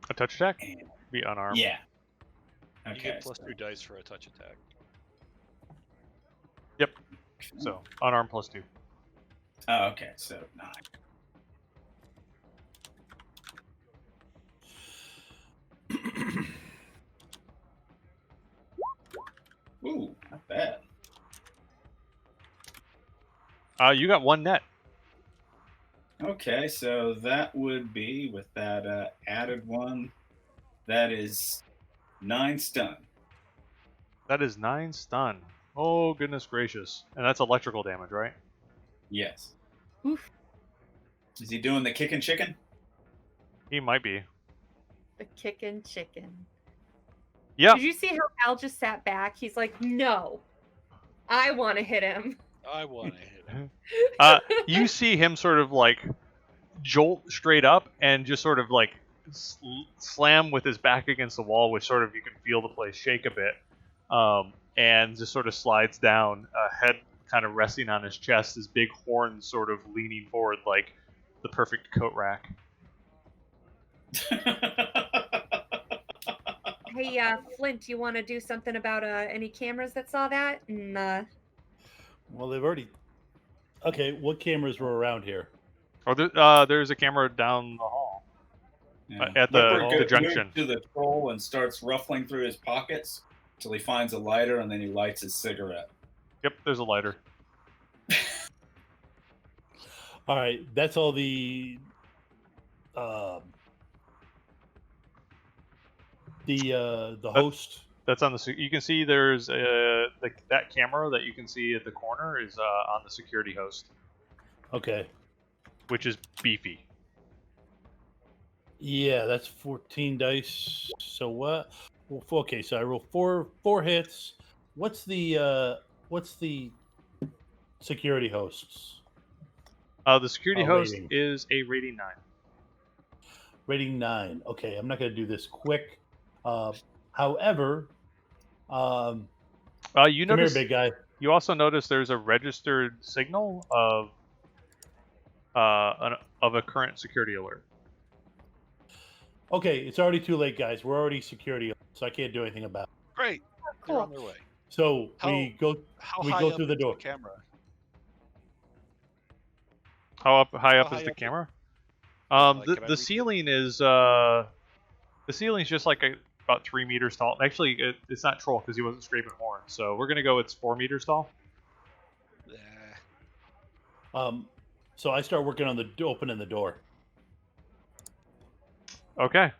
A touch attack? And, Be unarmed. yeah. You Okay. get +2 dice for a touch attack. Yep. So unarmed +2. Oh, okay. So 9. Ooh, not bad. You got 1 net. Okay, so that would be with that added one. That is 9 stun. That is 9 stun. Oh goodness gracious! And that's electrical damage, right? Yes. Oof. Is he doing the kicking chicken? He might be. The kickin' chicken. Yeah. Did you see how Al just sat back? He's like, no, I want to hit him. I want to hit him. You see him sort of like jolt straight up and just sort of like slam with his back against the wall, which sort of you can feel the place shake a bit, and just sort of slides down, head kind of resting on his chest, his big horns sort of leaning forward, like the perfect coat rack. Hey, Flint, you want to do something about any cameras that saw that? And Well, they've already. Okay, what cameras were around here? Oh, there's a camera down the hall Yeah. at Whipper the goes junction. to the troll and starts ruffling through his pockets until he finds a lighter, and then he lights his cigarette. Yep, there's a lighter. All right, that's all the host. That's on the. You can see there's that camera that you can see at the corner is on the security host, Okay. which is beefy. Yeah, that's 14 dice. So what? Well, okay, so I roll four hits. What's the security hosts The security host rating? is a rating 9. Rating 9. Okay, I'm not going to do this quick. However, You come here, notice. big guy. You also notice there's a registered signal of a current security alert. Okay, it's already too late, guys. We're already security, so I can't do anything about it. Great. They're on their way. So How- we go How We high go up through the is door. camera? How high up How is high the up is- camera? like, can I The reach it? ceiling is the ceiling's just like about 3 meters tall. Actually, it's not troll because he wasn't scraping horns. So we're gonna go. It's 4 meters tall. So I start working on opening the door. Okay.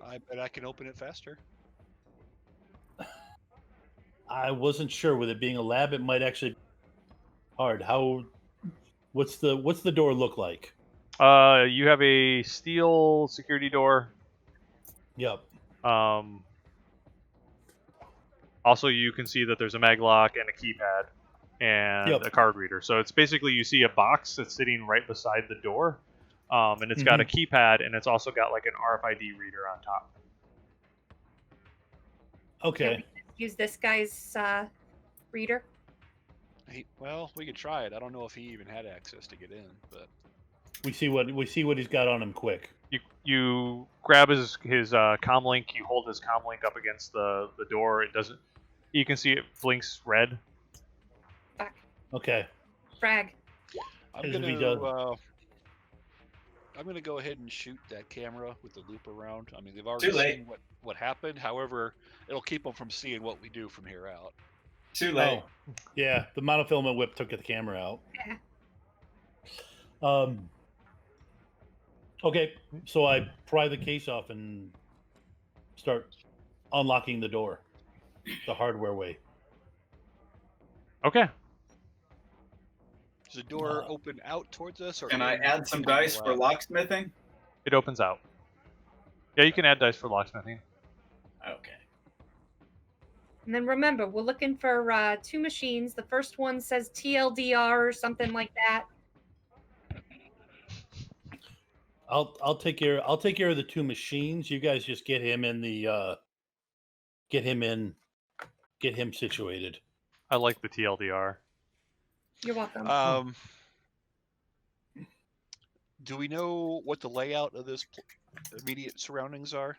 I bet I can open it faster. I wasn't sure with it being a lab, it might actually be hard. What's the door look like? You have a steel security door. Yep. Also, you can see that there's a mag lock and a keypad and Yep. a card reader. So it's basically you see a box that's sitting right beside the door, and it's got a keypad and it's also got like an RFID reader on top. Okay. use this guy's reader. Well, we could try it. I don't know if he even had access to get in, but We see what he's got on him quick. You grab his comm link. You hold his comm link up against the door. It doesn't. You can see it blinks red. Fuck. Okay. Frag. I'm As if he gonna go ahead and shoot that camera with the loop around. I mean, they've Too already late. seen what happened. However, it'll keep them from seeing what we do from here out. Too late. Oh, yeah. The monofilament whip took the camera out. Yeah. Okay, so I pry the case off and start unlocking the door, the hardware way. Okay. Does the door open out towards us, or Can I in add some toward the dice for lab? locksmithing? It opens out. Yeah, you can add dice for locksmithing. Okay. And then remember, we're looking for 2 machines. The first one says TLDR or something like that. I'll take care of the 2 machines. You guys just get him situated. I like the TLDR. You're welcome. Do we know what the layout of this immediate surroundings are?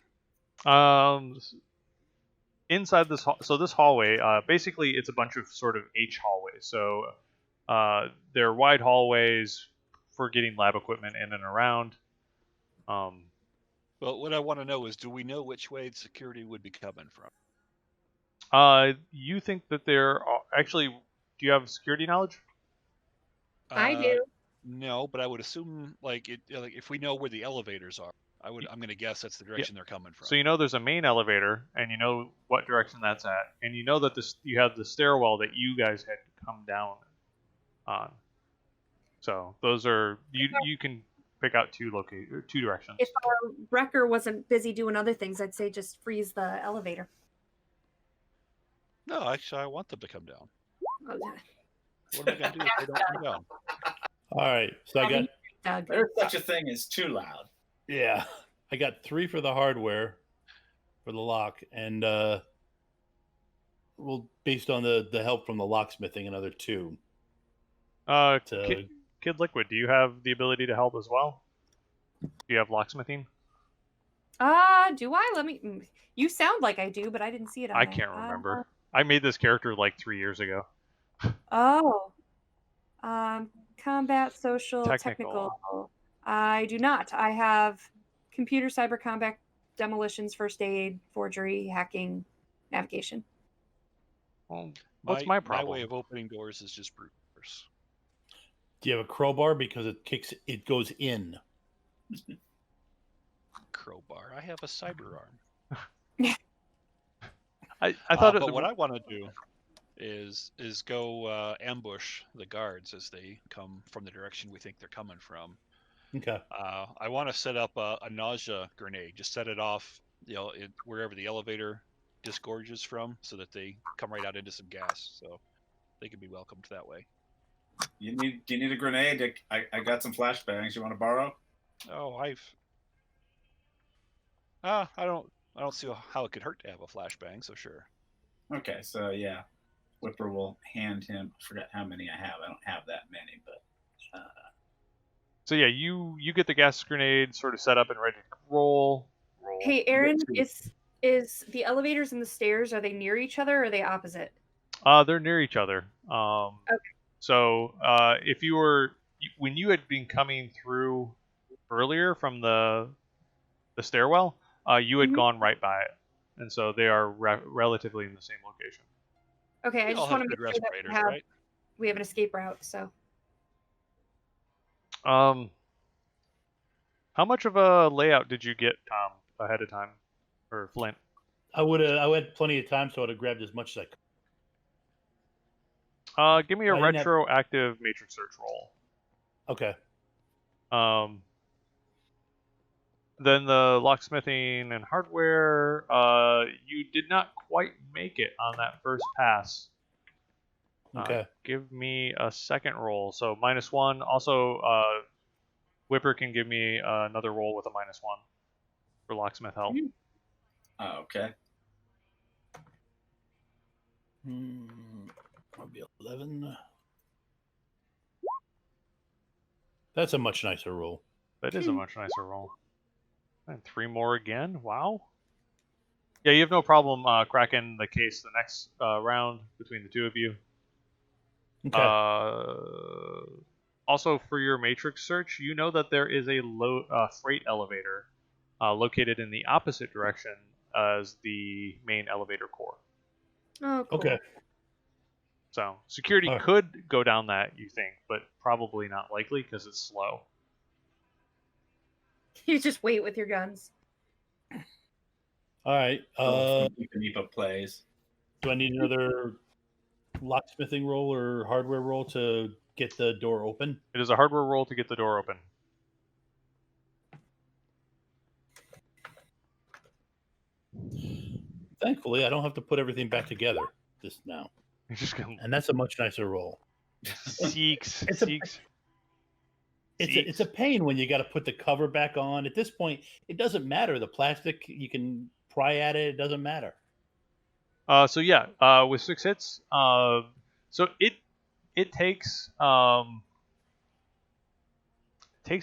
Inside this this hallway, basically it's a bunch of sort of H hallways. So they're wide hallways for getting lab equipment in and around. Well, what I want to know is, do we know which way the security would be coming from? You think that there are actually? Do you have security knowledge? I do. No, but I would assume like if we know where the elevators are, I'm going to guess that's the direction they're coming from. So you know there's a main elevator, and you know what direction that's at, and you know that you have the stairwell that you guys had come down on. So those are you can pick out two directions. If our wrecker wasn't busy doing other things, I'd say just freeze the elevator. No, actually, I want them to come down. Oh, What am I going to do if they don't come down? All right, so I got Doug. There's such a thing as too loud. I got 3 for the hardware for the lock, and well, based on the help from the locksmithing, another 2. Can Kid Liquid, do you have the ability to help as well? Do you have locksmithing? Do I? You sound like I do, but I didn't see it on I there. can't remember. I made this character like 3 years ago. Oh. Combat, social, Technical. technical. I do not. I have computer, cyber combat, demolitions, first aid, forgery, hacking, navigation. Well, what's my problem? My way of opening doors is just brute force. Do you have a crowbar because it goes in? Crowbar. I have a cyber arm. I thought but what I want to do is go ambush the guards as they come from the direction we think they're coming from. Okay. I want to set up a nausea grenade. Just set it off, wherever the elevator disgorges from, so that they come right out into some gas. So they can be welcomed that way. Do you need a grenade? I got some flashbangs. You want to borrow? Oh, I don't see how it could hurt to have a flashbang. So sure. Okay, so yeah, Whipper will hand him. I forgot how many I have. I don't have that many, but. So yeah, you get the gas grenade sort of set up and ready to roll. Hey, Aaron, is the elevators and the stairs, are they near each other or are they opposite? They're near each other. Okay. So when you had been coming through earlier from the stairwell, you had gone right by it, and so they are relatively in the same location. Okay, I just want to make sure that we have an escape route. So, how much of a layout did you get, Tom, ahead of time, or Flint? I had plenty of time, so I'd have grabbed as much as I could. Give me a retroactive matrix search roll. Okay. Then the locksmithing and hardware, you did not quite make it on that first pass. Okay. Give me a second roll. So -1. Also, Whipper can give me another roll with a -1 for locksmith help. Oh, okay. I'll be 11. That's a much nicer roll. That is a much nicer roll. And 3 more again. Wow. Yeah, you have no problem cracking the case the next round between the two of you. Okay. Also, for your matrix search, you know that there is a freight elevator located in the opposite direction as the main elevator core. oh, cool. Okay. So security could go down that, you think, but probably not likely because it's slow. You just wait with your guns. All right. Nipa plays. Do I need another locksmithing roll or hardware roll to get the door open? It is a hardware roll to get the door open. Thankfully, I don't have to put everything back together just now. You're just gonna... And that's a much nicer roll. Seeks. It's a pain when you got to put the cover back on. At this point, it doesn't matter. The plastic, you can pry at it. It doesn't matter. So yeah, with 6 hits, so it takes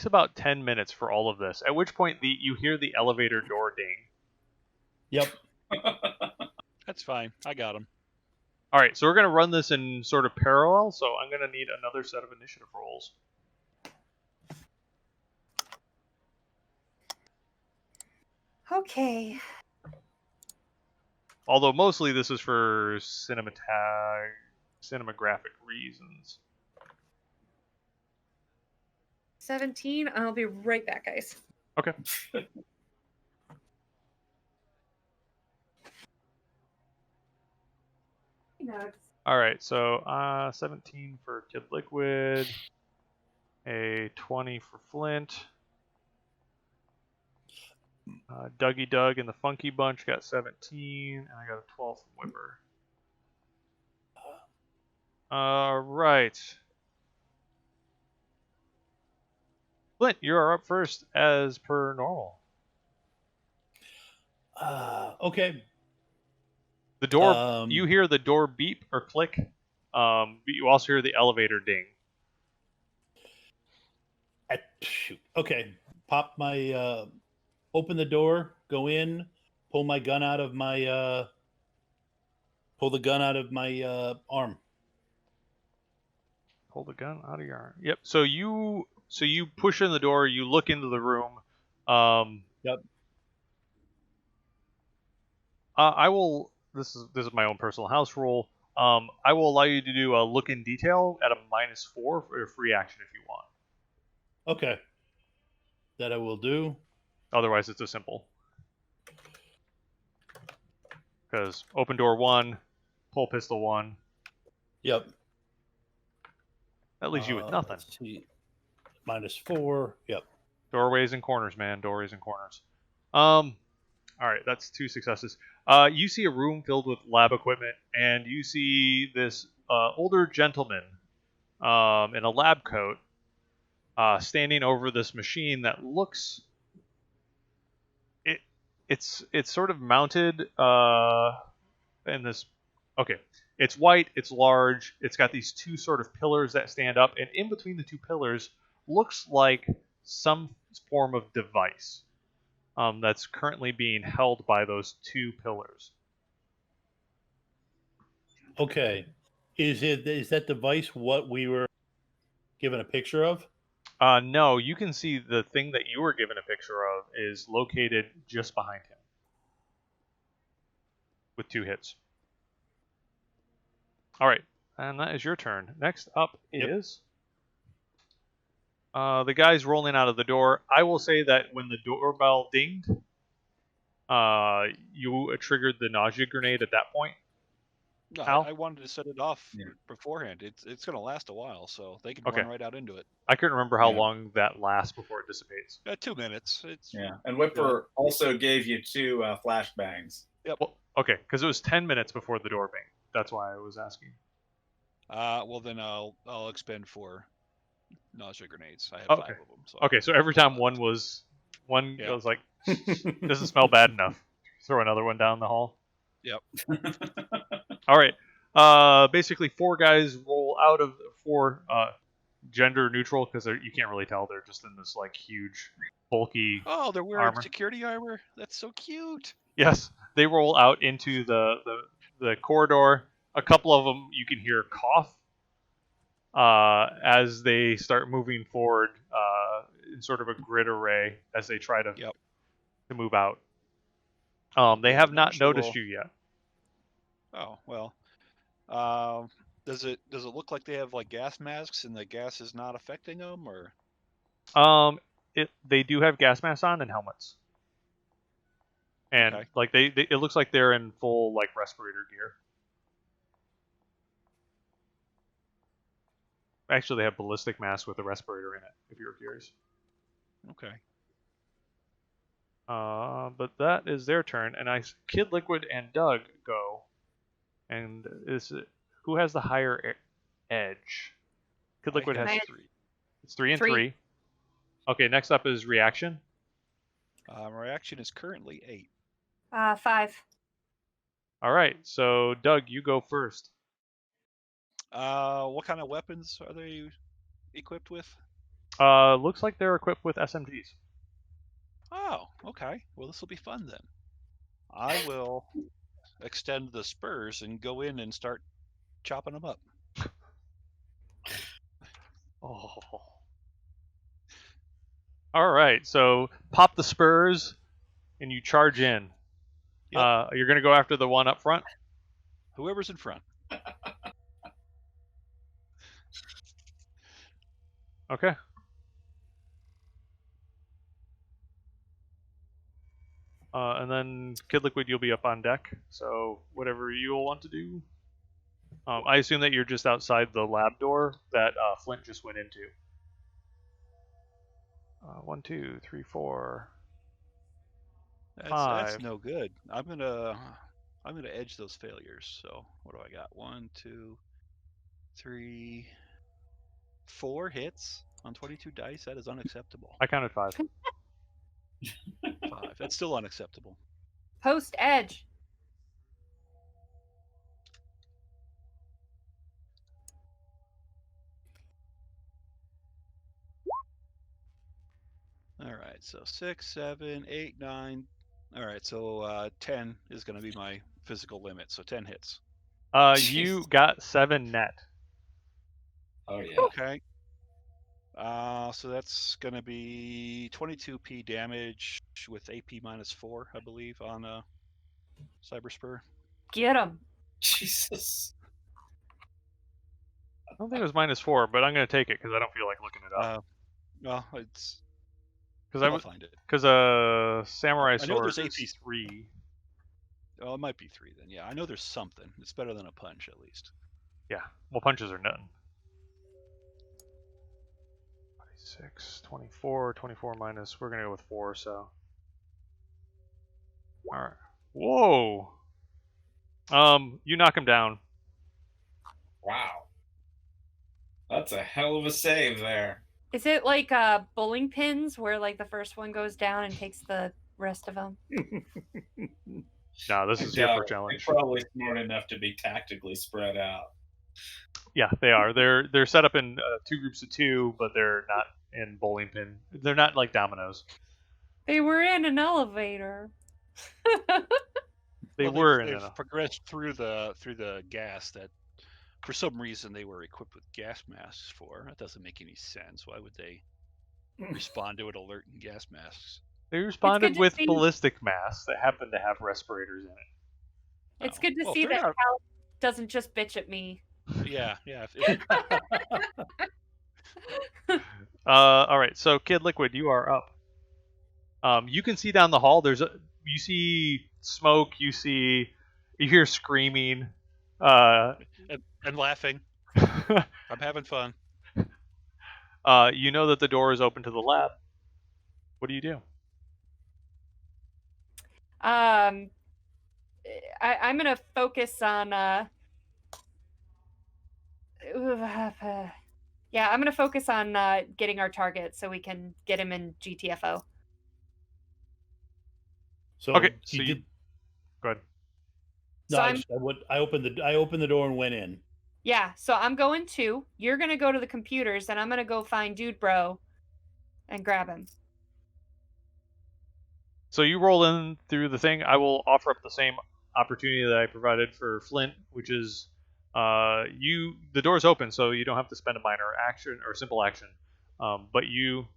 about 10 minutes for all of this. At which point you hear the elevator door ding. Yep. That's fine. I got him. All right, so we're gonna run this in sort of parallel. So I'm gonna need another set of initiative rolls. Okay. Although mostly this is for cinematographic reasons. 17. I'll be right back, guys. Okay. All right, so 17 for Kid Liquid, a 20 for Flint. Dougie Doug and the Funky Bunch got 17, and I got a 12 from Whipper. Right. Flint, you are up first as per normal. Okay. The door, you hear the door beep or click, but you also hear the elevator ding. Shoot. Okay. Pop my. Open the door. Go in. Pull my gun out of my. Pull the gun out of my arm. Pull the gun out of your arm. Yep. So you push in the door. You look into the room. Yep. I will. This is my own personal house rule. I will allow you to do a look in detail at a -4 for a free action if you want. Okay. That I will do. Otherwise, it's a simple. Because open door 1, pull pistol 1. Yep. That leaves you with nothing. Let's see. -4. Yep. Doorways and corners, man. Doorways and corners. All right, that's 2 successes. You see a room filled with lab equipment, and you see this older gentleman in a lab coat standing over this machine that looks. It's sort of mounted in this. Okay, it's white. It's large. It's got these 2 sort of pillars that stand up, and in between the 2 pillars looks like some form of device. That's currently being held by those 2 pillars. Okay. Is that device what we were given a picture of? No, you can see the thing that you were given a picture of is located just behind him with 2 hits. All right, and that is your turn. Next up is the guys rolling out of the door. I will say that when the doorbell dinged, you triggered the nausea grenade at that point. No, Al? I wanted to set it off beforehand. It's going to last a while, so they can Okay. run right out into it. I couldn't remember how long that lasts before it dissipates. 2 minutes. It's And Whipper also gave you 2 flashbangs. Yep. Well, okay, because it was 10 minutes before the door banged. That's why I was asking. Well, then I'll expend 4 nausea grenades. I have 5 of them. So Okay, so every time one goes like, doesn't smell bad enough. Throw another one down the hall. Yep. All right. Basically, 4 guys roll out of 4 gender neutral because you can't really tell. They're just in this like huge, bulky. Oh, they're wearing armor. security armor. That's so cute. Yes, they roll out into the corridor. A couple of them you can hear cough as they start moving forward in sort of a grid array as they try to move out. They have not noticed you yet. Oh well. Does it look like they have like gas masks and the gas is not affecting them, or? They do have gas masks on and helmets, and like it looks like they're in full like respirator gear. Actually, they have ballistic masks with a respirator in it, if you're curious. Okay. But that is their turn, and Kid Liquid and Doug go. And who has the higher edge? Kid Liquid has 3. It's 3 and 3. Okay, next up is reaction. Reaction is currently 8. 5. All right, so Doug, you go first. What kind of weapons are they equipped with? Looks like they're equipped with SMGs. Oh, okay. Well, this will be fun then. I will extend the spurs and go in and start chopping them up. Oh. All right, so pop the spurs and you charge in. Yep. You're going to go after the one up front? Whoever's in front. Okay. And then Kid Liquid, you'll be up on deck. So whatever you'll want to do. I assume that you're just outside the lab door that Flint just went into. 1, 2, 3, 4. 5. That's no good. I'm gonna edge those failures. So what do I got? 1, 2, 3, 4 hits on 22 dice. That is unacceptable. I counted 5. 5. That's still unacceptable. Post edge. All right, so 6, 7, 8, 9. All right, so 10 is going to be my physical limit, so 10 hits. You got 7 net. Oh yeah. Okay. So that's going to be 22p damage with AP -4, I believe, on Cyber Spur. Get him. Jesus. I don't think it was -4, but I'm going to take it because I don't feel like looking it up. Well, it's. Because I'll find it. Because a samurai I know sword there's is AP 3. Oh, it might be 3 then. Yeah, I know there's something. It's better than a punch, at least. Yeah, well, punches are none. 26, 24, 24 minus. We're gonna go with 4. So. All right. Whoa. You knock him down. Wow. That's a hell of a save there. Is it like bowling pins where like the first one goes down and takes the rest of them? No, this is here for challenge. They're probably smart enough to be tactically spread out. Yeah, they are. They're set up in 2 groups of 2, but they're not in bowling pin. They're not like dominoes. They were in an elevator. They've progressed through the gas that, for some reason, they were equipped with gas masks for. That doesn't make any sense. Why would they respond to an alert in gas masks? They responded with ballistic masks that happen to have respirators in it. It's good to see that Cal doesn't just bitch at me. Yeah. All right, so Kid Liquid, you are up. You can see down the hall. You see smoke. You hear screaming, and laughing. I'm having fun. You know that the door is open to the lab. What do you do? I'm gonna focus on. Yeah, I'm gonna focus on getting our target so we can get him in GTFO. So okay, so you did. Go ahead. No, so I opened the door and went in. Yeah, so I'm going 2. You're gonna go to the computers, and I'm gonna go find Dude Bro, and grab him. So you roll in through the thing. I will offer up the same opportunity that I provided for Flint, which is the door's open, so you don't have to spend a minor action or simple action. But you,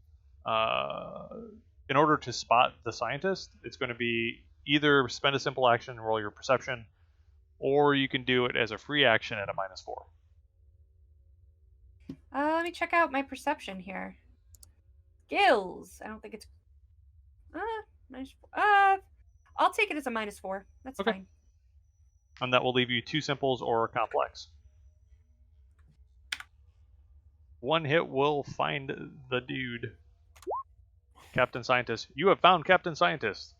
in order to spot the scientist, it's going to be either spend a simple action and roll your perception, or you can do it as a free action at a -4. Let me check out my perception here. Skills. I don't think it's. I'll take it as a -4. That's okay. fine. And that will leave you 2 simples or a complex. 1 hit will find the dude. Captain Scientist. You have found Captain Scientist.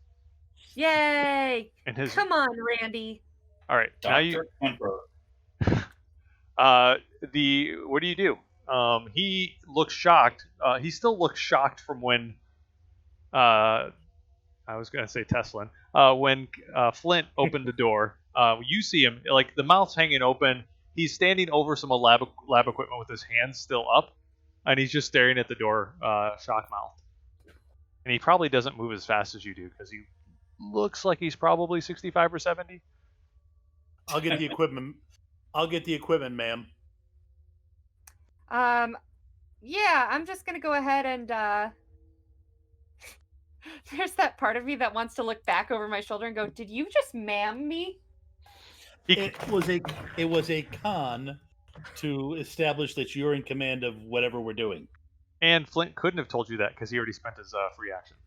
Yay! And his... Come on, Randy. All right. Dr. Now you. Emperor. What do you do? He looks shocked. He still looks shocked from when. I was gonna say Teslin. When Flint opened the door, you see him like the mouth's hanging open. He's standing over some lab equipment with his hands still up, and he's just staring at the door, shock mouthed. And he probably doesn't move as fast as you do because he looks like he's probably 65 or 70. I'll get the equipment. I'll get the equipment, ma'am. Yeah, I'm just gonna go ahead and. There's that part of me that wants to look back over my shoulder and go, "Did you just ma'am me?" It was a con to establish that you're in command of whatever we're doing. And Flint couldn't have told you that because he already spent his free action.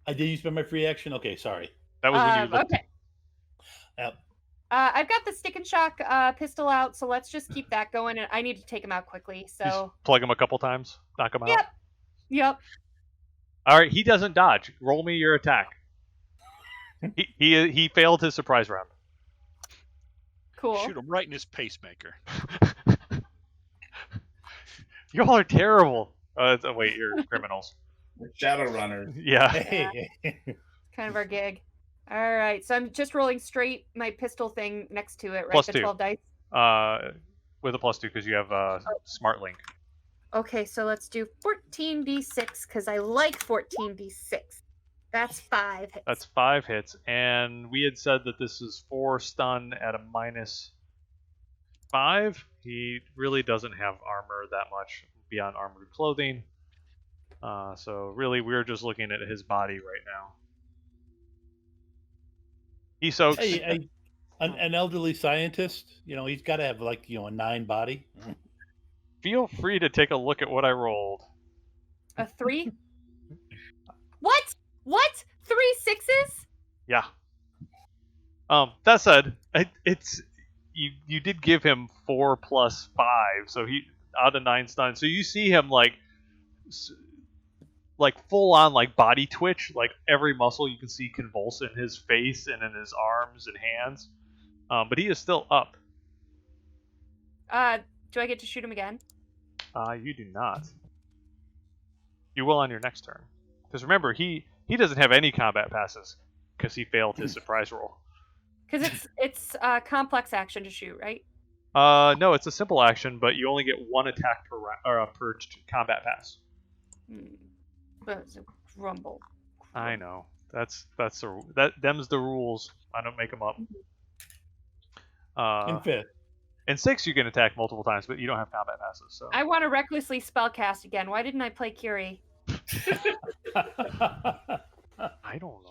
Did you spend my free action? Okay, sorry. That was when you looked. Okay. Yep. I've got the stick and shock pistol out, so let's just keep that going. And I need to take him out quickly. So just plug him a couple times, knock him out. Yep. All right, he doesn't dodge. Roll me your attack. He failed his surprise round. Cool. Shoot him right in his pacemaker. Y'all are terrible. Wait, you're criminals. Shadowrunners. Yeah. Kind of our gig. All right, so I'm just rolling straight my pistol thing next to it, right? +2. The 12 dice. With a +2 because you have Smart Link. Okay, so let's do 14d6 because I like 14d6. That's 5 hits. That's 5 hits, and we had said that this is 4 stun at a -5. He really doesn't have armor that much beyond armored clothing. So really, we're just looking at his body right now. He soaks. An elderly scientist, he's got to have like a 9 body. Feel free to take a look at what I rolled. A 3? What? 3 6s? Yeah. That said, it's you did give him 4 plus 5, so he out of 9 stun. So you see him like full on like body twitch, like every muscle you can see convulse in his face and in his arms and hands. But he is still up. Do I get to shoot him again? You do not. You will on your next turn. Because remember, he doesn't have any combat passes because he failed his surprise roll. Because it's a complex action to shoot, right? No, it's a simple action, but you only get 1 attack per combat pass. But it's a grumble. I know. Them's the rules. I don't make them up. In 5th. In 6, you can attack multiple times, but you don't have combat passes. So I want to recklessly spellcast again. Why didn't I play Curie? I don't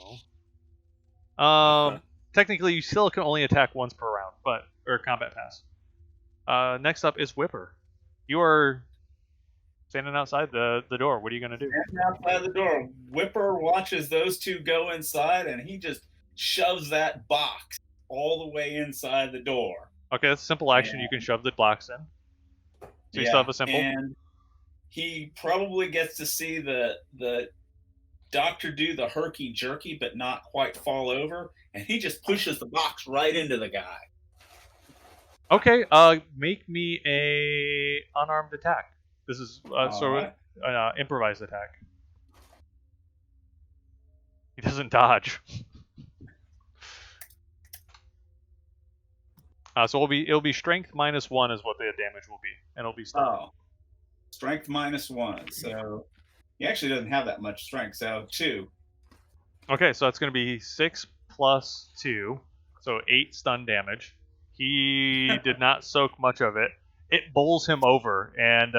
know. Technically, you still can only attack once per round, or combat pass. Next up is Whipper. You are standing outside the door. What are you going to do? Standing outside the door. Whipper watches those two go inside, and he just shoves that box all the way inside the door. Okay, that's a simple action. You can shove the blocks in. So you still have a simple. And he probably gets to see the doctor do the herky jerky, but not quite fall over, and he just pushes the box right into the guy. Okay, make me a unarmed attack. This is improvised attack. He doesn't dodge. So it'll be strength -1 is what the damage will be, and it'll be stun. Oh, strength -1. So he actually doesn't have that much strength. So 2. Okay, so that's going to be 6 plus 2, so 8 stun damage. He did not soak much of it. It bowls him over, and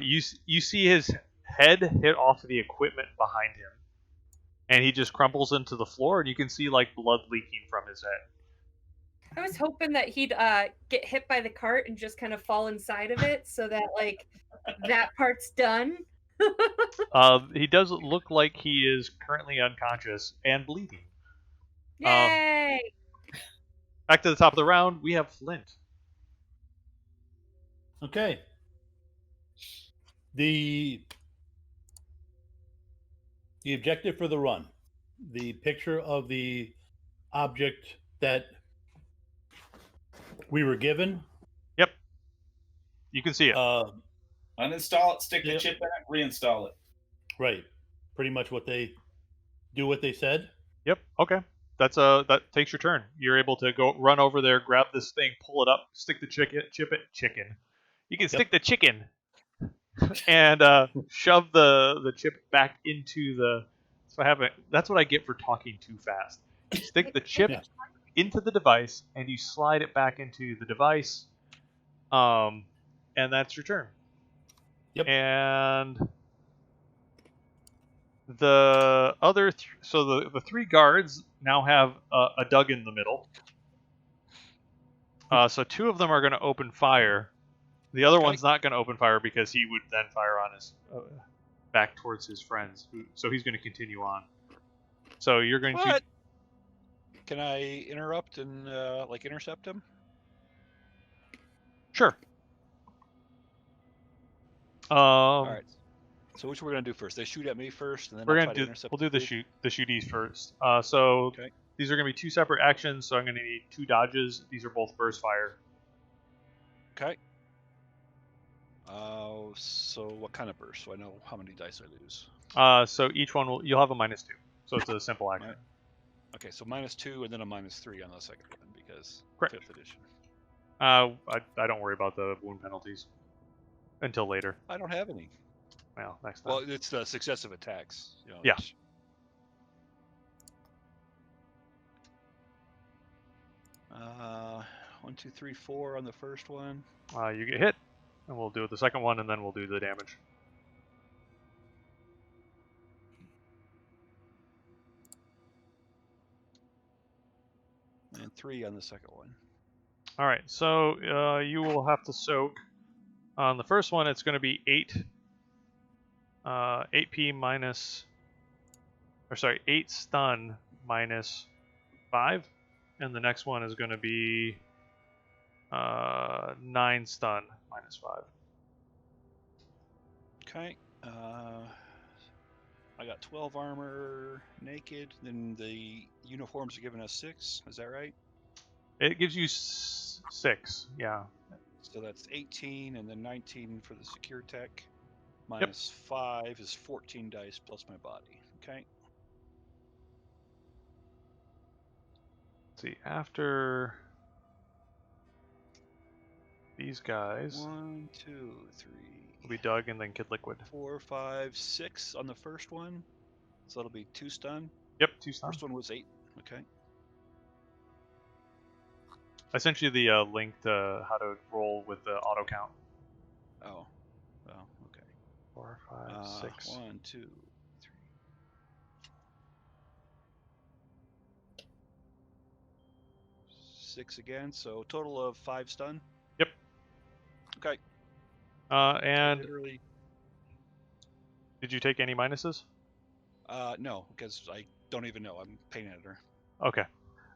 you see his head hit off the equipment behind him, and he just crumples into the floor, and you can see like blood leaking from his head. I was hoping that he'd get hit by the cart and just kind of fall inside of it, so that like that part's done. He does look like he is currently unconscious and bleeding. Yay! Back to the top of the round, we have Flint. Okay. The objective for the run. The picture of the object that we were given. Yep. You can see it. Uninstall it, stick the chip in it, reinstall it. Right. Pretty much what they said. Yep. Okay. That takes your turn. You're able to go run over there, grab this thing, pull it up, stick the chicken. You can stick the chicken and shove the chip back into the. So that's what I get for talking too fast. You stick the chip into the device, and you slide it back into the device, and that's your turn. Yep. And the other, the 3 guards now have a dug in the middle. So 2 of them are going to open fire. The other one's not going to open fire because he would then fire on his back towards his friends. So he's going to continue on. So you're going to. Can I interrupt and intercept him? Sure. All right. So which we're gonna do first? They shoot at me first, and then we'll do the shooties first. These are gonna be 2 separate actions. So I'm gonna need 2 dodges. These are both burst fire. Okay. So what kind of burst? So I know how many dice I lose. So each one you'll have a -2. So it's a simple action. Okay, so -2 and then a -3 on the second one because Correct. 5th edition. I don't worry about the wound penalties. until later. I don't have any. Well, next time. Well, it's the successive attacks. Yeah. which- 1, 2, 3, 4 on the first one. You get hit, and we'll do the second one, and then we'll do the damage. And 3 on the second one. All right, so you will have to soak. On the first one, it's going to be 8p minus, or sorry, 8 stun minus 5, and the next one is going to be 9 stun minus 5. Okay. I got 12 armor, naked. Then the uniforms are giving us 6. Is that right? It gives you 6, yeah. So that's 18, and then 19 for the secure tech. Minus 5 is 14 dice plus my body. Okay. Let's see, after these guys 1, 2, 3, will be Doug and then Kid Liquid. 4, 5, 6 on the first one. So that'll be 2 stun. Yep, 2 stun. First one was 8. Okay. I sent you the link to how to roll with the auto count. Oh. Well, okay. 4, 5, 6. 1, 2, 3. 6 again, so total of 5 stun. Yep. Okay. And Literally, did you take any minuses? no, because I don't even know. I'm painting at her. Okay,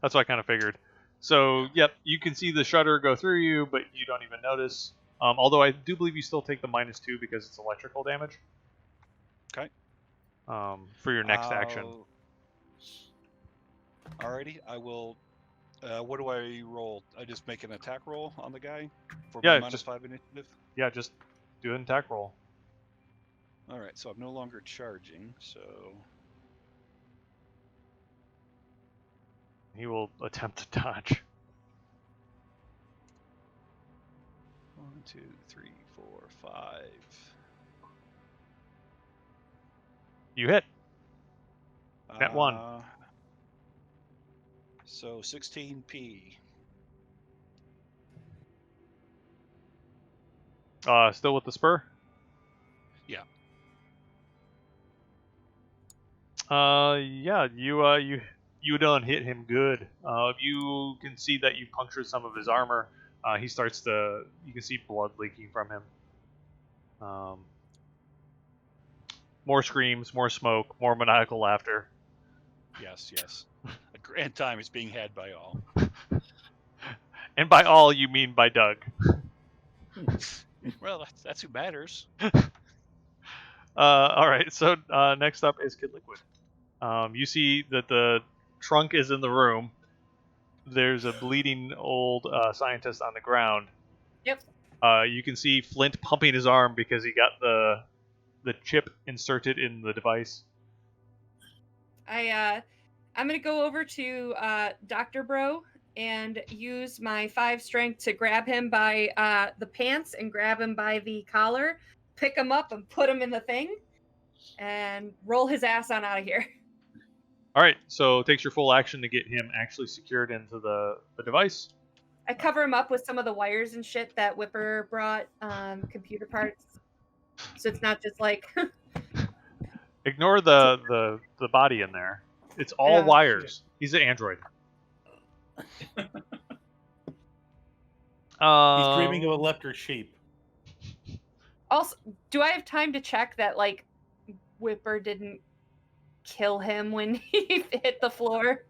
that's what I kind of figured. So, yep, you can see the shutter go through you, but you don't even notice. Although I do believe you still take the -2 because it's electrical damage. Okay. For your next action. Alrighty, I will. What do I roll? I just make an attack roll on the guy for Yeah, my just- -5 initiative. Yeah, just do an attack roll. All right, so I'm no longer charging, so He will attempt to dodge. 1, 2, 3, 4, 5. You hit. Net 1. So 16p. Still with the spur? Yeah. Yeah, you done hit him good. You can see that you punctured some of his armor. He starts to, you can see blood leaking from him. More screams, more smoke, more maniacal laughter. Yes, yes. A grand time is being had by all. And by all, you mean by Doug. Well, that's who matters. All right, so next up is Kid Liquid. You see that the trunk is in the room. There's a bleeding old scientist on the ground. Yep. You can see Flint pumping his arm because he got the chip inserted in the device. I'm gonna go over to Dr. Bro and use my 5 strength to grab him by the pants and grab him by the collar, pick him up and put him in the thing, and roll his ass on out of here. All right, so it takes your full action to get him actually secured into the device. I cover him up with some of the wires and shit that Whipper brought, computer parts, so it's not just like. Ignore the body in there. It's all Yeah. wires. He's an android. He's dreaming of a leper sheep. Also, do I have time to check that like Whipper didn't kill him when he hit the floor?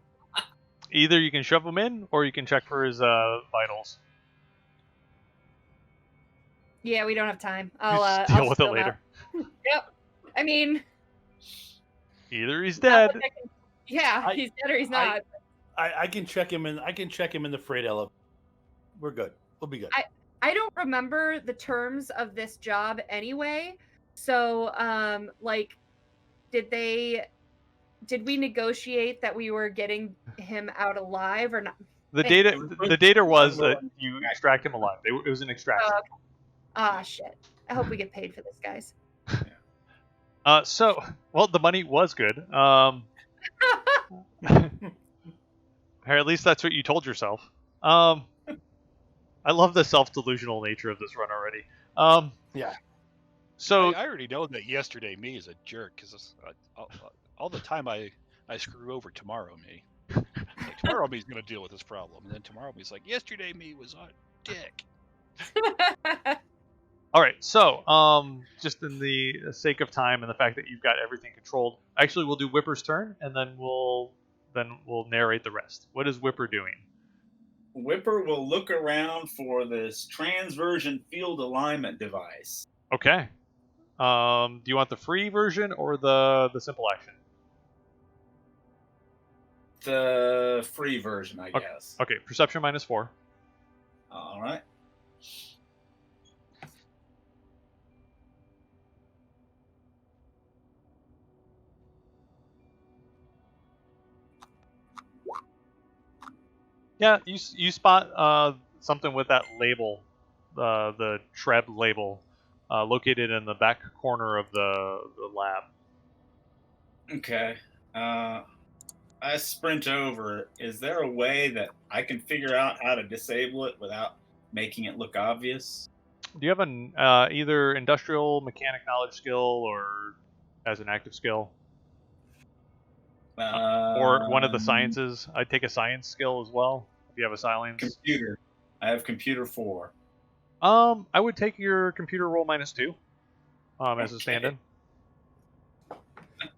Either you can shove him in, or you can check for his vitals. Yeah, we don't have time. You I'll just deal I'll with it spill later. that. Yep. I mean, Either he's not dead. like I can- yeah, he's dead or he's not. I can check him in. I can check him in the freight elevator. We're good. We'll be good. I don't remember the terms of this job anyway. So, like, did we negotiate that we were getting him out alive or not? The Hey. data was that you extract him alive. It was an extraction. Ah, shit. I hope we get paid for this, guys. Well, the money was good. Or at least that's what you told yourself. I love the self-delusional nature of this run already. Yeah. So I already know that yesterday me is a jerk because all the time I screw over tomorrow me. Like tomorrow me's gonna deal with this problem, and then tomorrow me's like yesterday me was a dick. all right, so just in the sake of time and the fact that you've got everything controlled, actually we'll do Whipper's turn, and then we'll narrate the rest. What is Whipper doing? Whipper will look around for this transversion field alignment device. Okay. Do you want the free version or the simple action? The free version, I guess. Okay, perception -4. All right. Yeah, you spot something with that label, the Treb label, located in the back corner of the lab. Okay. I sprint over. Is there a way that I can figure out how to disable it without making it look obvious? Do you have an either industrial mechanic knowledge skill or as an active skill, or one of the sciences? I'd take a science skill as well if you have a science. Computer. I have computer 4. I would take your computer roll -2 as a Okay. stand-in.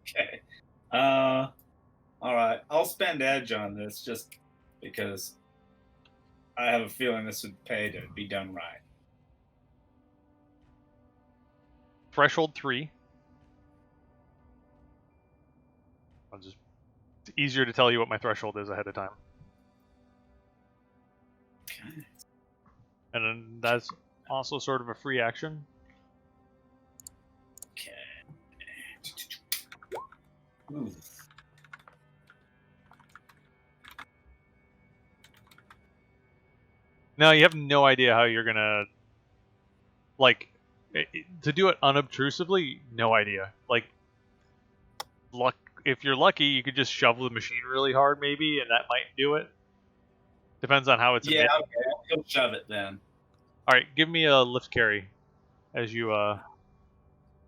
Okay. All right. I'll spend edge on this just because I have a feeling this would pay to be done right. Threshold 3. It's easier to tell you what my threshold is ahead of time. Okay. And then that's also sort of a free action. Okay. Ooh. No, you have no idea how you're gonna, like, to do it unobtrusively. No idea. Like, luck. If you're lucky, you could just shove the machine really hard, maybe, and that might do it. Depends on how it's. Yeah. Okay. I'll shove it then. All right, give me a lift carry as you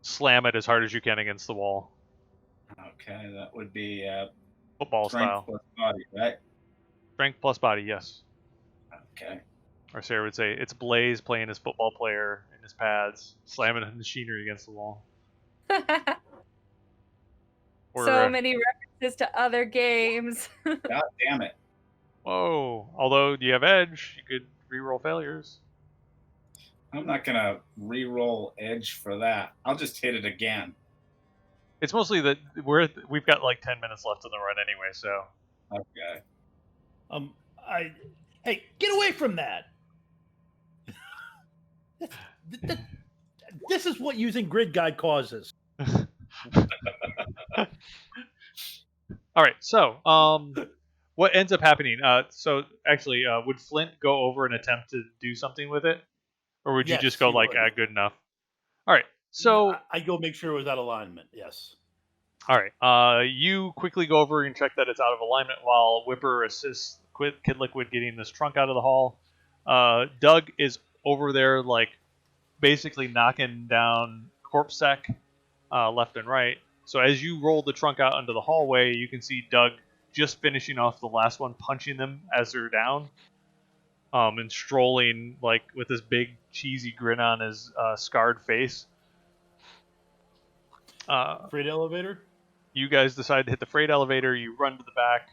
slam it as hard as you can against the wall. Okay. That would be Football style. strength plus body, right? Strength plus body, yes. Okay. Or Sarah would say it's Blaze playing his football player in his pads, slamming machinery against the wall. Or, So many references to other games. God damn it. Whoa! Although you have edge, you could reroll failures. I'm not gonna re-roll edge for that. I'll just hit it again. It's mostly that we've got like 10 minutes left in the run anyway, so. Okay. Hey, get away from that! This is what using grid guide causes. All right, so what ends up happening? So actually, would Flint go over and attempt to do something with it, or would you Yes, just go he like, would. good enough? All right, so I go make sure it was out of alignment. Yes. all right, you quickly go over and check that it's out of alignment while Whipper assists Kid Liquid getting this trunk out of the hall. Doug is over there, like basically knocking down corpse sec left and right. So as you roll the trunk out into the hallway, you can see Doug just finishing off the last one, punching them as they're down, and strolling like with this big cheesy grin on his scarred face. Freight elevator? You guys decide to hit the freight elevator. You run to the back,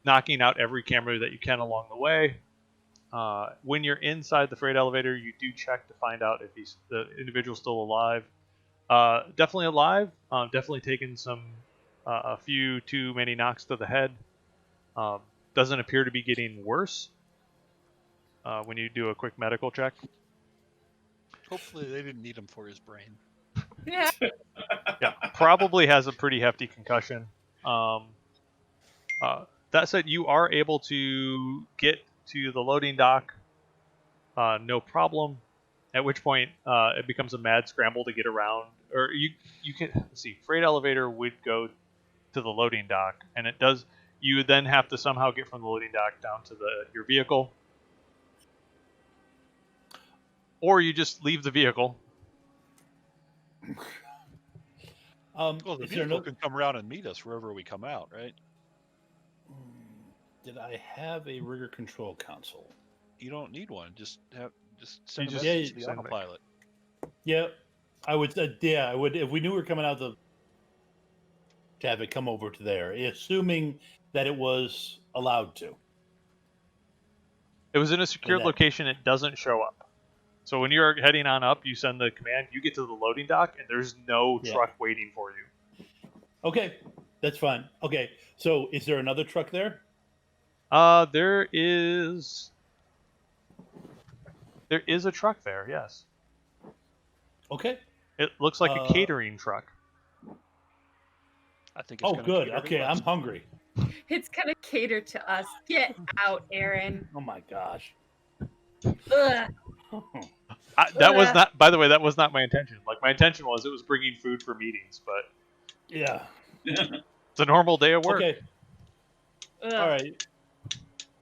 knocking out every camera that you can along the way. When you're inside the freight elevator, you do check to find out if the individual's still alive. Definitely alive. Definitely taken a few too many knocks to the head. Doesn't appear to be getting worse when you do a quick medical check. Hopefully they didn't need him for his brain. Yeah. Yeah, probably has a pretty hefty concussion. That said, you are able to get to the loading dock, no problem. At which point, it becomes a mad scramble to get around. Or you can let's see. Freight elevator would go to the loading dock, and it does. You would then have to somehow get from the loading dock down to your vehicle, or you just leave the vehicle. Well, the Is there vehicle no? can come around and meet us wherever we come out, right? Did I have a rigger control console? You don't need one. Just send a just message to the send it. autopilot. Yeah, I would. Yeah, I would if we knew we were coming out to have it come over to there, assuming that it was allowed to. It was in a secured that- location. It doesn't show up. So when you're heading on up, you send the command. You get to the loading dock, and there's no Yeah. truck waiting for you. Okay, that's fine. Okay, so is there another truck there? There is a truck there. Yes, Okay. it looks like a catering truck. I think. It's Oh, gonna good. cater to Okay, us. I'm hungry. It's gonna cater to us. Get out, Aaron. Oh my gosh. Ugh. That was not. By the way, that was not my intention. Like my intention was it was bringing food for meetings, but Yeah. it's a normal day of work. Okay. Ugh. All right.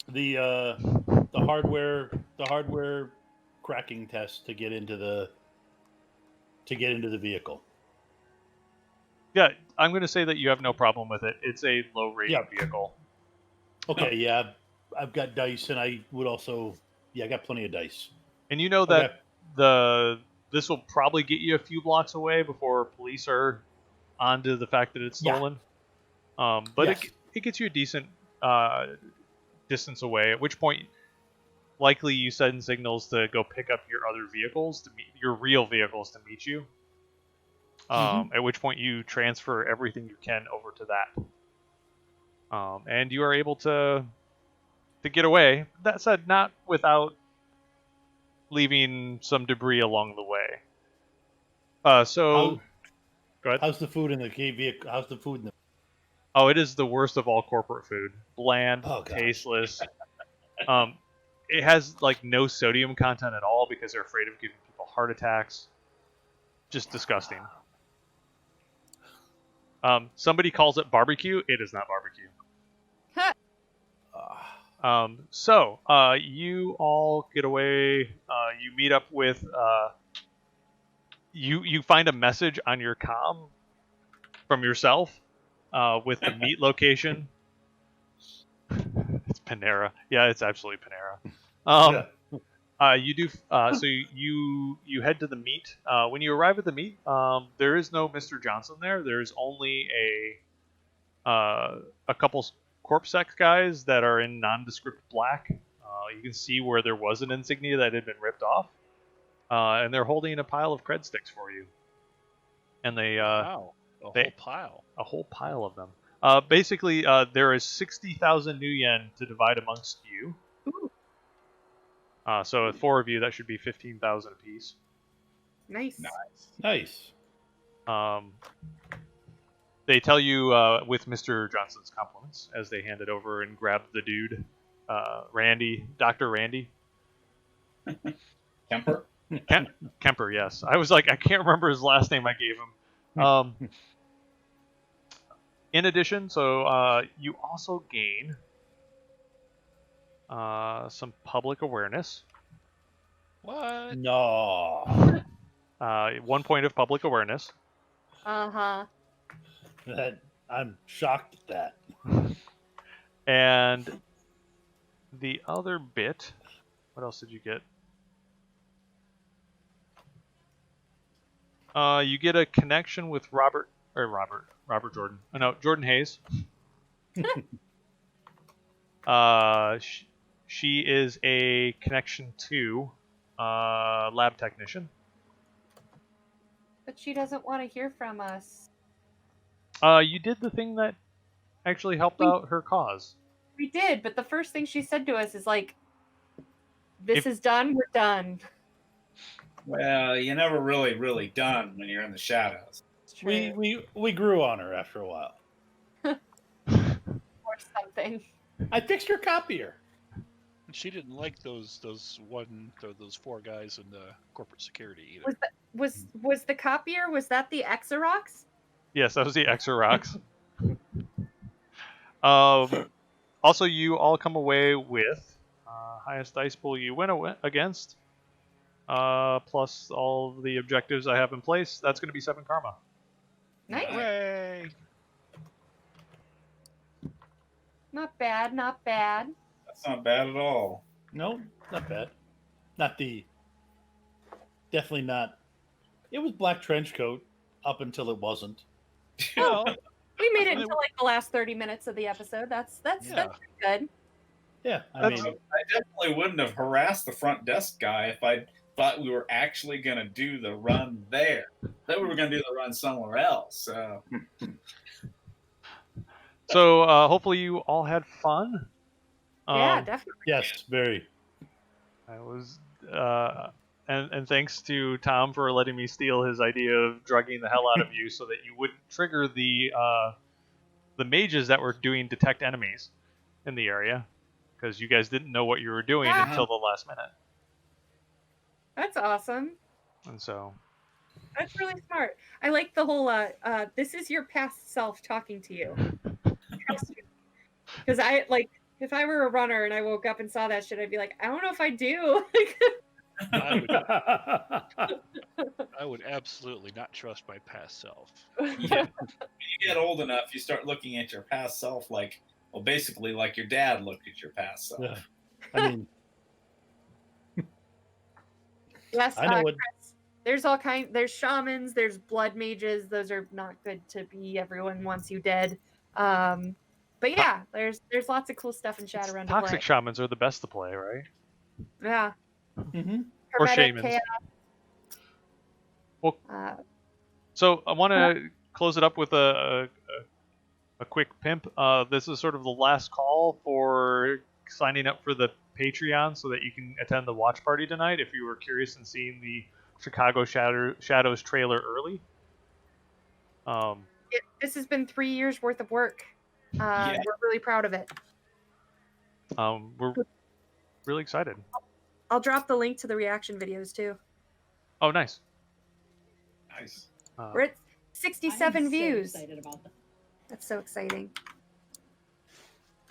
The hardware cracking test to get into the vehicle. Yeah, I'm going to say that you have no problem with it. It's a low rating Yeah. vehicle. Okay, yeah, I've got dice, and I would also, I got plenty of dice. And you know that Okay. this will probably get you a few blocks away before police are onto the fact that it's Yeah. stolen. But Yes. it gets you a decent distance away. At which point, likely you send signals to go pick up your other vehicles your real vehicles to meet you. At which point you transfer everything you can over to that, and you are able to get away. That said, not without leaving some debris along the way. So, go ahead. How's the food in the vehicle? How's the food in the? Oh, it is the worst of all corporate food. Bland, Oh, gosh. tasteless. It has like no sodium content at all because they're afraid of giving people heart attacks. Just disgusting. Somebody calls it barbecue. It is not barbecue. So you all get away. You meet up with. You find a message on your comm from yourself with the meet location. It's Panera. Yeah, it's absolutely Panera. You do. So you head to the meet. When you arrive at the meet, there is no Mr. Johnson there. There is only a couple corpsec guys that are in nondescript black. You can see where there was an insignia that had been ripped off, and they're holding a pile of cred sticks for you. And they Wow, they- whole pile. a whole pile of them. Basically, there is 60,000 new yen to divide amongst you. Ooh. So with 4 of you, that should be 15,000 apiece. Nice. Nice. They tell you with Mr. Johnson's compliments as they hand it over and grab the dude, Randy, Dr. Randy. Kemper? Kemper, yes. I was like, I can't remember his last name I gave him. In addition, so you also gain some public awareness. What? No. 1 point of public awareness. Uh-huh. That I'm shocked at that. And the other bit, what else did you get? You get a connection with Robert Jordan. Oh, no, Jordan Hayes. She is a connection to lab technician. But she doesn't want to hear from us. You did the thing that actually helped out her cause. We did, but the first thing she said to us is like, this is done, we're done. Well, you're never really done when you're in the shadows. It's true. We grew on her after a while. Or something. I fixed her copier. She didn't like those four guys in the corporate security either. Was the copier? Was that the Xerox? Yes, that was the Extra Rocks. Also, you all come away with highest dice pool you win against, plus all the objectives I have in place. That's going to be 7 karma. Nice. Hooray! Not bad. Not bad. That's not bad at all. No, not bad. Definitely not. It was black trench coat up until it wasn't. Well, We made it until like the last 30 minutes of the episode. That's pretty good. Yeah, I That's- mean, I definitely wouldn't have harassed the front desk guy if I thought we were actually going to do the run there. Then we were going to do the run somewhere else. So So hopefully you all had fun. Yeah, definitely. yes, very. I was, and thanks to Tom for letting me steal his idea of drugging the hell out of you so that you wouldn't trigger the mages that were doing detect enemies in the area, because you guys didn't know what you were doing Yeah. until the last minute, That's awesome. and so That's really smart. I like the whole this is your past self talking to you. Because I like if I were a runner and I woke up and saw that shit, I'd be like, I don't know if I do. I would absolutely not trust my past self. yeah, when you get old enough, you start looking at your past self like, well, basically like your dad looked at your past self. Yeah. I mean, Yes, I know what. Chris, there's all kinds. There's shamans. There's blood mages. Those are not good to be. Everyone wants you dead. But yeah, there's lots of cool stuff in Shadowrun to play. toxic shamans are the best to play, right? Yeah. Mhm. Or Hermetic shamans. chaos. Well, so I want to close it up with a quick pimp. This is sort of the last call for signing up for the Patreon so that you can attend the watch party tonight if you were curious in seeing the Chicago Shadows trailer early. This has been 3 years worth of work. Yeah. We're really proud of it. We're really excited. I'll drop the link to the reaction videos too. Oh, nice. Nice. We're at 67 I'm views. So excited about that. That's so exciting.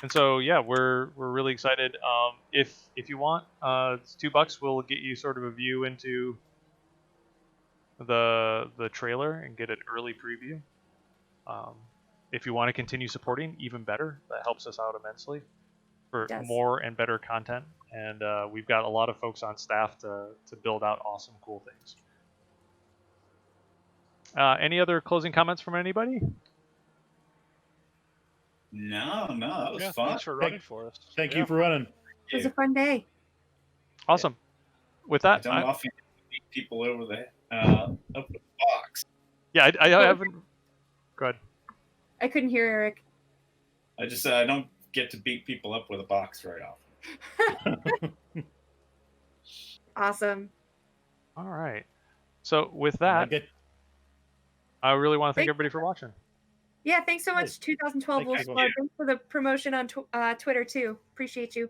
And so yeah, we're really excited. If you want, it's $2. We'll get you sort of a view into the trailer and get an early preview. If you want to continue supporting, even better. That helps us out immensely for Yes. more and better content. And we've got a lot of folks on staff to build out awesome, cool things. Any other closing comments from anybody? No, that was Yeah, fun. thanks for running for us. Thank Yeah. you for running. It was a fun day. Awesome. With I that, don't often beat people over the up the box. I haven't. Go ahead. I couldn't hear Eric. I just I don't get to beat people up with a box very often. Awesome. All right. So with that, I really want to thank everybody for watching. Yeah, thanks so much, 2012 Thank Wolf you. Squad. Thanks for the promotion on Twitter too. Appreciate you.